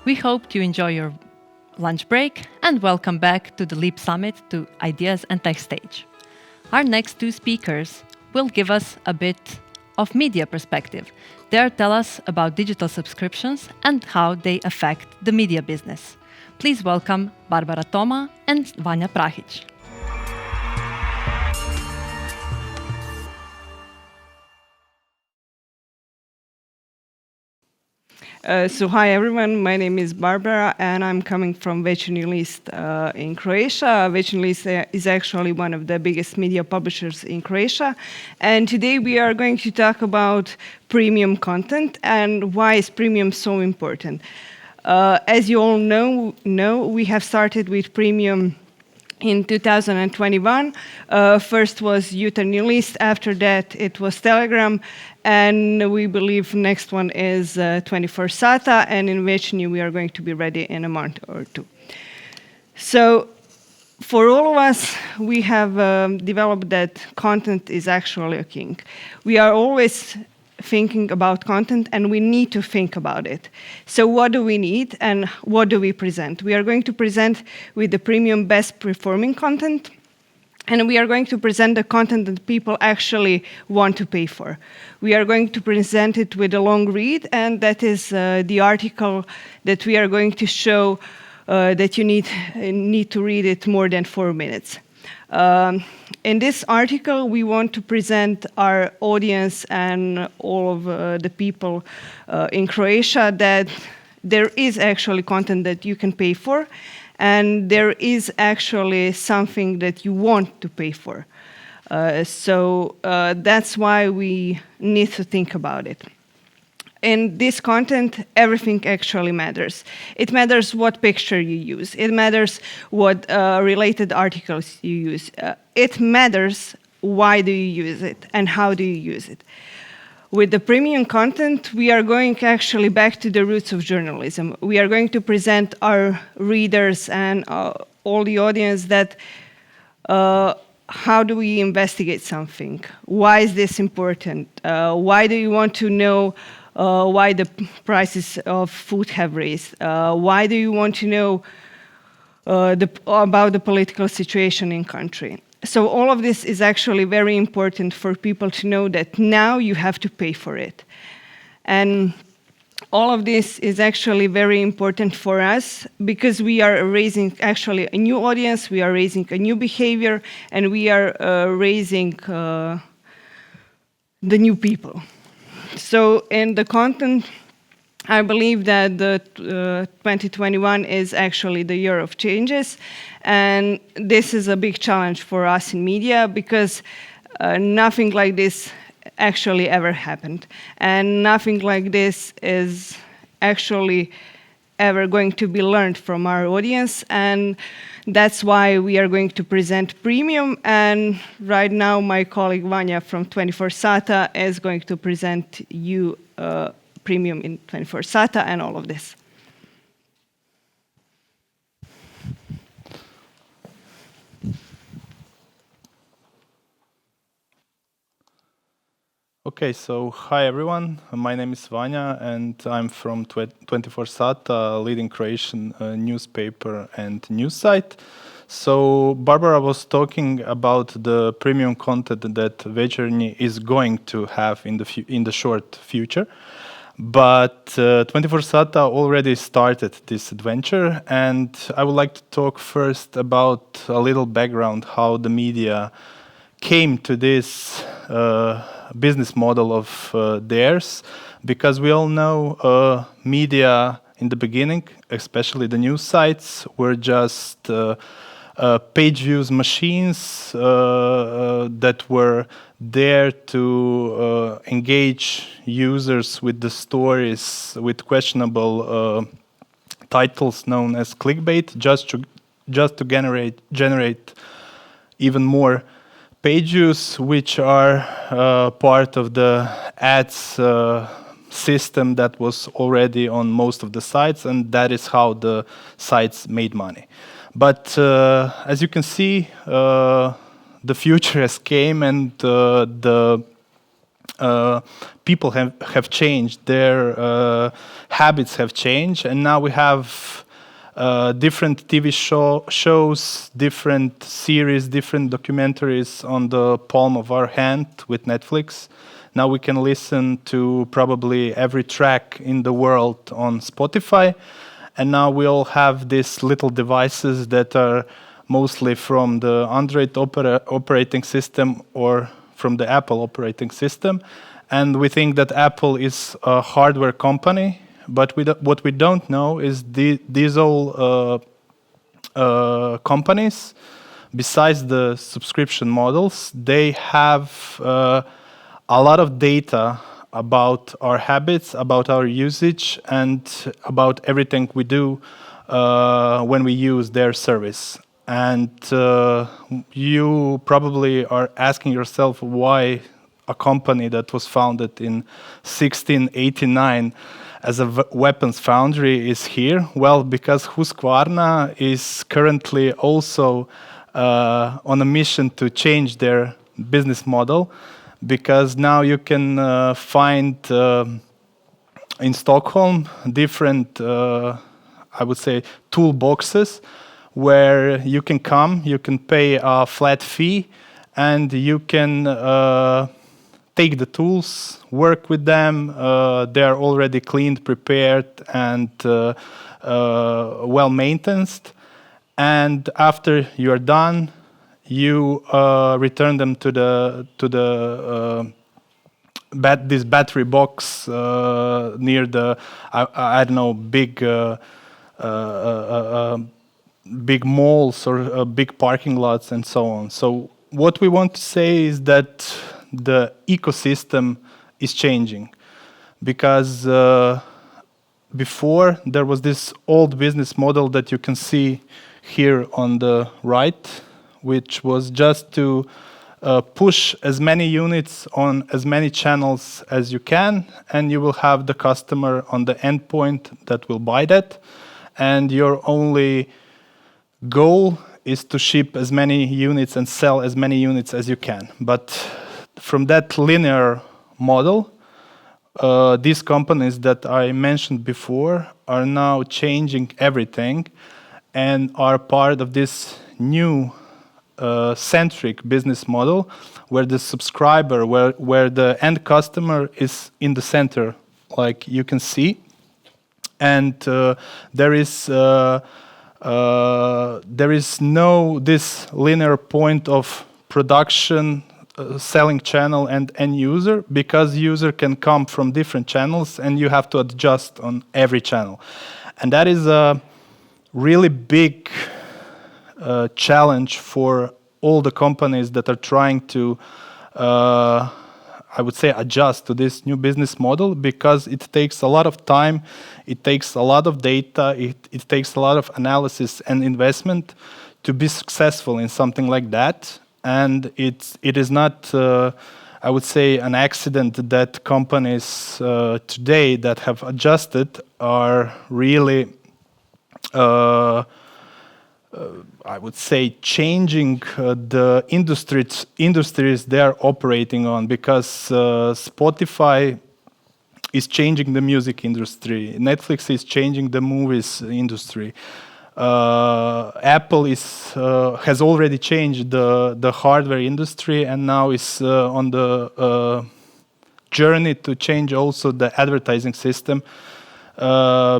We hoped you enjoy your lunch break and welcome back to the LEAP Summit to Ideas and Tech Stage. Our next two speakers will give us a bit of media perspective. They'll tell us about digital subscriptions and how they affect the media business. Please welcome Barbara Toma and Vanja Prahic. Hi everyone, my name is Barbara and I'm coming from Večernji List in Croatia. Večernji List is actually one of the biggest media publishers in Croatia. And today we are going to talk about premium content and why is premium so important. As you all know, we have started with premium in 2021. First was Jutarnji List, after that it was Telegram, and we believe next one is 24 Sata, and in Večernji we are going to be ready in a month or two. So for all of us, we have developed that content is actually a king. We are always thinking about content and we need to think about it. So what do we need and what do we present? We are going to present with the premium best performing content, and we are going to present the content that people actually want to pay for. We are going to present it with a long read, and that is the article that we are going to show that you need to read it more than 4 minutes. In this article, we want to present our audience and all of the people in Croatia that there is actually content that you can pay for, and there is actually something that you want to pay for. So that's why we need to think about it. In this content, everything actually matters. It matters what picture you use. It matters what related articles you use. It matters why do you use it and how do you use it. With the premium content, we are going actually back to the roots of journalism. We are going to present our readers and all the audience that how do we investigate something? Why is this important? Why do you want to know why the prices of food have raised? Why do you want to know about the political situation in country? So all of this is actually very important for people to know that now you have to pay for it. And all of this is actually very important for us because we are raising actually a new audience, we are raising a new behavior, and we are raising the new people. So in the content, I believe that the 2021 is actually the year of changes, and this is a big challenge for us in media because nothing like this actually ever happened, and nothing like this is actually ever going to be learned from our audience, and that's why we are going to present premium. And right now my colleague Vanja from 24 Sata is going to present you premium in 24 Sata and all of this. Okay, so hi everyone. My name is Vanja and I'm from 24 Sata, leading Croatian newspaper and news site. So Barbara was talking about the premium content that Večernji is going to have in the short future. But 24 Sata already started this adventure, and I would like to talk first about a little background how the media came to this business model of theirs, because we all know media in the beginning, especially the news sites, were just page views machines that were there to engage users with the stories with questionable titles known as clickbait, just to generate even more page views, which are part of the ads system that was already on most of the sites, and that is how the sites made money. But as you can see, the future has came, and the people have changed, their habits have changed, and now we have different TV shows, different series, different documentaries on the palm of our hand with Netflix. Now we can listen to probably every track in the world on Spotify, and now we all have these little devices that are mostly from the Android operating system or from the Apple operating system. And we think that Apple is a hardware company, but what we don't know is these all companies, besides the subscription models, they have a lot of data about our habits, about our usage, and about everything we do when we use their service. And you probably are asking yourself why a company that was founded in 1689 as a weapons foundry is here. Well, because Husqvarna is currently also on a mission to change their business model, because now you can find in Stockholm different, I would say, toolboxes where you can come, you can pay a flat fee, and you can take the tools, work with them. They are already cleaned, prepared, and well maintained. And after you are done, you return them to this battery box near the I don't know, big malls or big parking lots and so on. So what we want to say is that the ecosystem is changing, because before there was this old business model that you can see here on the right, which was just to push as many units on as many channels as you can, and you will have the customer on the endpoint that will buy that, and your only goal is to ship as many units and sell as many units as you can. But from that linear model, these companies that I mentioned before are now changing everything and are part of this new centric business model, where the subscriber, where the end customer is in the center, like you can see. And there is no this linear point of production, selling channel, and end user, because user can come from different channels and you have to adjust on every channel. And that is a really big challenge for all the companies that are trying to I would say adjust to this new business model, because it takes a lot of time, it takes a lot of data, it takes a lot of analysis and investment to be successful in something like that. And it is not, I would say, an accident that companies today that have adjusted are really, I would say, changing the industries they are operating on, because Spotify is changing the music industry, Netflix is changing the movies industry, Apple has already changed the hardware industry, and now is on the journey to change also the advertising system,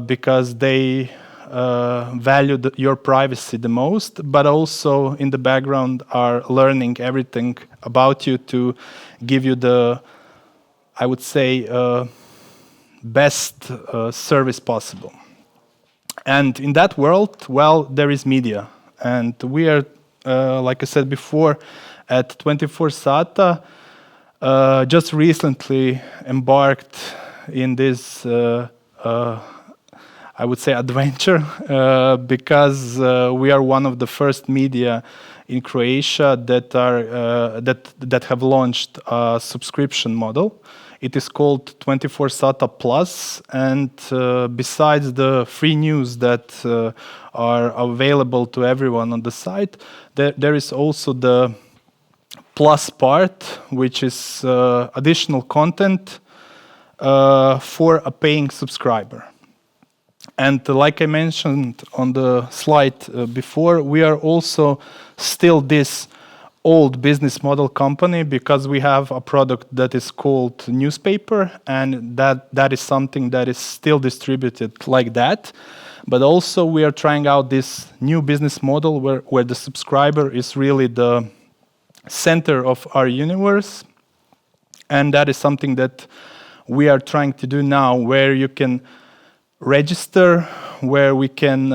because they value your privacy the most, but also in the background are learning everything about you to give you the, I would say, best service possible. And in that world, well, there is media. And we are, like I said before, at 24SATA, just recently embarked in this, I I would say, adventure because we are one of the first media in Croatia that have launched a subscription model. It is called 24 Sata Plus, and besides the free news that are available to everyone on the site, there is also the plus part, which is additional content for a paying subscriber. And like I mentioned on the slide before, we are also still this old business model company because we have a product that is called newspaper, and that is something that is still distributed like that. But also we are trying out this new business model where the subscriber is really the center of our universe. And that is something that we are trying to do now, where you can register, where we can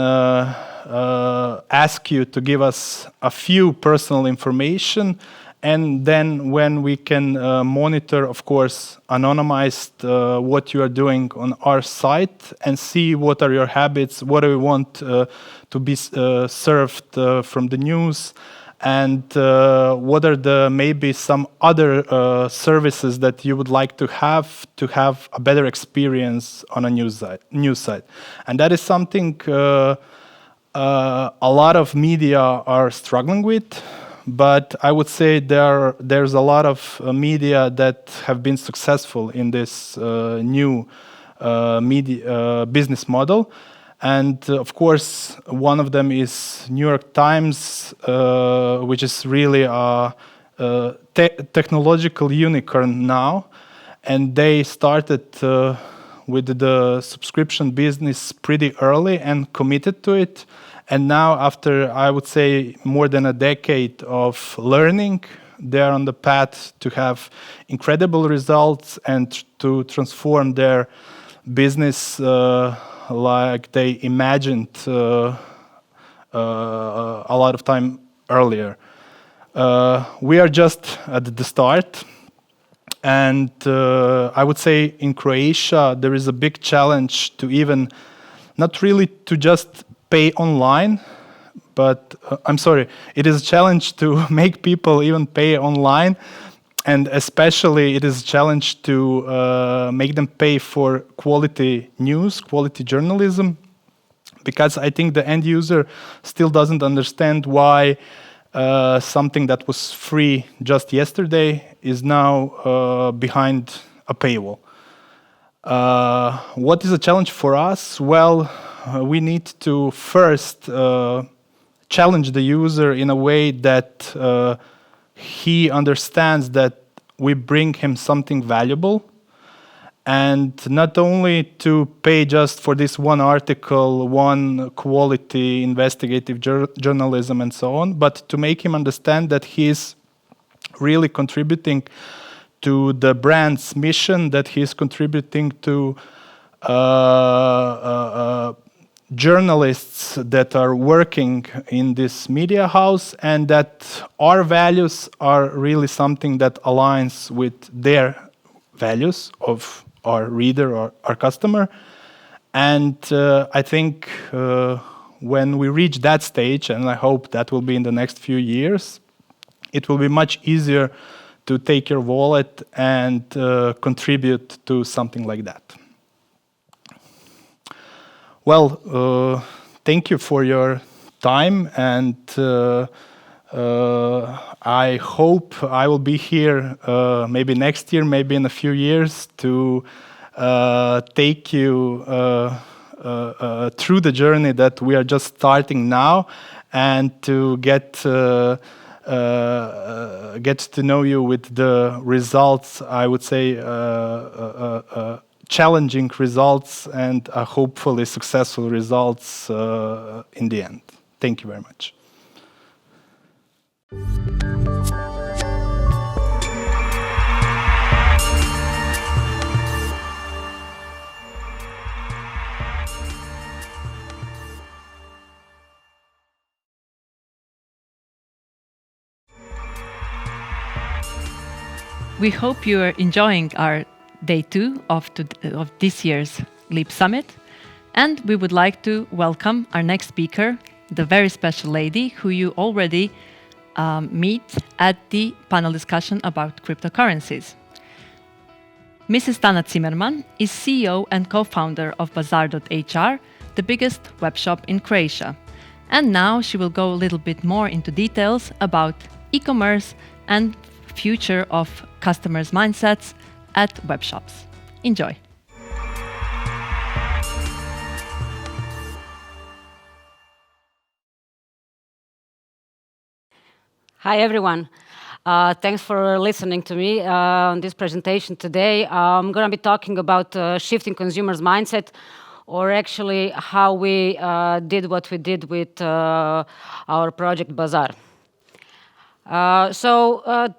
ask you to give us a few personal information, and then when we can monitor, of course, anonymized what you are doing on our site and see what are your habits, what do you want to be served from the news, and what are the maybe some other services that you would like to have a better experience on a news site. And that is something a lot of media are struggling with, but I would say there's a lot of media that have been successful in this new media business model. And of course, one of them is New York Times, which is really a technological unicorn now. And they started with the subscription business pretty early and committed to it. And now, after, I would say, more than a decade of learning, they are on the path to have incredible results and to transform their business like they imagined a lot of time earlier. We are just at the start. And I would say in Croatia, there is a big challenge to even, not really to just pay online, but it is a challenge to make people even pay online. And especially it is a challenge to make them pay for quality news, quality journalism, because I think the end user still doesn't understand why something that was free just yesterday is now behind a paywall. What is a challenge for us? Well, we need to first challenge the user in a way that he understands that we bring him something valuable, and not only to pay just for this one article, one quality investigative journalism and so on, but to make him understand that he is really contributing to the brand's mission, that he is contributing to journalists that are working in this media house, and that our values are really something that aligns with their values of our reader or our customer. And I think when we reach that stage, and I hope that will be in the next few years, it will be much easier to take your wallet and contribute to something like that. Well, thank you for your time, and I hope I will be here maybe next year, maybe in a few years, to take you through the journey that we are just starting now, and to get to know you with the results, I would say, challenging results and hopefully successful results in the end. Thank you very much. We hope you are enjoying our day 2 of this year's LEAP Summit. And we would like to welcome our next speaker, the very special lady who you already meet at the panel discussion about cryptocurrencies. Mrs. Tana Zimmerman is CEO and co-founder of Bazaar.hr, the biggest webshop in Croatia. And now she will go a little bit more into details about e-commerce and future of customers' mindsets at webshops. Enjoy. Hi, everyone. Thanks for listening to me on this presentation today. I'm going to be talking about shifting consumers' mindset, or actually how we did what we did with our project Bazaar.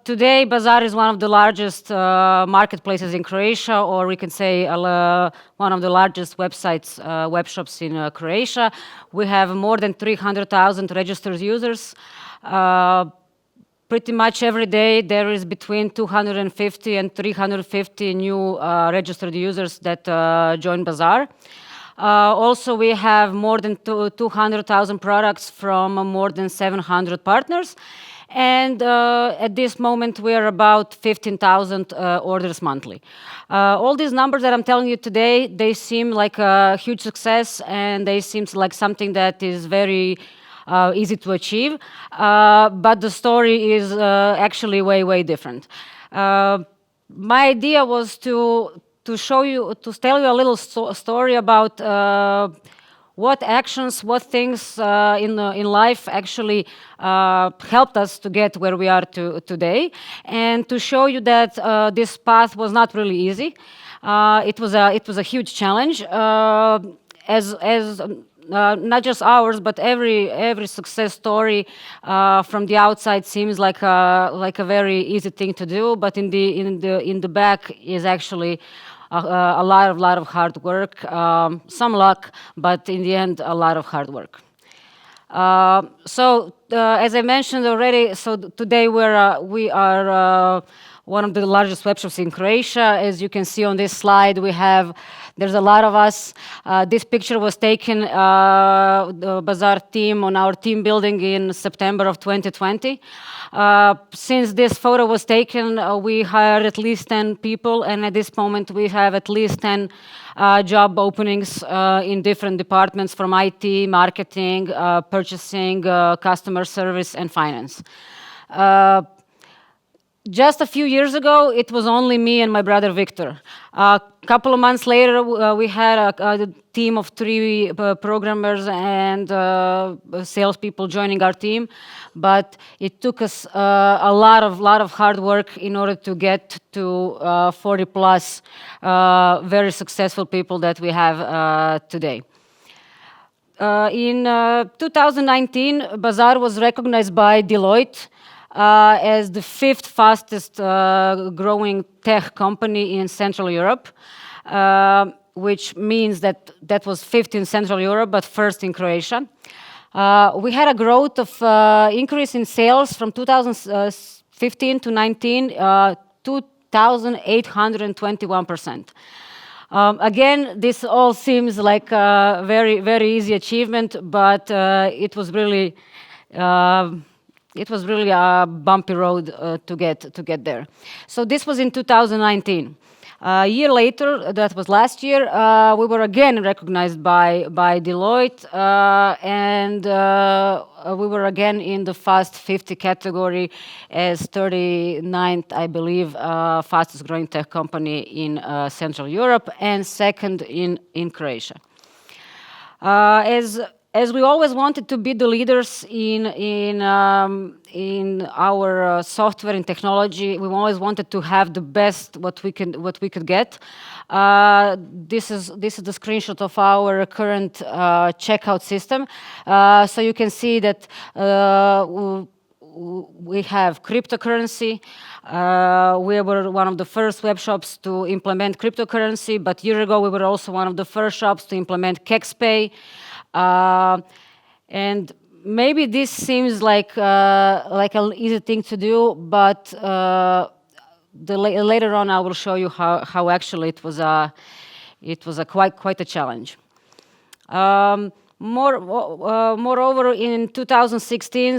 Today, Bazaar is one of the largest marketplaces in Croatia, or we can say one of the largest websites, web shops in Croatia. We have more than 300,000 registered users. Pretty much every day there is between 250 and 350 new registered users that join Bazaar. Also, we have more than 200,000 products from more than 700 partners. And at this moment, we are about 15,000 orders monthly. All these numbers that I'm telling you today, they seem like a huge success, and they seem like something that is very easy to achieve, but the story is actually way, way different. My idea was to tell you a little story about what actions, what things in life actually helped us to get where we are today, and to show you that this path was not really easy. It was a huge challenge, not just ours, but every success story from the outside seems like a very easy thing to do, but in the back is actually a lot of hard work, some luck, but in the end a lot of hard work. As I mentioned already, so today we are one of the largest web shops in Croatia. As you can see on this slide, there's a lot of us. This picture was taken, the Bazaar team, on our team building in September of 2020. Since this photo was taken, we hired at least 10 people, and at this moment we have at least 10 job openings in different departments, from IT, marketing, purchasing, customer service, and finance. Just a few years ago, it was only me and my brother Victor. A couple of months later, we had a team of 3 programmers and salespeople joining our team, but it took us a lot of hard work in order to get to 40 plus very successful people that we have today. In 2019, Bazaar was recognized by Deloitte as the 5th fastest growing tech company in Central Europe, which means that was 5th in Central Europe, but 1st in Croatia. We had a growth of increase in sales from 2015 to 19, 2,821%. Again, this all seems like a very, very easy achievement, but it was really a bumpy road to get there. So this was in 2019. A year later, that was last year, we were again recognized by Deloitte, and we were again in the Fast 50 category as 39th, I believe, fastest growing tech company in Central Europe, and 2nd in Croatia. As we always wanted to be the leaders in our software and technology, we always wanted to have the best what we could get. This is the screenshot of our current checkout system. So you can see that we have cryptocurrency. We were one of the first web shops to implement cryptocurrency, but a year ago we were also one of the first shops to implement KEXPay. And maybe this seems like an easy thing to do, but later on I will show you how actually it was quite a challenge. Moreover, in 2016,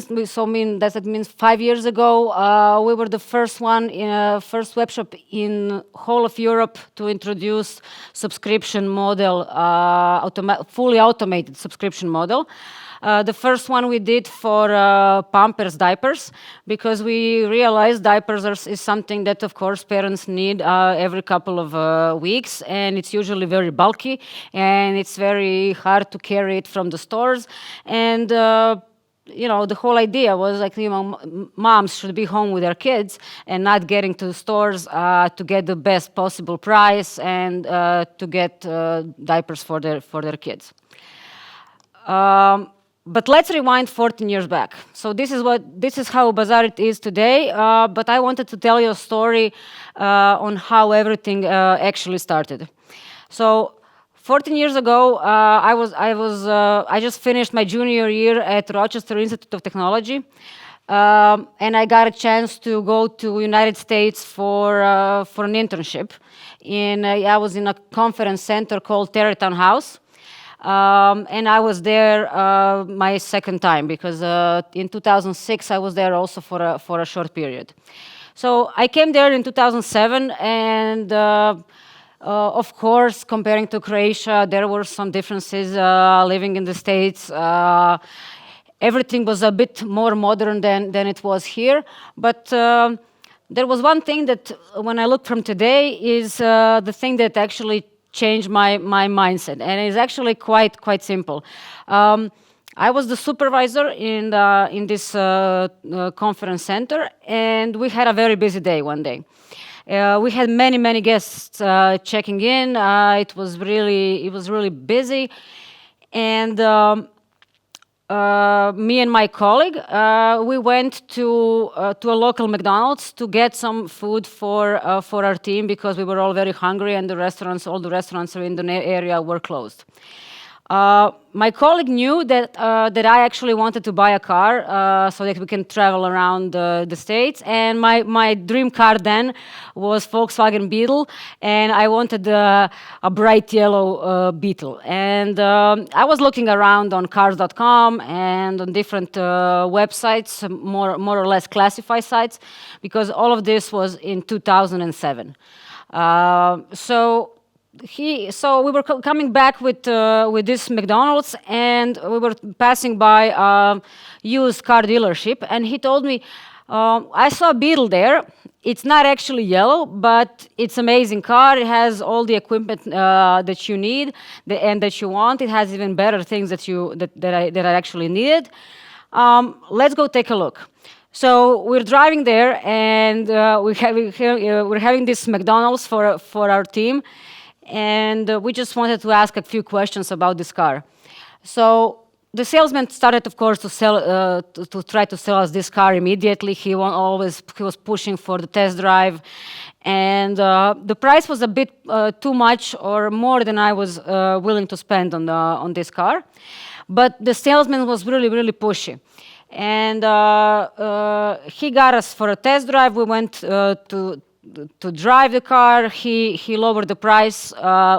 that means 5 years ago, we were the first web shop in whole of Europe to introduce subscription model, fully automated subscription model. The first one we did for Pampers diapers, because we realized diapers is something that, of course, parents need every couple of weeks, and it's usually very bulky, and it's very hard to carry it from the stores. And the whole idea was like, moms should be home with their kids and not getting to the stores to get the best possible price and to get diapers for their kids. But let's rewind 14 years back. So this is how Bazaar it is today. But I wanted to tell you a story on how everything actually started. So 14 years ago, I just finished my junior year at Rochester Institute of Technology, and I got a chance to go to United States for an internship. I was in a conference center called Tarrytown House. And I was there my second time, because in 2006 I was there also for a short period. So I came there in 2007, and of course, comparing to Croatia, there were some differences living in the States. Everything was a bit more modern than it was here, but there was one thing that, when I look from today, is the thing that actually changed my mindset, and it's actually quite simple. I was the supervisor in this conference center, and we had a very busy day one day. We had many guests checking in. It was really busy, and me and my colleague, we went to a local McDonald's to get some food for our team, because we were all very hungry, and all the restaurants in the area were closed. My colleague knew that I actually wanted to buy a car so that we can travel around the States, and my dream car then was Volkswagen Beetle, and I wanted a bright yellow Beetle. And I was looking around on cars.com and on different websites, more or less classified sites, because all of this was in 2007. So we were coming back with this McDonald's, and we were passing by a used car dealership, and he told me, I saw a Beetle there. It's not actually yellow, but it's an amazing car. It has all the equipment that you need and that you want. It has even better things that I actually needed. Let's go take a look. So we're driving there, and we're having this McDonald's for our team. And we just wanted to ask a few questions about this car. So the salesman started, of course, to try to sell us this car immediately. He was pushing for the test drive, and the price was a bit too much, or more than I was willing to spend on this car. But the salesman was really pushy, and he got us for a test drive. We went to drive the car. He lowered the price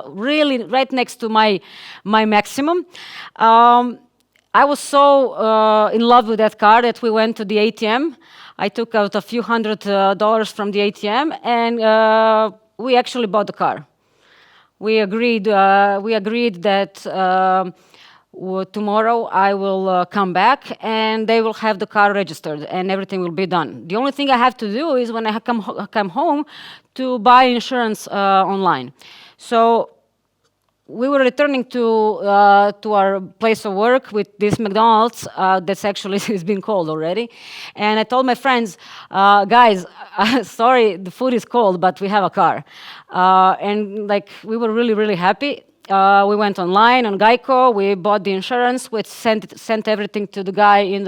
really right next to my maximum. I was so in love with that car that we went to the ATM. I took out a few $100 from the ATM, and we actually bought the car. We agreed that tomorrow I will come back, and they will have the car registered, and everything will be done. The only thing I have to do is, when I come home, to buy insurance online. So we were returning to our place of work with this McDonald's that's actually has been cold already, and I told my friends, guys, sorry, the food is cold, but we have a car, and we were really happy. We went online on Geico. We bought the insurance. We sent everything to the guy in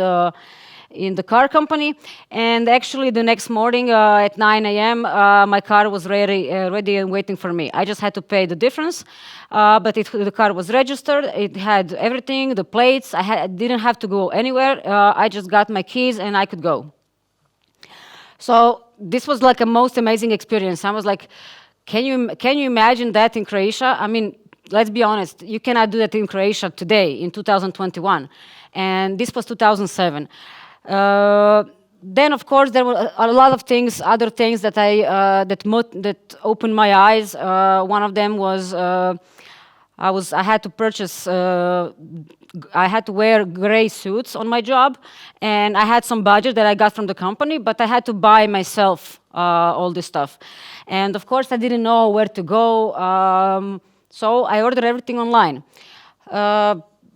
the car company. And actually, the next morning at 9 a.m., my car was ready and waiting for me. I just had to pay the difference, but the car was registered. It had everything, the plates. I didn't have to go anywhere. I just got my keys, and I could go. So this was like a most amazing experience. I was like, can you imagine that in Croatia? I mean, let's be honest, you cannot do that in Croatia today, in 2021. And this was 2007. Then, of course, there were a lot of things, other things that that opened my eyes. One of them was I had to purchase. I had to wear gray suits on my job, and I had some budget that I got from the company, but I had to buy myself all this stuff. And of course, I didn't know where to go, so I ordered everything online.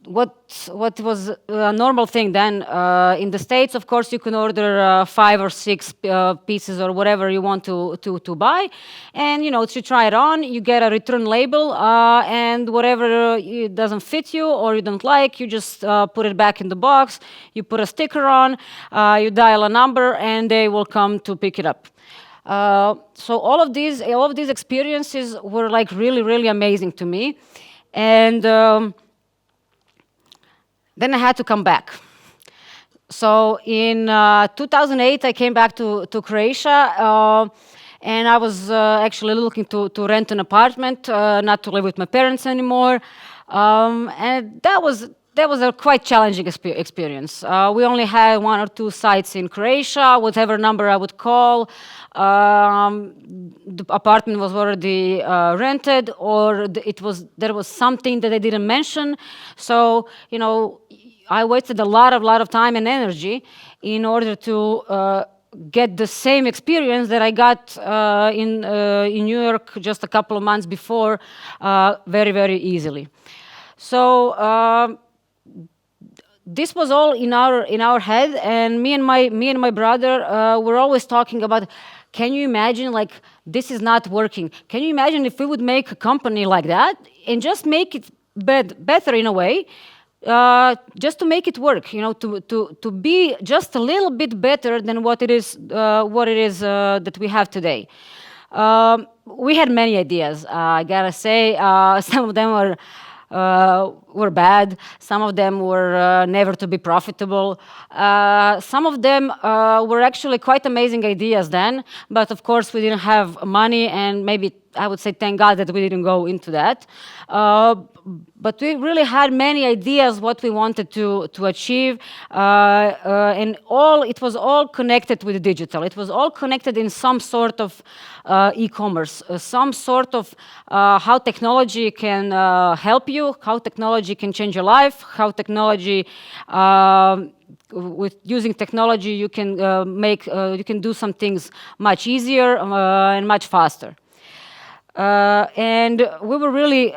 What was a normal thing then in the States? Of course, you can order 5 or 6 pieces or whatever you want to buy, and to try it on, you get a return label, and whatever it doesn't fit you or you don't like, you just put it back in the box. You put a sticker on, you dial a number, and they will come to pick it up. So all of these experiences were like really, really amazing to me, and then I had to come back. So in 2008, I came back to Croatia, and I was actually looking to rent an apartment, not to live with my parents anymore. And that was a quite challenging experience. We only had 1 or 2 sites in Croatia. Whatever number I would call, the apartment was already rented, or there was something that they didn't mention. So I wasted a lot of time and energy in order to get the same experience that I got in New York just a couple of months before, very, very easily. So this was all in our head, and me and my brother were always talking about, can you imagine, like, this is not working? Can you imagine if we would make a company like that and just make it better in a way, just to make it work, to be just a little bit better than what it is that we have today. We had many ideas. I gotta say, some of them were bad. Some of them were never to be profitable. Some of them were actually quite amazing ideas then, but of course we didn't have money, and maybe I would say thank God that we didn't go into that. But we really had many ideas what we wanted to achieve, and it was all connected with digital. It was all connected in some sort of e-commerce, some sort of how technology can help you, how technology can change your life, how technology, with using technology, you can you can do some things much easier and much faster. And we were really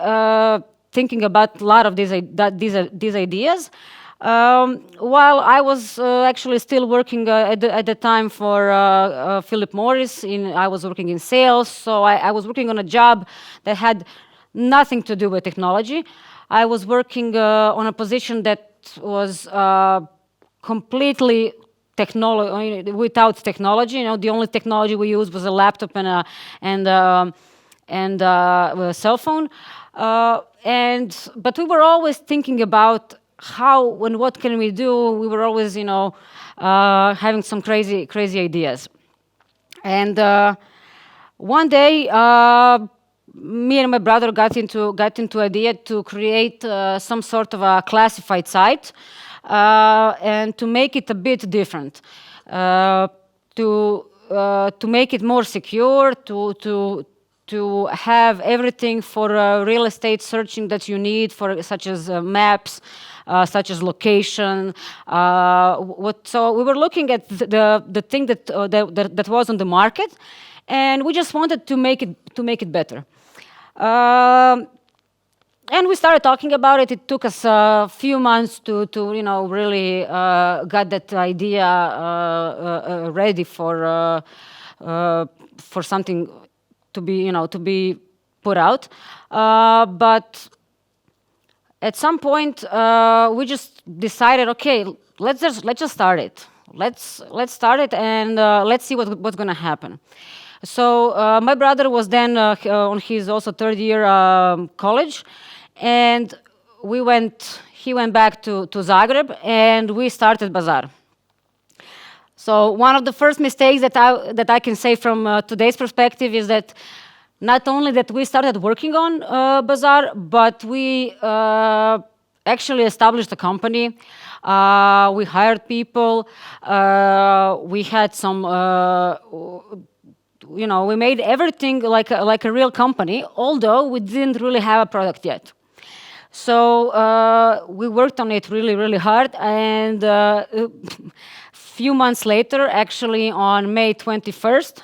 thinking about a lot of these ideas. While I was actually still working at the time for Philip Morris, I was working in sales, so I was working on a job that had nothing to do with technology. I was working on a position that was completely without technology. The only technology we used was a laptop and a cell phone. But we were always thinking about how and what can we do. We were always, having some crazy ideas. And one day, me and my brother got into idea to create some sort of a classified site, and to make it a bit different, to make it more secure, to have everything for real estate searching that you need, such as maps, such as location. So we were looking at the thing that was on the market, and we just wanted to make it better. And we started talking about it. It took us a few months to really got that idea ready for something to be put out. But at some point, we just decided, okay, let's just start it. Let's start it, and let's see what's going to happen. So my brother was then on his also 3rd year college, and he went back to Zagreb, and we started Bazaar. So one of the first mistakes that I can say from today's perspective is that not only that we started working on Bazaar, but we actually established a company. We hired people. We had some, we made everything like a real company, although we didn't really have a product yet. So we worked on it really, really hard, and a few months later, actually on May 21st,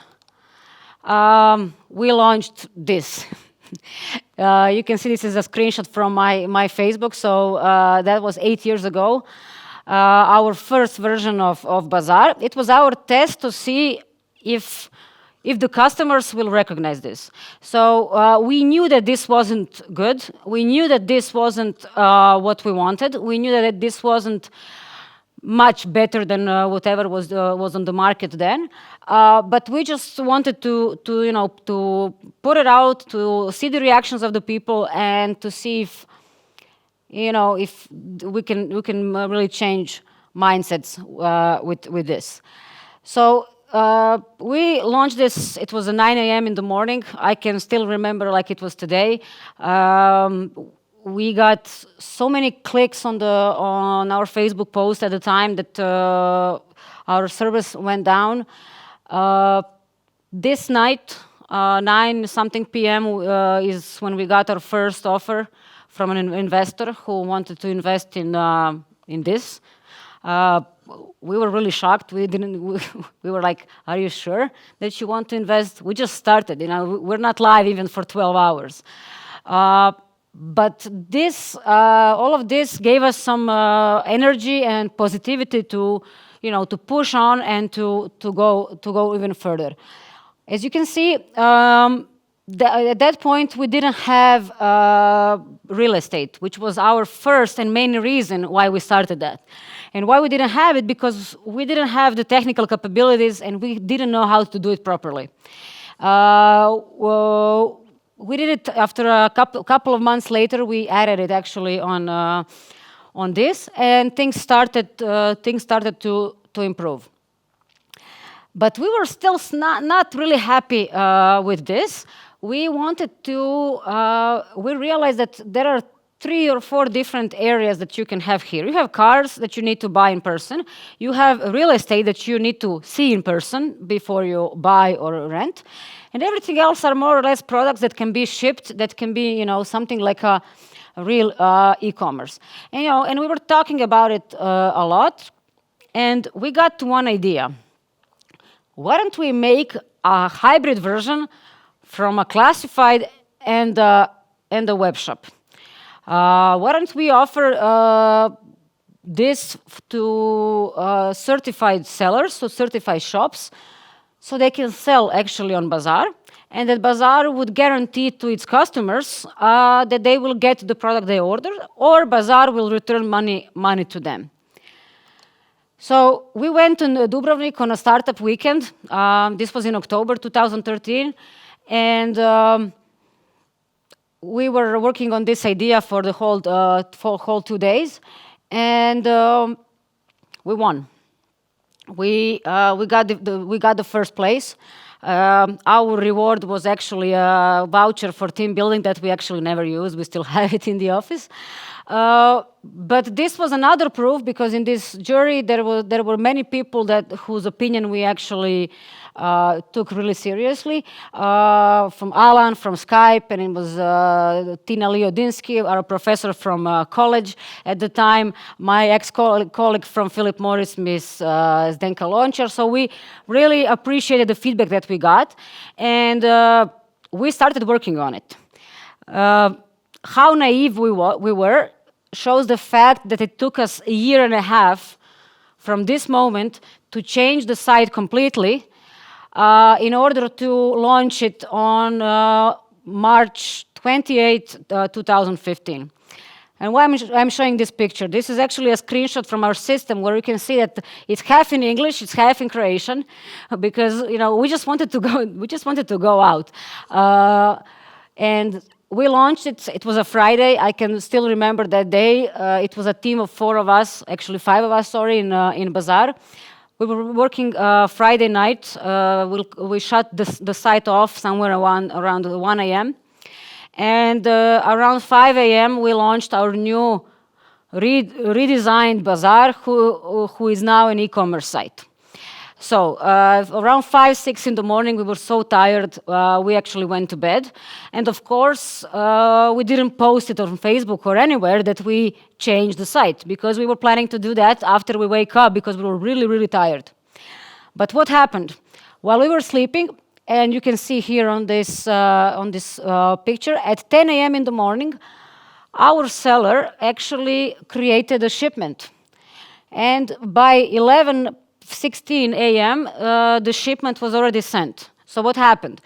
we launched this. You can see this is a screenshot from my Facebook, so that was 8 years ago. Our first version of Bazaar. It was our test to see if the customers will recognize this. So we knew that this wasn't good. We knew that this wasn't what we wanted. We knew that this wasn't much better than whatever was on the market then. But we just wanted to put it out, to see the reactions of the people, and to see if we can really change mindsets with this. So we launched this. It was 9 a.m. in the morning. I can still remember like it was today. We got so many clicks on our Facebook post at the time that our service went down. This night, 9-something p.m. is when we got our first offer from an investor who wanted to invest in this. We were really shocked. We were like, "Are you sure that you want to invest? We just started. We're not live even for 12 hours." But this, all of this gave us some energy and positivity to push on and to go even further. As you can see, at that point we didn't have real estate, which was our first and main reason why we started that. And why we didn't have it, because we didn't have the technical capabilities and we didn't know how to do it properly. We did it after a couple of months later. We added it actually on this, and things started to improve. But we were still not really happy with this. We wanted to. We realized that there are 3 or 4 different areas that you can have here. You have cars that you need to buy in person. You have real estate that you need to see in person before you buy or rent. And everything else are more or less products that can be shipped, that can be, something like a real e-commerce. And we were talking about it a lot, and we got to one idea. Why don't we make a hybrid version from a classified and a web shop? Why don't we offer this to certified sellers, so certified shops, so they can sell actually on Bazaar, and that Bazaar would guarantee to its customers that they will get the product they ordered, or Bazaar will return money to them. So we went to Dubrovnik on a startup weekend. This was in October 2013, and we were working on this idea for the whole 2 days, and we won. We got the first place. Our reward was actually a voucher for team building that we actually never used. We still have it in the office. But this was another proof, because in this jury there were many people whose opinion we actually took really seriously. From Alan from Skype, and it was Tina Liodinsky, our professor from college at the time, my ex-colleague from Philip Morris, Miss Zdenka Lončar. So we really appreciated the feedback that we got, and we started working on it. How naive we were shows the fact that it took us 1.5 years from this moment to change the site completely in order to launch it on March 28, 2015. And why I'm showing this picture? This is actually a screenshot from our system where you can see that it's half in English, it's half in Croatian, because we just wanted to go out. And we launched it. It was a Friday. I can still remember that day. It was a team of 4 of us, actually 5 of us, sorry, in Bazaar. We were working Friday night. We shut the site off somewhere around 1 a.m. And around 5 a.m. we launched our new redesigned Bazaar, who is now an e-commerce site. So around 5, 6 in the morning, we were so tired, we actually went to bed. And of course, we didn't post it on Facebook or anywhere that we changed the site, because we were planning to do that after we wake up, because we were really, really tired. But what happened? While we were sleeping, and you can see here on this picture, at 10 a.m. in the morning, our seller actually created a shipment. And by 11:16 a.m., the shipment was already sent. So what happened?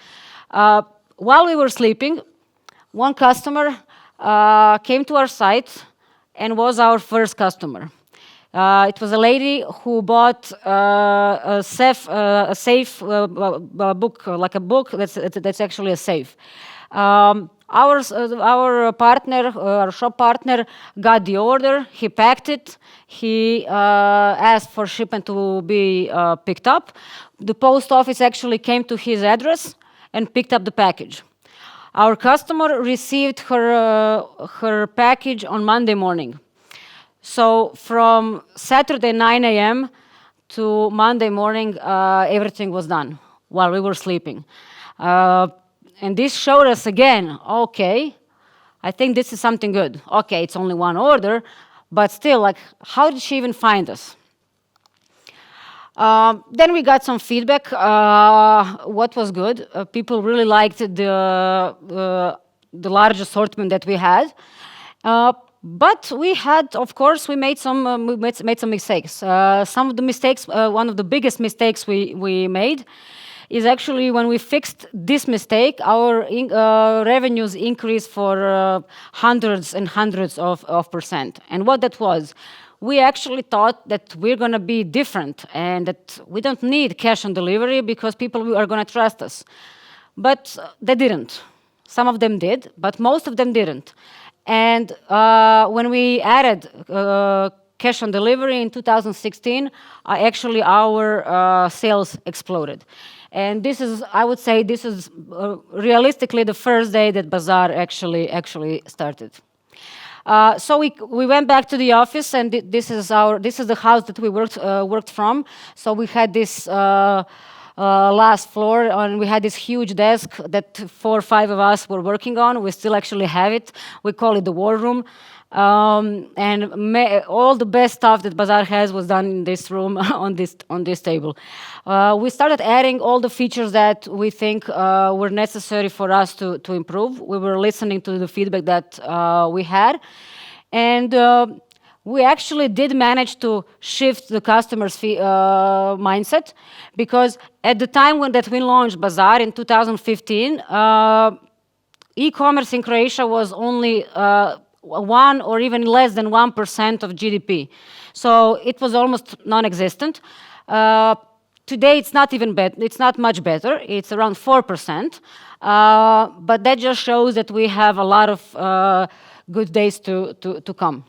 While we were sleeping, one customer came to our site and was our first customer. It was a lady who bought a safe book, like a book that's actually a safe. Our partner, our shop partner, got the order. He packed it. He asked for shipment to be picked up. The post office actually came to his address and picked up the package. Our customer received her package on Monday morning. So from Saturday 9 a.m. to Monday morning, everything was done while we were sleeping. And this showed us again, okay, I think this is something good. Okay, it's only one order, but still, like, how did she even find us? Then we got some feedback, what was good. People really liked the large assortment that we had. But we had, of course, we made some mistakes. Some of the mistakes, one of the biggest mistakes we made is actually when we fixed this mistake, our revenues increased for hundreds and hundreds of percent. And what that was, we actually thought that we're going to be different and that we don't need cash on delivery because people are going to trust us. But they didn't. Some of them did, but most of them didn't. And when we added cash on delivery in 2016, actually our sales exploded. And this is, I would say, this is realistically the first day that Bazaar actually started. So we went back to the office, and this is the house that we worked from. So we had this last floor, and we had this huge desk that 4 or 5 of us were working on. We still actually have it. We call it the war room. And all the best stuff that Bazaar has was done in this room on this table. We started adding all the features that we think were necessary for us to improve. We were listening to the feedback that we had, and we actually did manage to shift the customer's mindset, because at the time that we launched Bazaar in 2015, e-commerce in Croatia was only 1 or even less than 1% of GDP. So it was almost non-existent. Today it's not even better. It's not much better. It's around 4%. But that just shows that we have a lot of good days to come.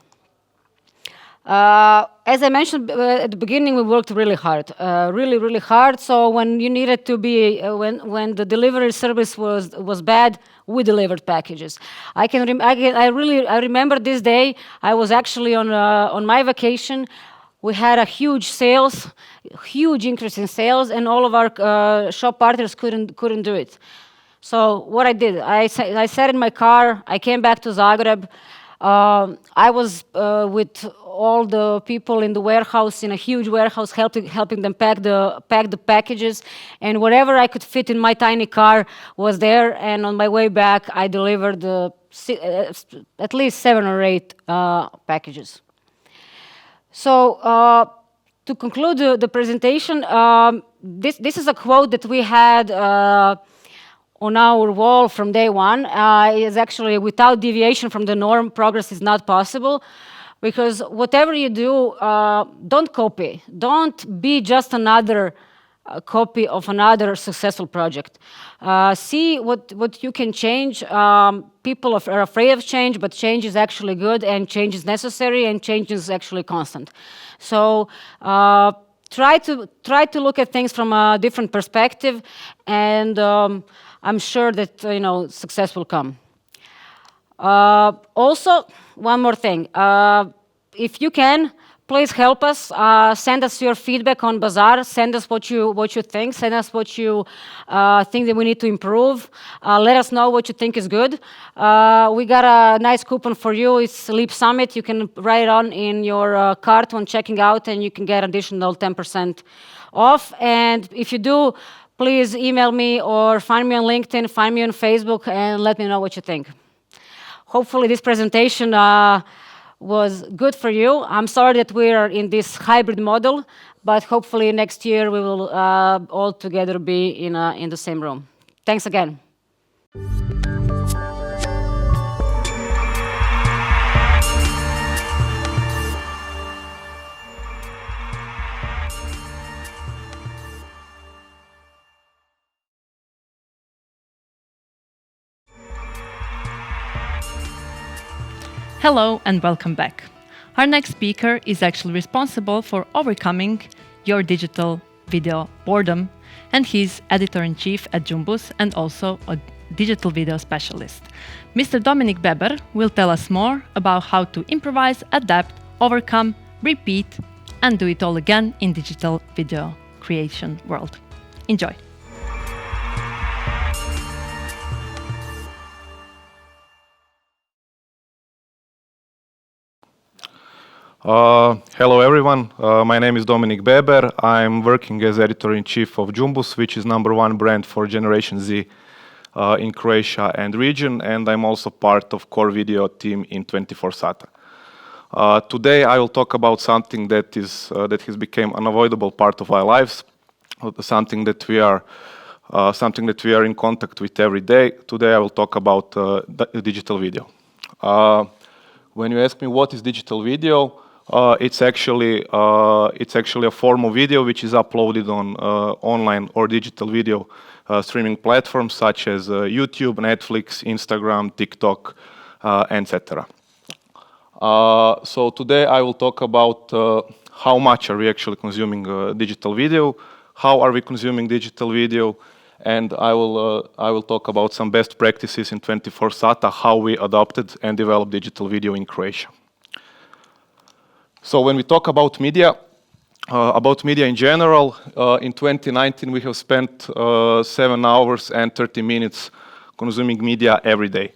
As I mentioned at the beginning, we worked really hard, really hard. So when you needed to be, when the delivery service was bad, we delivered packages. I remember this day. I was actually on my vacation. We had a huge increase in sales, and all of our shop partners couldn't do it. So what I did, I sat in my car. I came back to Zagreb. I was with all the people in the warehouse, in a huge warehouse, helping them pack the packages, and whatever I could fit in my tiny car was there. And on my way back, I delivered at least 7 or 8 packages. So to conclude the presentation, this is a quote that we had on our wall from day one. Is actually, without deviation from the norm, progress is not possible. Because whatever you do, don't copy. Don't be just another copy of another successful project. See what you can change. People are afraid of change, but change is actually good, and change is necessary, and change is actually constant. So try to look at things from a different perspective, and I'm sure that success will come. Also, one more thing. If you can, please help us. Send us your feedback on Bazaar. Send us what you think. Send us what you think that we need to improve. Let us know what you think is good. We got a nice coupon for you. It's Leap Summit. You can write it on in your cart when checking out, and you can get additional 10% off. And if you do, please email me or find me on LinkedIn, find me on Facebook, and let me know what you think. Hopefully this presentation was good for you. I'm sorry that we are in this hybrid model, but hopefully next year we will all together be in the same room. Thanks again. Hello and welcome back. Our next speaker is actually responsible for overcoming your digital video boredom, and he's editor-in-chief at Jumbus and also a digital video specialist. Mr. Dominik Beber will tell us more about how to improvise, adapt, overcome, repeat, and do it all again in digital video creation world. Enjoy. Hello everyone, my name is Dominik Beber. I'm working as editor-in-chief of Jumbus, which is #1 brand for Generation Z in Croatia and region, and I'm also part of core video team in 24 Sata. Today I will talk about something that has become an unavoidable part of our lives, something that we are in contact with every day. Today I will talk about digital video. When you ask me what is digital video, it's actually a form of video which is uploaded on online or digital video streaming platforms such as YouTube, Netflix, Instagram, TikTok, etc. So today I will talk about how much are we actually consuming digital video, how are we consuming digital video, and I will talk about some best practices in 24 Sata, how we adopted and developed digital video in Croatia. So when we talk about media in general, in 2019 we have spent 7 hours and 30 minutes consuming media every day.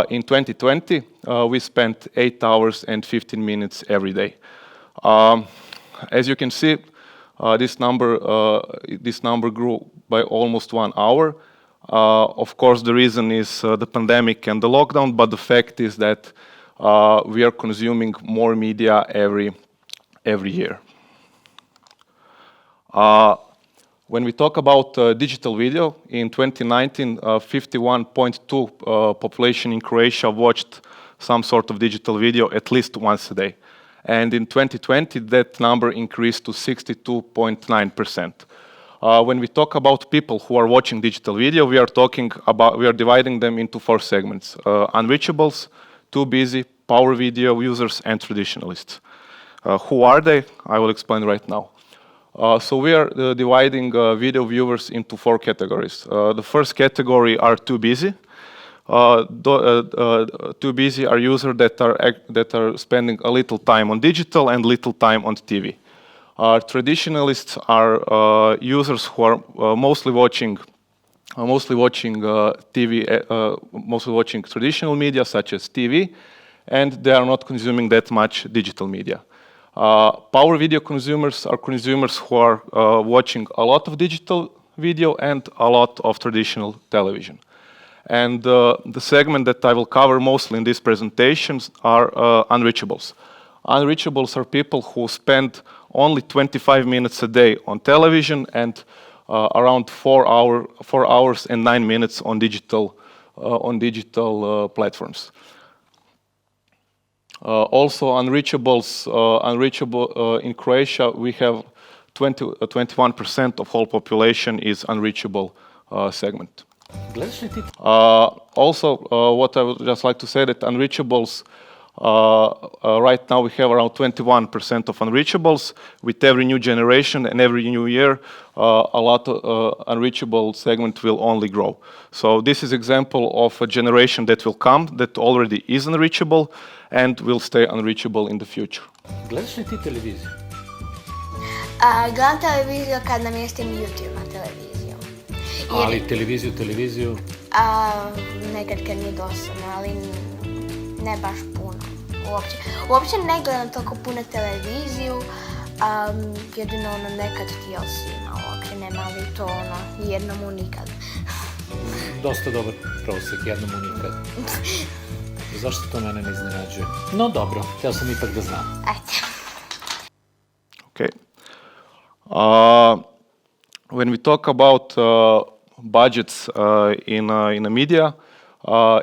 In 2020, we spent 8 hours and 15 minutes every day. As you can see, this number grew by almost 1 hour. Of course, the reason is the pandemic and the lockdown, but the fact is that we are consuming more media every year. When we talk about digital video, in 2019, 51.2% population in Croatia watched some sort of digital video at least once a day. And in 2020, that number increased to 62.9%. When we talk about people who are watching digital video, we are dividing them into 4 segments: unreachables, too busy, power video users, and traditionalists. Who are they? I will explain right now. So we are dividing video viewers into 4 categories. The first category are too busy. Too busy are users that are spending a little time on digital and little time on TV. Traditionalists are users who are mostly watching TV, mostly watching traditional media such as TV, and they are not consuming that much digital media. Power video consumers are consumers who are watching a lot of digital video and a lot of traditional television. And the segment that I will cover mostly in these presentations are unreachables. Unreachables are people who spend only 25 minutes a day on television and around 4 hours and 9 minutes on digital platforms. Also, unreachables in Croatia, we have 21% of whole population is unreachable segment. Also, what I would just like to say that unreachables Right now we have around 21% of unreachables. With every new generation and every new year, a lot of unreachable segment will only grow. So this is example of a generation that will come, that already is unreachable and will stay unreachable in the future. Gledaš li ti televiziju? Gledam televiziju kad namjestim YouTube na televiziju. Ali televiziju? Nekad kad mi je dosadno, ali ne baš puno. Uopće ne gledam toliko puno televiziju, jedino nekad TLC malo okrenem, ali to jednom u nikad. Dosta dobar prosjek, jednom u nikad. Zašto to mene ne iznenađuje? No dobro, htio sam ipak da znam. Ajde. Okay. When we talk about budgets in the media,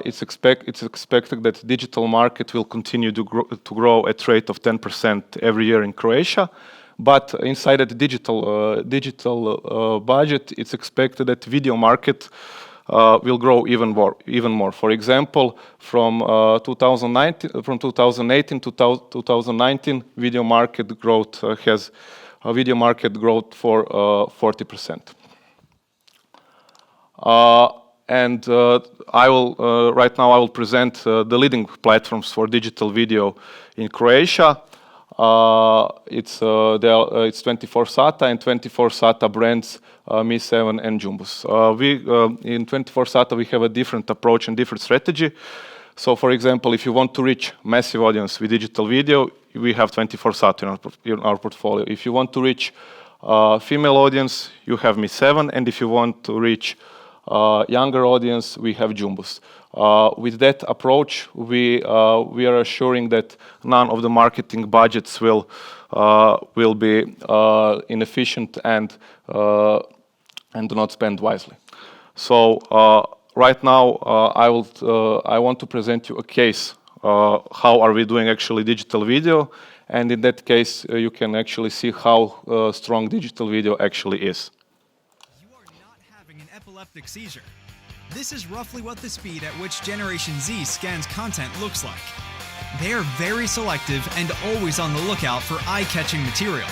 it's expected that digital market will continue to grow at rate of 10% every year in Croatia. But inside that digital budget, it's expected that video market will grow even more. For example, from 2018 to 2019, video market growth has a video market growth for 40%. And I will right now I will present the leading platforms for digital video in Croatia. It's 24 Sata and 24 Sata brands, Mi7 and Jumbus. In 24 Sata we have a different approach and different strategy. So, for example, if you want to reach massive audience with digital video, we have 24 Sata in our portfolio. If you want to reach female audience, you have Mi7, and if you want to reach younger audience, we have Jumbus. With that approach, we are assuring that none of the marketing budgets will be inefficient and do not spend wisely. So right now, I want to present you a case. How are we doing actually digital video? And in that case, you can actually see how strong digital video actually is. Epileptic seizure. This is roughly what the speed at which Generation Z scans content looks like. They are very selective and always on the lookout for eye-catching material.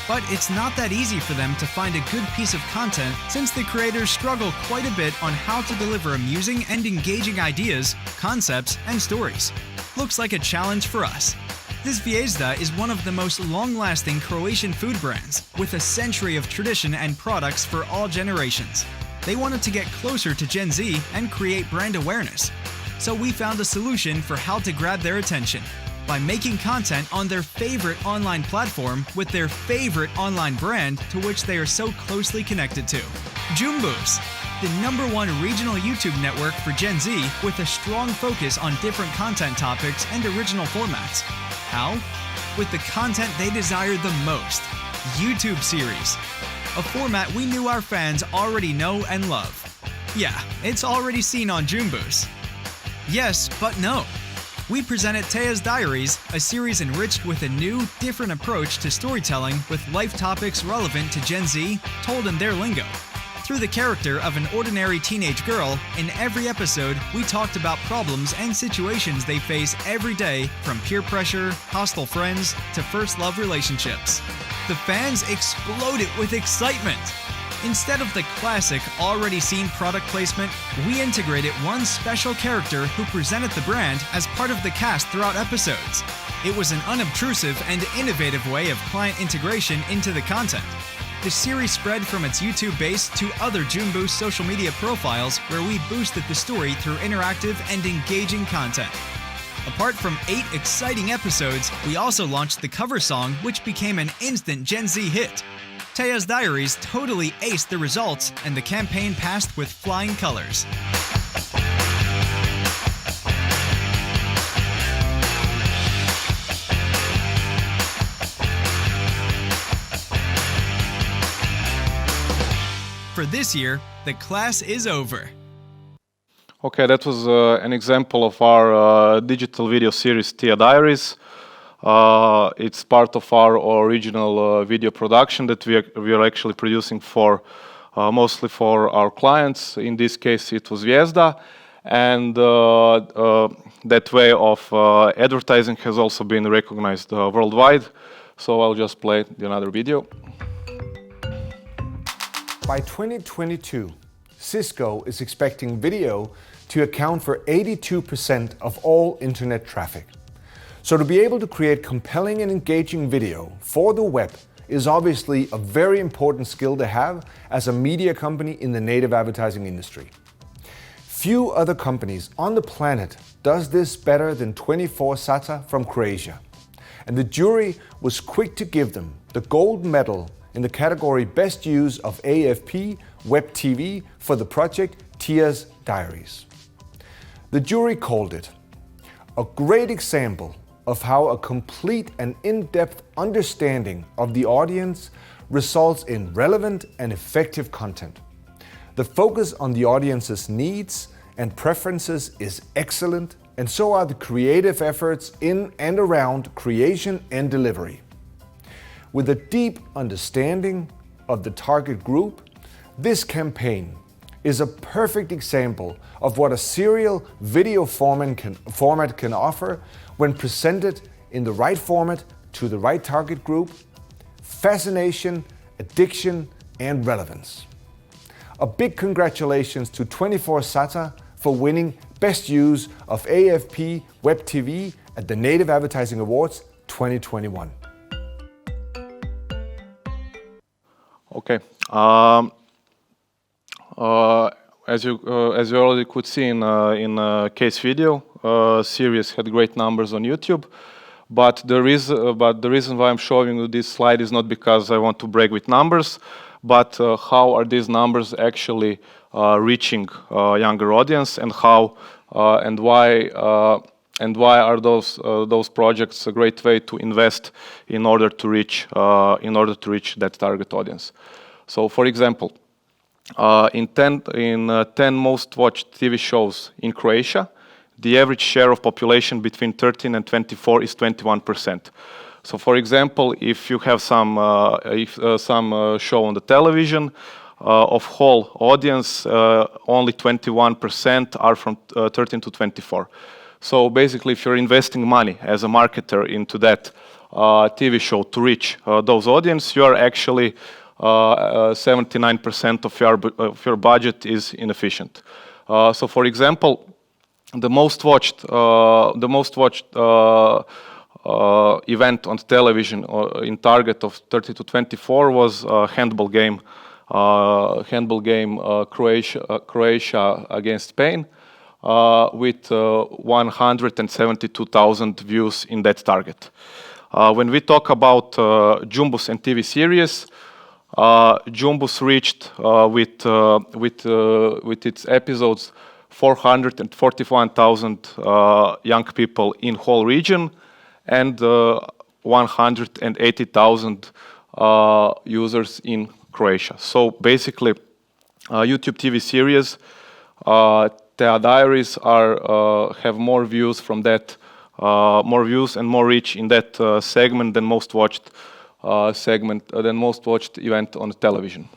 But it's not that easy for them to find a good piece of content since the creators struggle quite a bit on how to deliver amusing and engaging ideas, concepts, and stories. Looks like a challenge for us. This Zvijezda is one of the most long-lasting Croatian food brands, with a century of tradition and products for all generations. They wanted to get closer to Gen Z and create brand awareness. So we found a solution for how to grab their attention by making content on their favorite online platform with their favorite online brand to which they are so closely connected to. Jumbus, the #1 regional YouTube network for Gen Z with a strong focus on different content topics and original formats. How? With the content they desire the most, YouTube series. A format we knew our fans already know and love. Yeah, it's already seen on Jumbus. Yes, but no. We presented Teja's Diaries, a series enriched with a new, different approach to storytelling with life topics relevant to Gen Z, told in their lingo. Through the character of an ordinary teenage girl, in every episode, we talked about problems and situations they face every day, from peer pressure, hostile friends, to first love relationships. The fans exploded with excitement. Instead of the classic, already seen product placement, we integrated one special character who presented the brand as part of the cast throughout episodes. It was an unobtrusive and innovative way of client integration into the content. The series spread from its YouTube base to other Jumbus social media profiles where we boosted the story through interactive and engaging content. Apart from 8 exciting episodes, we also launched the cover song, which became an instant Gen Z hit. Teja's Diaries totally aced the results, and the campaign passed with flying colors. For this year, the class is over. Okay, that was an example of our digital video series, Teja Diaries. It's part of our original video production that we are actually producing for mostly for our clients. In this case, it was Zvijezda. And that way of advertising has also been recognized worldwide. So I'll just play another video. By 2022, Cisco is expecting video to account for 82% of all internet traffic. So to be able to create compelling and engaging video for the web is obviously a very important skill to have as a media company in the native advertising industry. Few other companies on the planet does this better than 24sata from Croatia. And the jury was quick to give them the gold medal in the category Best Use of AFP Web TV for the project Tia's Diaries. The jury called it a great example of how a complete and in-depth understanding of the audience results in relevant and effective content. The focus on the audience's needs and preferences is excellent, and so are the creative efforts in and around creation and delivery. With a deep understanding of the target group, this campaign is a perfect example of what a serial video format can offer when presented in the right format to the right target group: fascination, addiction, and relevance. A big congratulations to 24sata for winning Best Use of AFP Web TV at the Native Advertising Awards 2021. Okay. As you already could see in case video, series had great numbers on YouTube. But the reason why I'm showing you this slide is not because I want to brag with numbers, but how are these numbers actually reaching younger audience, and how and why are those projects a great way to invest in order to reach that target audience. So, for example, in 10 most watched TV shows in Croatia, the average share of population between 13 and 24 is 21%. So, for example, if you have some show on the television, of whole audience, only 21% are from 13 to 24. So basically, if you're investing money as a marketer into that TV show to reach those audience, you are actually 79% of your budget is inefficient. So, for example, the most watched event on television in target of 30 to 24 was handball game Croatia against Spain, with 172,000 views in that target. When we talk about Jumbus and TV series, Jumbus reached with its episodes 441,000 young people in whole region, and 180,000 users in Croatia. So basically, YouTube TV series, Tea Diaries have more views from that, more views and more reach in that segment than most watched event on the television.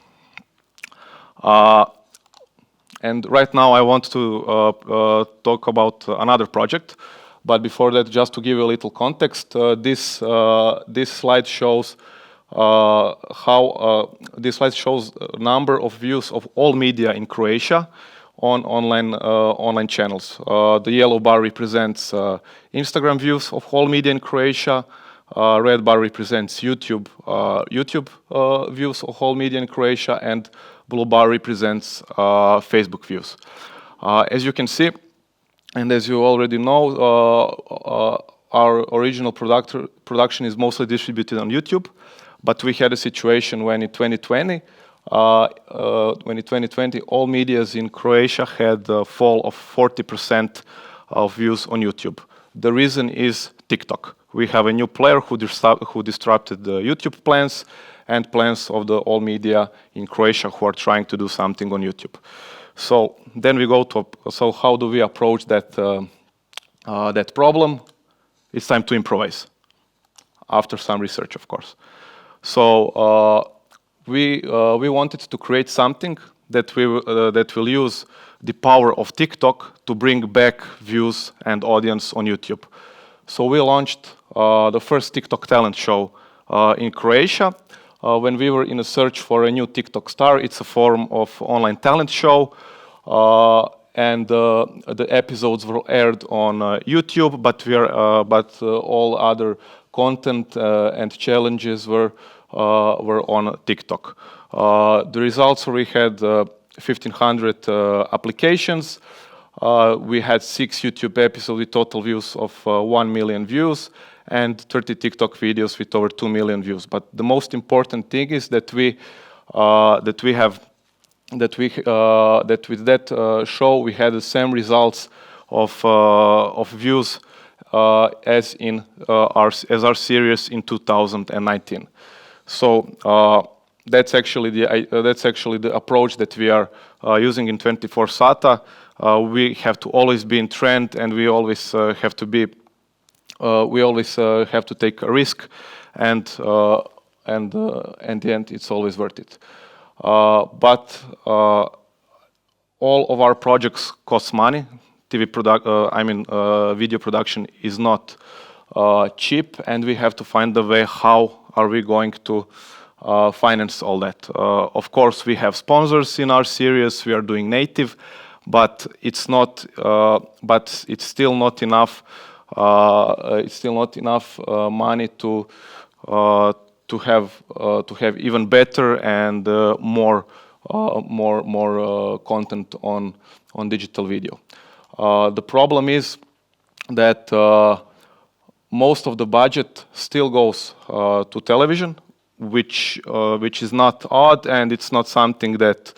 And right now I want to talk about another project, but before that, just to give you a little context, this slide shows number of views of all media in Croatia on online channels. The yellow bar represents Instagram views of all media in Croatia. Red bar represents YouTube views of all media in Croatia, and blue bar represents Facebook views. As you can see, and as you already know, our original production is mostly distributed on YouTube, but we had a situation when in 2020, all medias in Croatia had a fall of 40% of views on YouTube. The reason is TikTok. We have a new player who disrupted the YouTube plans and plans of the all media in Croatia who are trying to do something on YouTube. So then we go to, so how do we approach that problem? It's time to improvise, after some research, of course. So we wanted to create something that will use the power of TikTok to bring back views and audience on YouTube. So we launched the first TikTok talent show in Croatia. When we were in a search for a new TikTok star, it's a form of online talent show, and the episodes were aired on YouTube, but all other content and challenges were on TikTok. The results, we had 1,500 applications. We had 6 YouTube episodes with total views of 1 million views and 30 TikTok videos with over 2 million views. But the most important thing is that with that show we had the same results of views as our series in 2019. So that's actually the approach that we are using in 24 SATA. We have to always be in trend, and we always have to be. We always have to take a risk, and in the end, it's always worth it. But all of our projects cost money. Video production is not cheap, and we have to find a way how are we going to finance all that. Of course, we have sponsors in our series. We are doing native, but it's not. But it's still not enough. It's still not enough money to have even better and more content on digital video. The problem is that most of the budget still goes to television, which is not odd, and it's not something that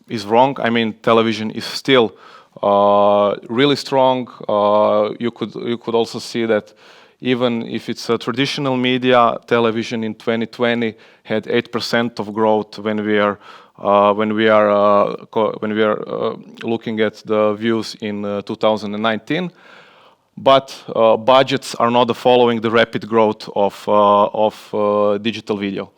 is wrong. I mean, television is still really strong. You could also see that even if it's a traditional media, television in 2020 had 8% of growth when we are looking at the views in 2019. But budgets are not following the rapid growth of digital video.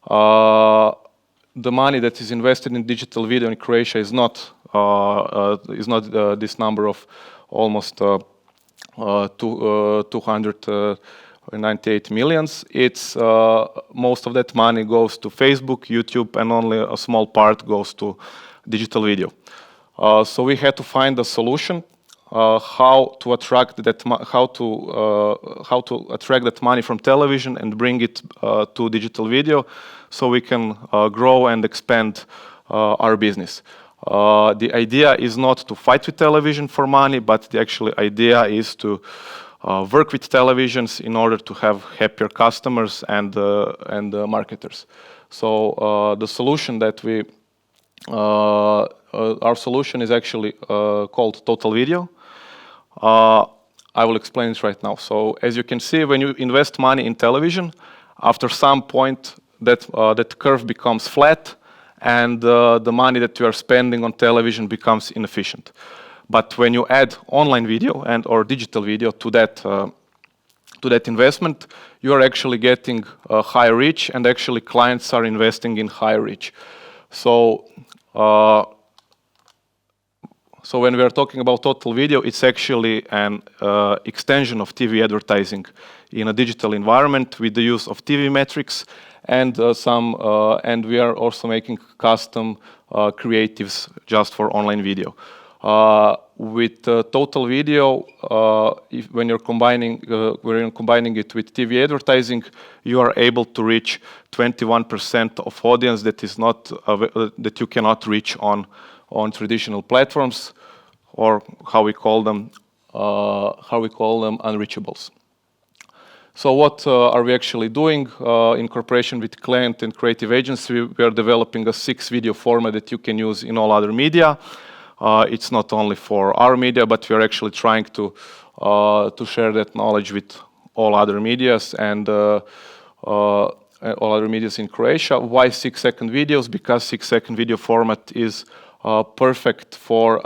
The money that is invested in digital video in Croatia is not this number of almost 298 millions. It's most of that money goes to Facebook, YouTube, and only a small part goes to digital video. So we had to find a solution how to attract that money from television and bring it to digital video, so we can grow and expand our business. The idea is not to fight with television for money, but the actual idea is to work with televisions in order to have happier customers and marketers. So the solution that our solution is actually called Total Video. I will explain it right now. So as you can see, when you invest money in television, after some point that curve becomes flat, and the money that you are spending on television becomes inefficient. But when you add online video or digital video to that investment, you are actually getting a higher reach, and actually clients are investing in higher reach. So when we are talking about total video, it's actually an extension of TV advertising in a digital environment with the use of TV metrics, and and we are also making custom creatives just for online video. With total video, when you're combining it with TV advertising, you are able to reach 21% of audience that is not that you cannot reach on traditional platforms, or how we call them unreachables. So what are we actually doing? In cooperation with client and creative agency, we are developing a 6-video format that you can use in all other media. It's not only for our media, but we are actually trying to share that knowledge with all other medias and all other medias in Croatia. Why 6-second videos? Because 6-second video format is perfect for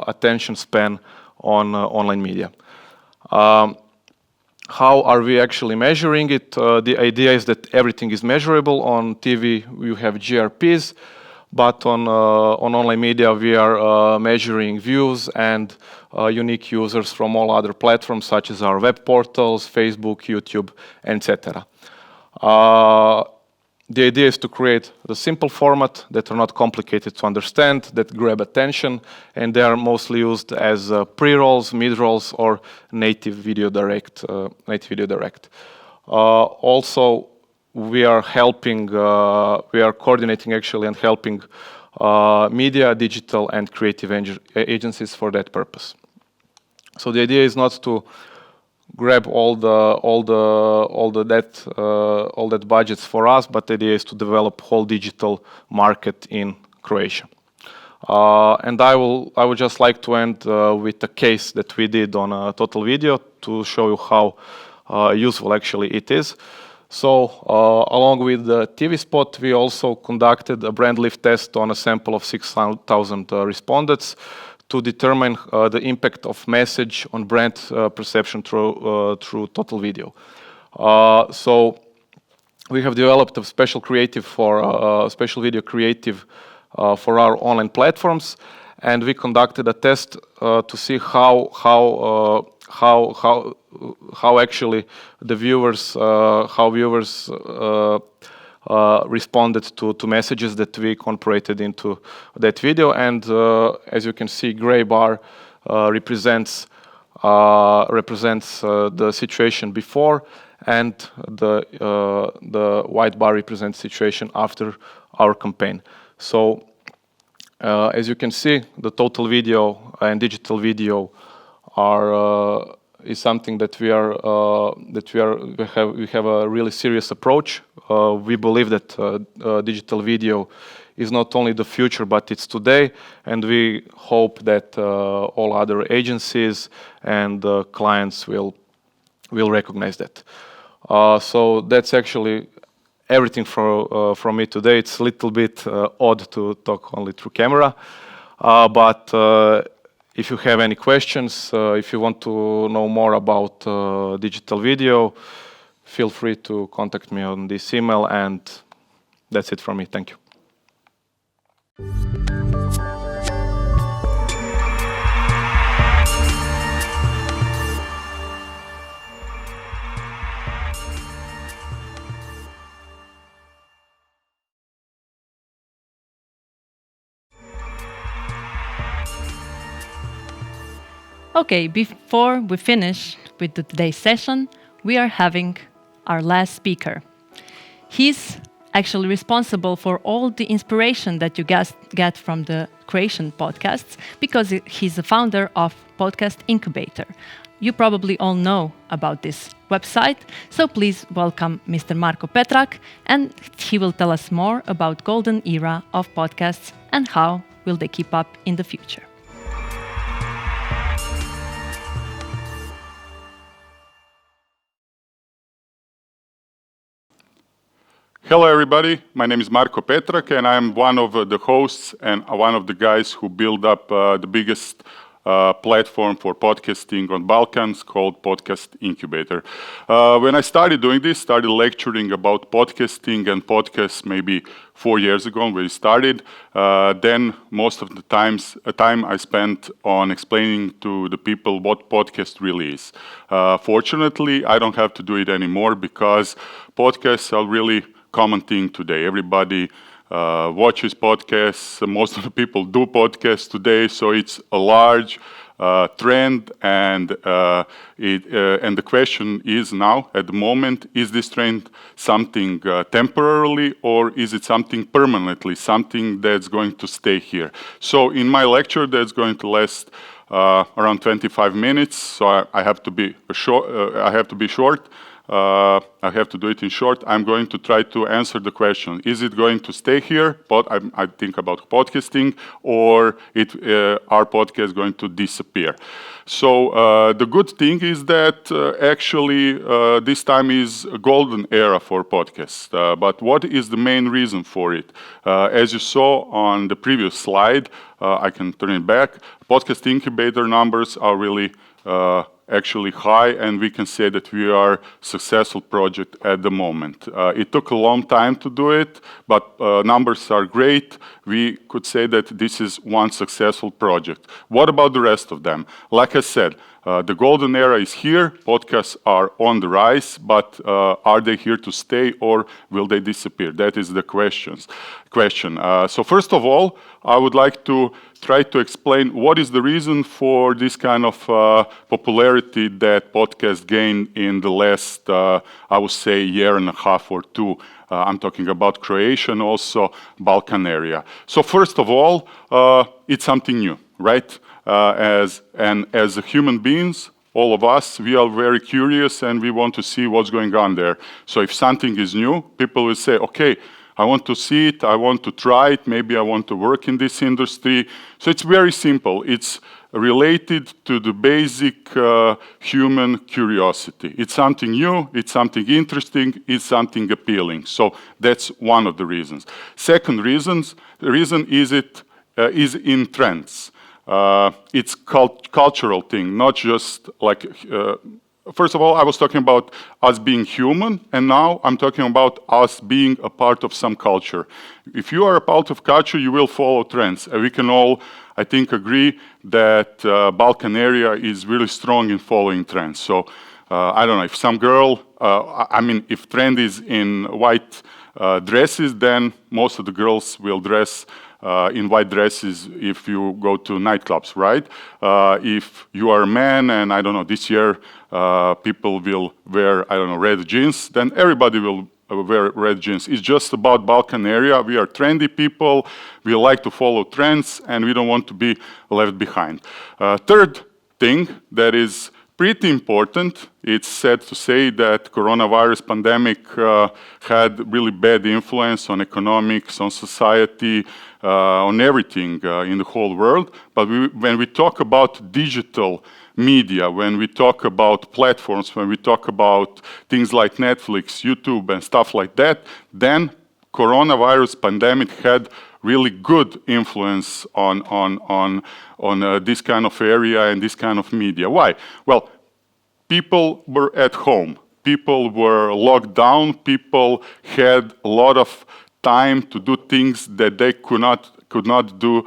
attention span on online media. How are we actually measuring it? The idea is that everything is measurable. On TV, you have GRPs, but on online media we are measuring views and unique users from all other platforms such as our web portals, Facebook, YouTube, etc. The idea is to create the simple format that are not complicated to understand, that grab attention, and they are mostly used as pre-rolls, mid-rolls, or native video direct. Also, we are coordinating actually and helping media, digital, and creative agencies for that purpose. So the idea is not to grab all that budgets for us, but the idea is to develop whole digital market in Croatia. And I would just like to end with a case that we did on Total Video to show you how useful actually it is. So along with the TV spot, we also conducted a brand lift test on a sample of 6,000 respondents to determine the impact of message on brand perception through Total Video. So we have developed a special creative special video creative for our online platforms, and we conducted a test to see how actually the viewers responded to messages that we incorporated into that video. And as you can see, gray bar represents the situation before, and the white bar represents situation after our campaign. So as you can see, the total video and digital video is something that we have a really serious approach. We believe that digital video is not only the future, but it's today, and we hope that all other agencies and clients will recognize that. So that's actually everything from me today. It's a little bit odd to talk only through camera, but if you have any questions, if you want to know more about digital video, feel free to contact me on this email, and that's it from me. Thank you. Okay, before we finish with today's session, we are having our last speaker. He's actually responsible for all the inspiration that you guys get from the Croatian podcasts, because he's the founder of Podcast Incubator. You probably all know about this website, so please welcome Mr. Marko Petrak, and he will tell us more about golden era of podcasts and how will they keep up in the future. Hello everybody, my name is Marko Petrak and I'm one of the hosts and one of the guys who built up the biggest platform for podcasting on Balkans called Podcast Incubator. When I started doing this, started lecturing about podcasting and podcasts maybe 4 years ago when we started, then most of the time I spent on explaining to the people what podcast really is. Fortunately, I don't have to do it anymore because podcasts are really common thing today. Everybody watches podcasts. Most of the people do podcasts today, so it's a large trend. And the question is now, at the moment, is this trend something temporarily, or is it something permanently, something that's going to stay here? So in my lecture, that's going to last around 25 minutes. So I have to be short. I have to do it in short. I'm going to try to answer the question, is it going to stay here? But I think about podcasting, or our podcast going to disappear? So the good thing is that actually this time is a golden era for podcasts. But what is the main reason for it? As you saw on the previous slide, I can turn it back. Podcast Incubator numbers are really actually high, and we can say that we are a successful project at the moment. It took a long time to do it, but numbers are great. We could say that this is one successful project. What about the rest of them? Like I said, the golden era is here. Podcasts are on the rise, but are they here to stay or will they disappear? That is the question. So first of all, I would like to try to explain what is the reason for this kind of popularity that podcasts gained in the last, I would say, year and a half or two. I'm talking about Croatia and also Balkan area. So first of all, it's something new, right? As human beings, all of us, we are very curious and we want to see what's going on there. So if something is new, people will say, okay, I want to see it, I want to try it, maybe I want to work in this industry. So it's very simple. It's related to the basic human curiosity. It's something new, it's something interesting, it's something appealing. So that's one of the reasons. Second reason is in trends. It's cultural thing, not just like, first of all, I was talking about us being human, and now I'm talking about us being a part of some culture. If you are a part of culture, you will follow trends. We can all, I think, agree that Balkan area is really strong in following trends. So I don't know, if some girl, if trend is in white dresses, then most of the girls will dress in white dresses if you go to nightclubs, right? If you are a man and, I don't know, this year people will wear, I don't know, red jeans, then everybody will wear red jeans. It's just about Balkan area. We are trendy people, we like to follow trends, and we don't want to be left behind. Third thing that is pretty important, it's sad to say that coronavirus pandemic had really bad influence on economics, on society, on everything in the whole world. But when we talk about digital media, when we talk about platforms, when we talk about things like Netflix, YouTube, and stuff like that, then coronavirus pandemic had really good influence on this kind of area and this kind of media. Why? Well, people were at home. People were locked down. People had a lot of time to do things that they could not do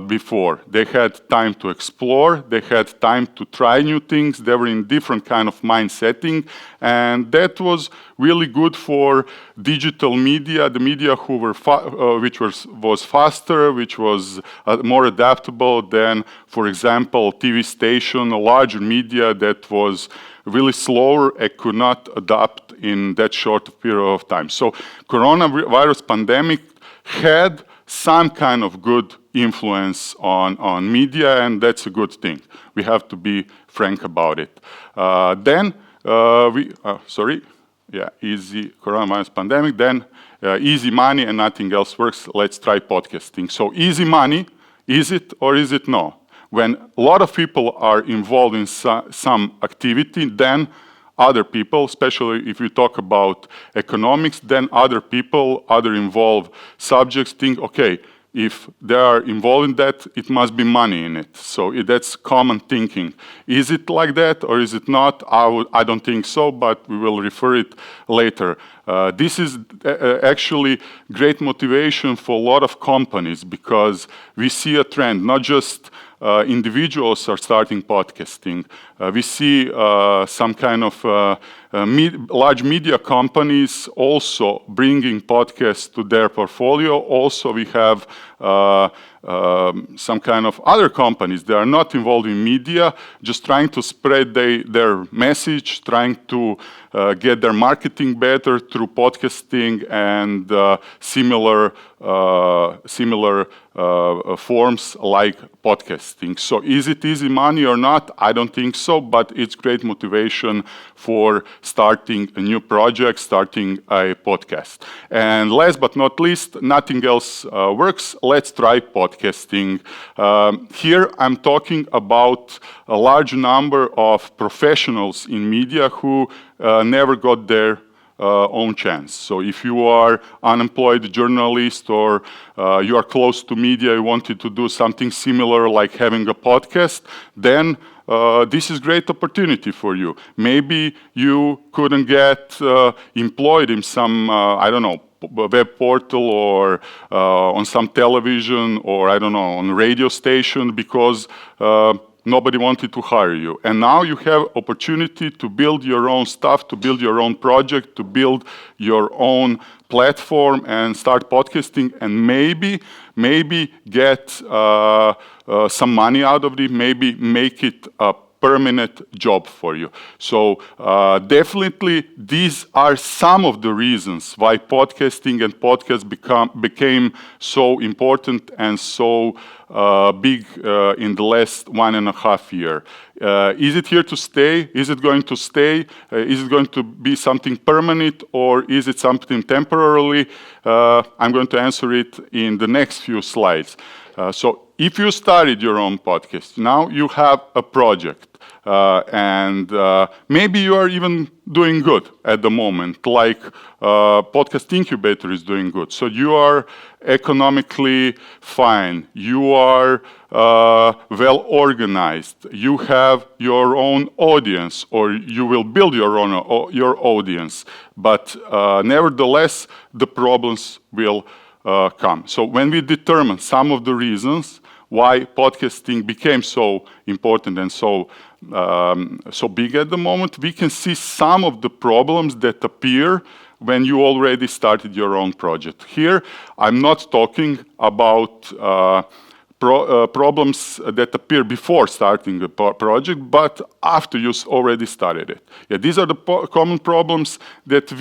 before. They had time to explore, they had time to try new things, they were in different kind of mind setting, and that was really good for digital media, the media who were which was faster, which was more adaptable than, for example, TV station, a larger media that was really slower and could not adapt in that short period of time. So coronavirus pandemic had some kind of good influence on media, and that's a good thing. We have to be frank about it. Easy coronavirus pandemic, then easy money and nothing else works. Let's try podcasting. So easy money, is it or is it no? When a lot of people are involved in some activity, then other people, especially if you talk about economics, then other people, other involved subjects think, okay, if they are involved in that, it must be money in it. So that's common thinking. Is it like that or is it not? I don't think so, but we will refer it later. This is actually great motivation for a lot of companies because we see a trend, not just individuals are starting podcasting. We see some kind of large media companies also bringing podcasts to their portfolio. Also, we have some kind of other companies that are not involved in media, just trying to spread their message, trying to get their marketing better through podcasting and similar forms like podcasting. So is it easy money or not? I don't think so, but it's great motivation for starting a new project, starting a podcast. And last but not least, nothing else works. Let's try podcasting. Here I'm talking about a large number of professionals in media who never got their own chance. So if you are unemployed journalist or you are close to media, you wanted to do something similar like having a podcast, then this is great opportunity for you. Maybe you couldn't get employed in some, I don't know, web portal or on some television or, I don't know, on radio station because nobody wanted to hire you. And now you have opportunity to build your own stuff, to build your own project, to build your own platform and start podcasting and maybe get some money out of it, maybe make it a permanent job for you. So definitely these are some of the reasons why podcasting and podcasts became so important and so big in the last 1.5 years. Is it here to stay? Is it going to stay? Is it going to be something permanent or is it something temporarily? I'm going to answer it in the next few slides. So if you started your own podcast, now you have a project. And maybe you are even doing good at the moment, like Podcast Incubator is doing good. So you are economically fine. You are well organized. You have your own audience, or you will build your audience. But nevertheless, the problems will come. So when we determine some of the reasons why podcasting became so important and so big at the moment, we can see some of the problems that appear when you already started your own project. Here, I'm not talking about problems that appear before starting a project, but after you already started it. Yeah, these are the common problems that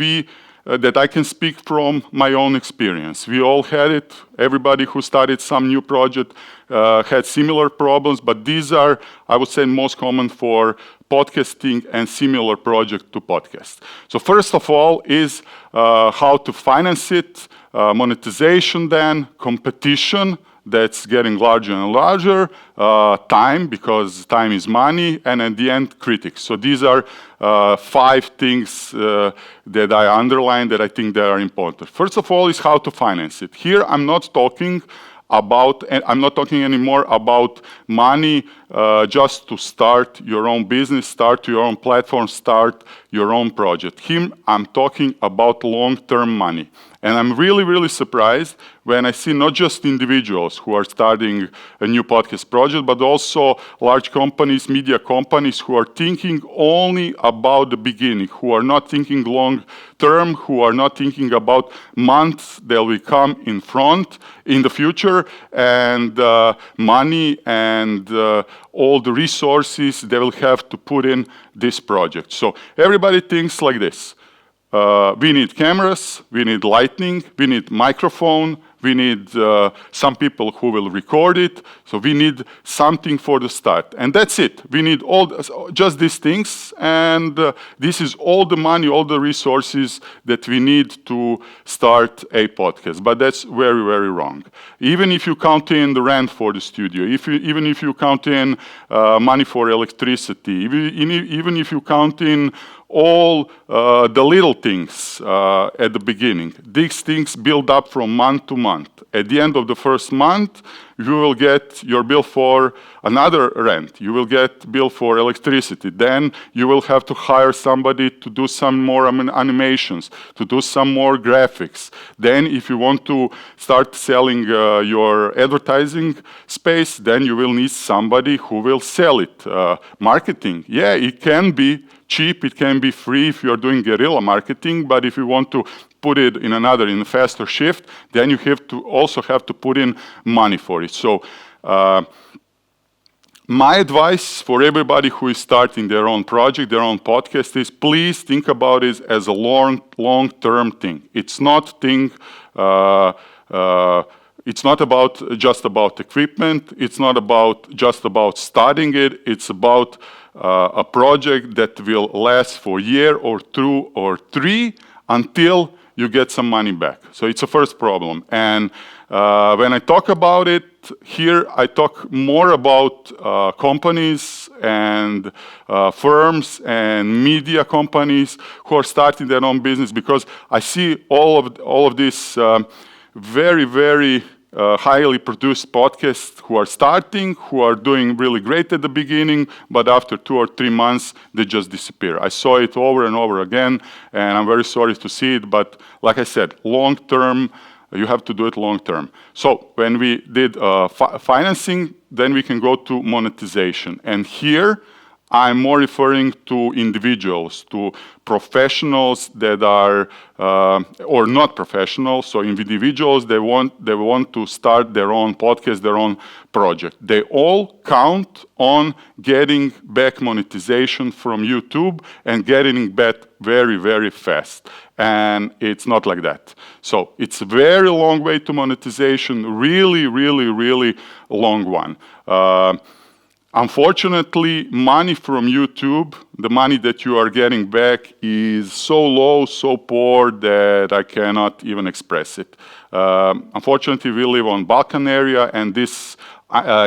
that I can speak from my own experience. We all had it. Everybody who started some new project had similar problems, but these are, I would say, most common for podcasting and similar project to podcast. So first of all is how to finance it, monetization then, competition, that's getting larger and larger, time, because time is money, and at the end, critics. So these are 5 things that I underline that I think they are important. First of all is how to finance it. Here I'm not talking anymore about money just to start your own business, start your own platform, start your own project. Here I'm talking about long-term money. And I'm really, really surprised when I see not just individuals who are starting a new podcast project, but also large companies, media companies who are thinking only about the beginning, who are not thinking long term, who are not thinking about months that will come in the future, and money and all the resources they will have to put in this project. So everybody thinks like this. We need cameras, we need lighting, we need microphone, we need some people who will record it. So we need something for the start. And that's it. We need just these things. And this is all the money, all the resources that we need to start a podcast. But that's very, very wrong. Even if you count in the rent for the studio, even if you count in money for electricity, even if you count in all the little things at the beginning. These things build up from month to month. At the end of the first month, you will get your bill for another rent. You will get bill for electricity. Then you will have to hire somebody to do some more animations, to do some more graphics. Then if you want to start selling your advertising space, then you will need somebody who will sell it. Marketing, yeah, it can be cheap, it can be free if you're doing guerrilla marketing, but if you want to put it in a faster shift, then you also have to put in money for it. So my advice for everybody who is starting their own project, their own podcast is please think about it as a long-term thing. It's not it's not just about equipment. It's not just about studying it. It's about a project that will last for a year or 2 or 3 until you get some money back. So it's a first problem. And when I talk about it here, I talk more about companies and firms and media companies who are starting their own business, because I see all of this very, very highly produced podcasts who are starting, who are doing really great at the beginning, but after 2 or 3 months, they just disappear. I saw it over and over again, and I'm very sorry to see it, but like I said, long term, you have to do it long term. So when we did financing, then we can go to monetization. And here, I'm more referring to individuals, to professionals that are, or not professionals, so individuals, they want to start their own podcast, their own project. They all count on getting back monetization from YouTube and getting it back very, very fast. And it's not like that. So it's a very long way to monetization, really, really, really long one. Unfortunately, money from YouTube, the money that you are getting back is so low, so poor that I cannot even express it. Unfortunately, we live on Balkan area, and this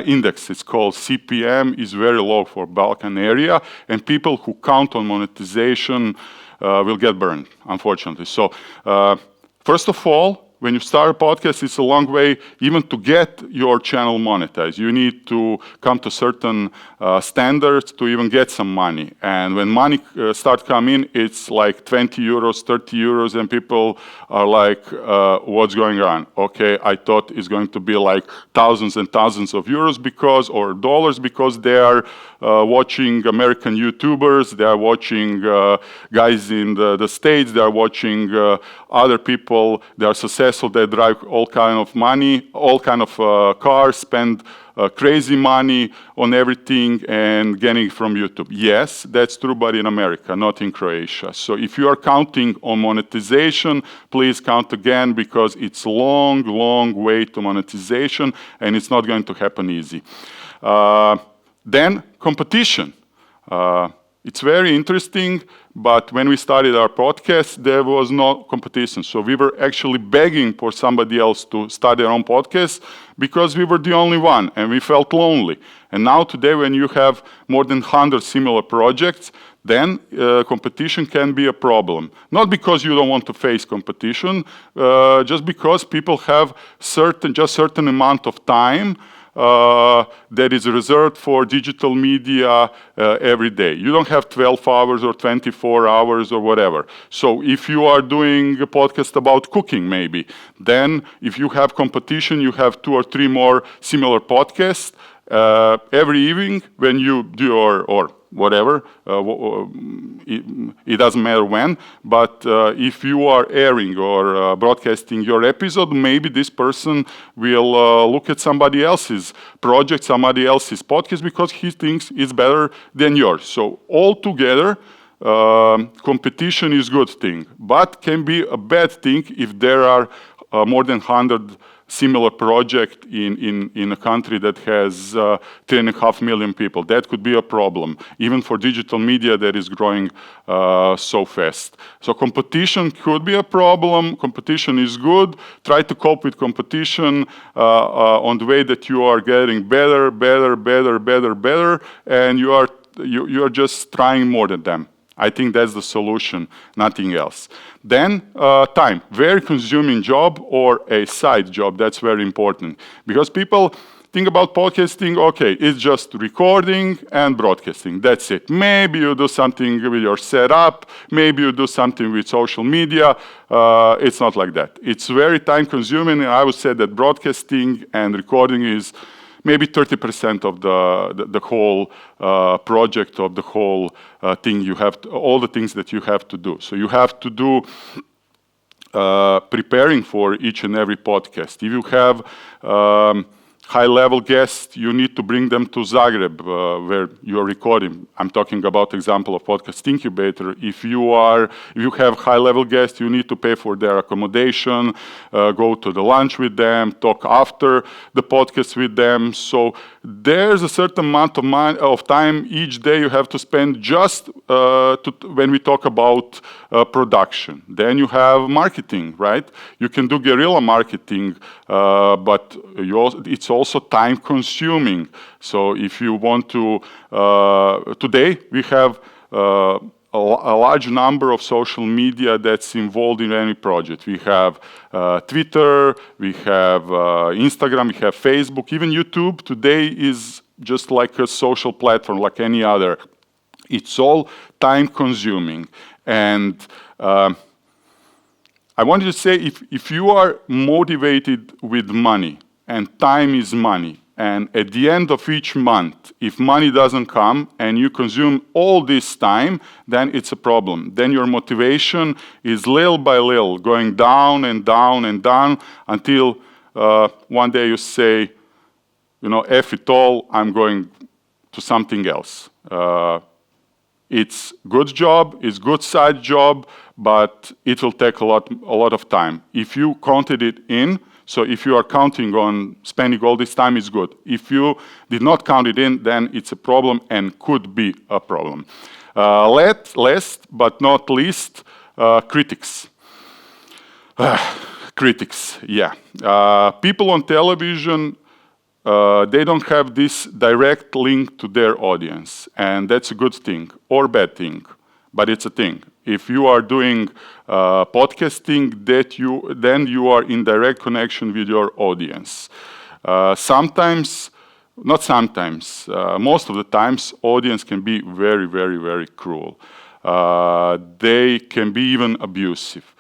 index, it's called CPM, is very low for Balkan area, and people who count on monetization will get burned, unfortunately. So, first of all, when you start a podcast, it's a long way even to get your channel monetized. You need to come to certain standards to even get some money. And when money starts coming, it's like 20 euros, 30 euros, and people are like, what's going on? Okay, I thought it's going to be like thousands and thousands of euros or dollars because they are watching American YouTubers, they are watching guys in the States, they are watching other people, they are successful, they drive all kind of money, all kind of cars, spend crazy money on everything and getting it from YouTube. Yes, that's true, but in America, not in Croatia. So if you are counting on monetization, please count again because it's long, long way to monetization and it's not going to happen easy. Then competition. It's very interesting, but when we started our podcast, there was no competition. So we were actually begging for somebody else to start their own podcast because we were the only one and we felt lonely. And now today, when you have more than 100 similar projects, then competition can be a problem. Not because you don't want to face competition, just because people have certain amount of time that is reserved for digital media every day. You don't have 12 hours or 24 hours or whatever. So if you are doing a podcast about cooking maybe, then if you have competition, you have 2 or 3 more similar podcasts every evening when you do your whatever, it doesn't matter when, but if you are airing or broadcasting your episode, maybe this person will look at somebody else's project, somebody else's podcast, because he thinks it's better than yours. So altogether, competition is a good thing, but can be a bad thing if there are more than 100 similar project in a country that has 3.5 million people. That could be a problem, even for digital media that is growing so fast. So competition could be a problem. Competition is good. Try to cope with competition on the way that you are getting better, and you are just trying more than them. I think that's the solution, nothing else. Then time, very consuming job or a side job, that's very important. Because people think about podcasting, okay, it's just recording and broadcasting, that's it. Maybe you do something with your setup, maybe you do something with social media. It's not like that. It's very time consuming, and I would say that broadcasting and recording is maybe 30% of the whole project, of the whole thing you have, all the things that you have to do. So you have to do preparing for each and every podcast. If you have high-level guests, you need to bring them to Zagreb, where you are recording. I'm talking about example of Podcast Incubator. If you have high-level guests, you need to pay for their accommodation, go to the lunch with them, talk after the podcast with them. So there's a certain amount of time each day you have to spend just when we talk about production. Then you have marketing, right? You can do guerrilla marketing, but it's also time consuming. So if you want to, today we have a large number of social media that's involved in any project. We have Twitter, we have Instagram, we have Facebook, even YouTube today is just like a social platform, like any other. It's all time consuming. And I wanted to say, if you are motivated with money, and time is money, and at the end of each month, if money doesn't come and you consume all this time, then it's a problem. Then your motivation is little by little going down and down and down until one day you say, you know, F it all, I'm going to something else. It's good job, it's good side job, but it will take a lot of time. If you counted it in, so if you are counting on spending all this time, it's good. If you did not count it in, then it's a problem and could be a problem. Last but not least, critics. Critics, yeah. People on television, they don't have this direct link to their audience, and that's a good thing or bad thing, but it's a thing. If you are doing podcasting, then you are in direct connection with your audience. Sometimes, not sometimes, most of the times, audience can be very, very, very cruel. They can be even abusive.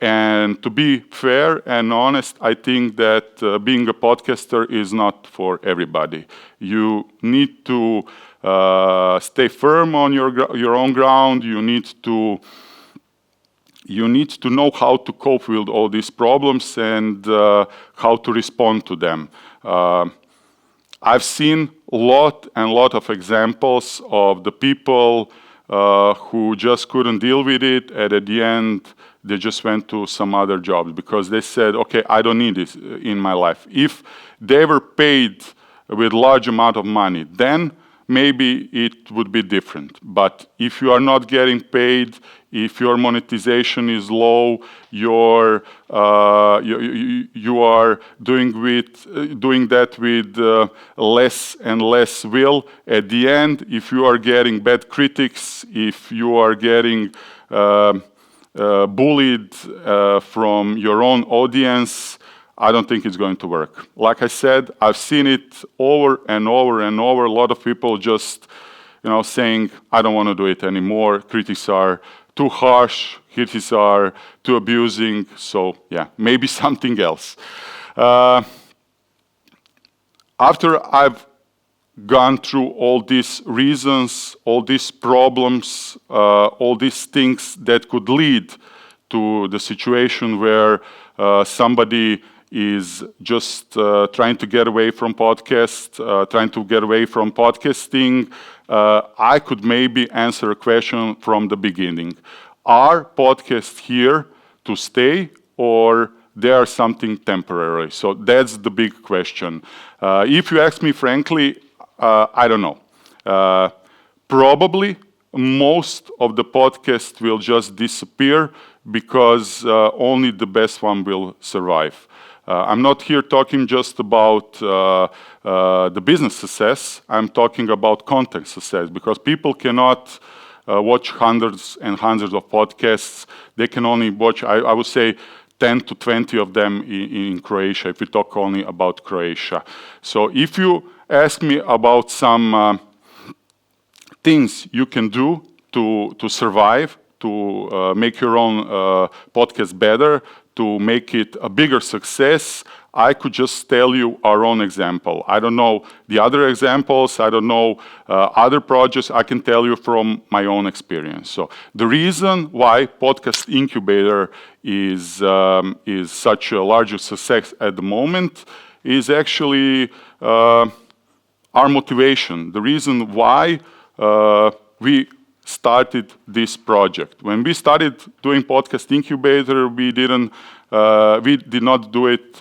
And to be fair and honest, I think that being a podcaster is not for everybody. You need to stay firm on your own ground. You need to know how to cope with all these problems and how to respond to them. I've seen a lot of examples of the people who just couldn't deal with it, and at the end, they just went to some other jobs because they said, okay, I don't need this in my life. If they were paid with large amount of money, then maybe it would be different. But if you are not getting paid, if your monetization is low, you are doing that with less and less will. At the end, if you are getting bad critics, if you are getting bullied from your own audience, I don't think it's going to work. Like I said, I've seen it over and over and over. A lot of people just, saying, I don't want to do it anymore. Critics are too harsh. Critics are too abusing. So yeah, maybe something else. After I've gone through all these reasons, all these problems, all these things that could lead to the situation where somebody is just trying to get away from podcasts, trying to get away from podcasting, I could maybe answer a question from the beginning. Are podcasts here to stay, or they are something temporary? So that's the big question. If you ask me frankly, I don't know. Probably most of the podcasts will just disappear because only the best one will survive. I'm not here talking just about the business success. I'm talking about content success, because people cannot watch hundreds and hundreds of podcasts. They can only watch, I would say, 10 to 20 of them in Croatia, if we talk only about Croatia. So if you ask me about some things you can do to survive, to make your own podcast better, to make it a bigger success, I could just tell you our own example. I don't know the other examples. I don't know other projects. I can tell you from my own experience. So the reason why Podcast Incubator is such a larger success at the moment is actually our motivation. The reason why we started this project. When we started doing Podcast Incubator, we did not do it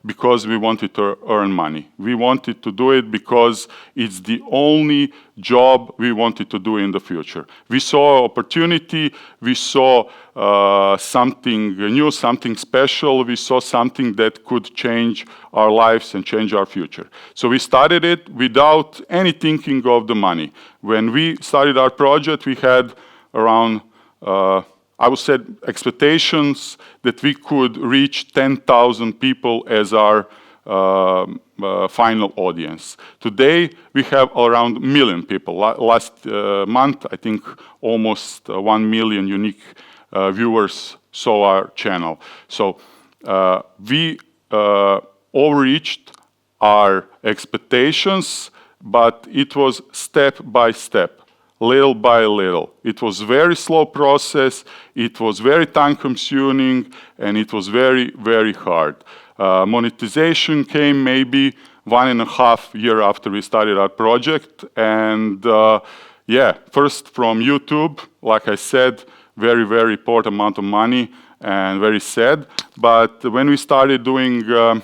because we wanted to earn money. We wanted to do it because it's the only job we wanted to do in the future. We saw opportunity, we saw something new, something special, we saw something that could change our lives and change our future. So we started it without any thinking of the money. When we started our project, we had around, I would say, expectations that we could reach 10,000 people as our final audience. Today, we have around 1 million people. Last month, I think almost 1 million unique viewers saw our channel. So we overreached our expectations, but it was step by step, little by little. It was very slow process, it was very time consuming, and it was very, very hard. Monetization came maybe 1.5 years after we started our project. And yeah, first from YouTube, like I said, very, very important amount of money and very sad. But when we started doing, when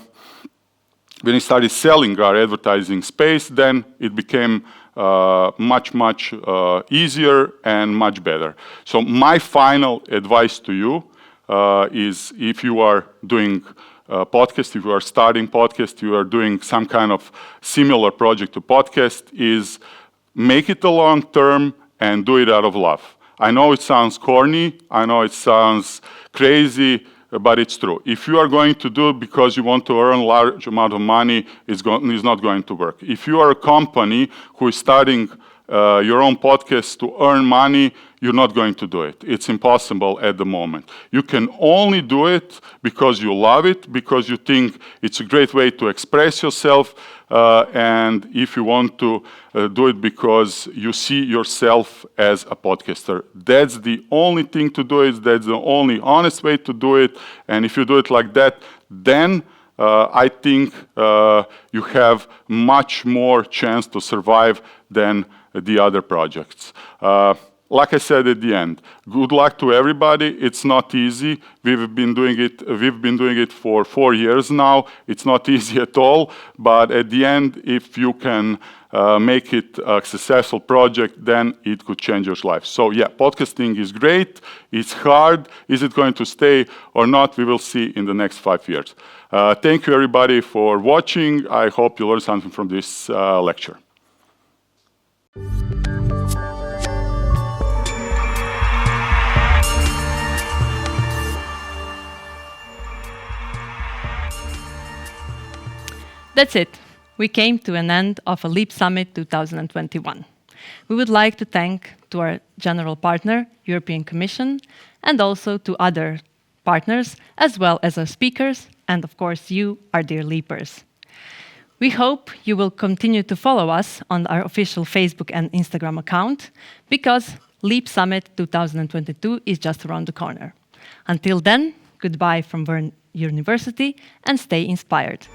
we started selling our advertising space, then it became much, much easier and much better. So my final advice to you is if you are doing podcast, if you are starting podcast, you are doing some kind of similar project to podcast, is make it a long term and do it out of love. I know it sounds corny, I know it sounds crazy, but it's true. If you are going to do it because you want to earn a large amount of money, it's not going to work. If you are a company who is starting your own podcast to earn money, you're not going to do it. It's impossible at the moment. You can only do it because you love it, because you think it's a great way to express yourself, and if you want to do it because you see yourself as a podcaster. That's the only thing to do it, that's the only honest way to do it, and if you do it like that, then I think you have much more chance to survive than the other projects. Like I said at the end, good luck to everybody. It's not easy. We've been doing it for 4 years now. It's not easy at all. But at the end, if you can make it a successful project, then it could change your life. So yeah, podcasting is great. It's hard. Is it going to stay or not? We will see in the next 5 years. Thank you everybody for watching. I hope you learned something from this lecture. That's it. We came to an end of a LEAP Summit 2021. We would like to thank to our general partner, European Commission, and also to other partners, as well as our speakers, and of course you, our dear LEAPers. We hope you will continue to follow us on our official Facebook and Instagram account, because LEAP Summit 2022 is just around the corner. Until then, goodbye from Bern University, and stay inspired.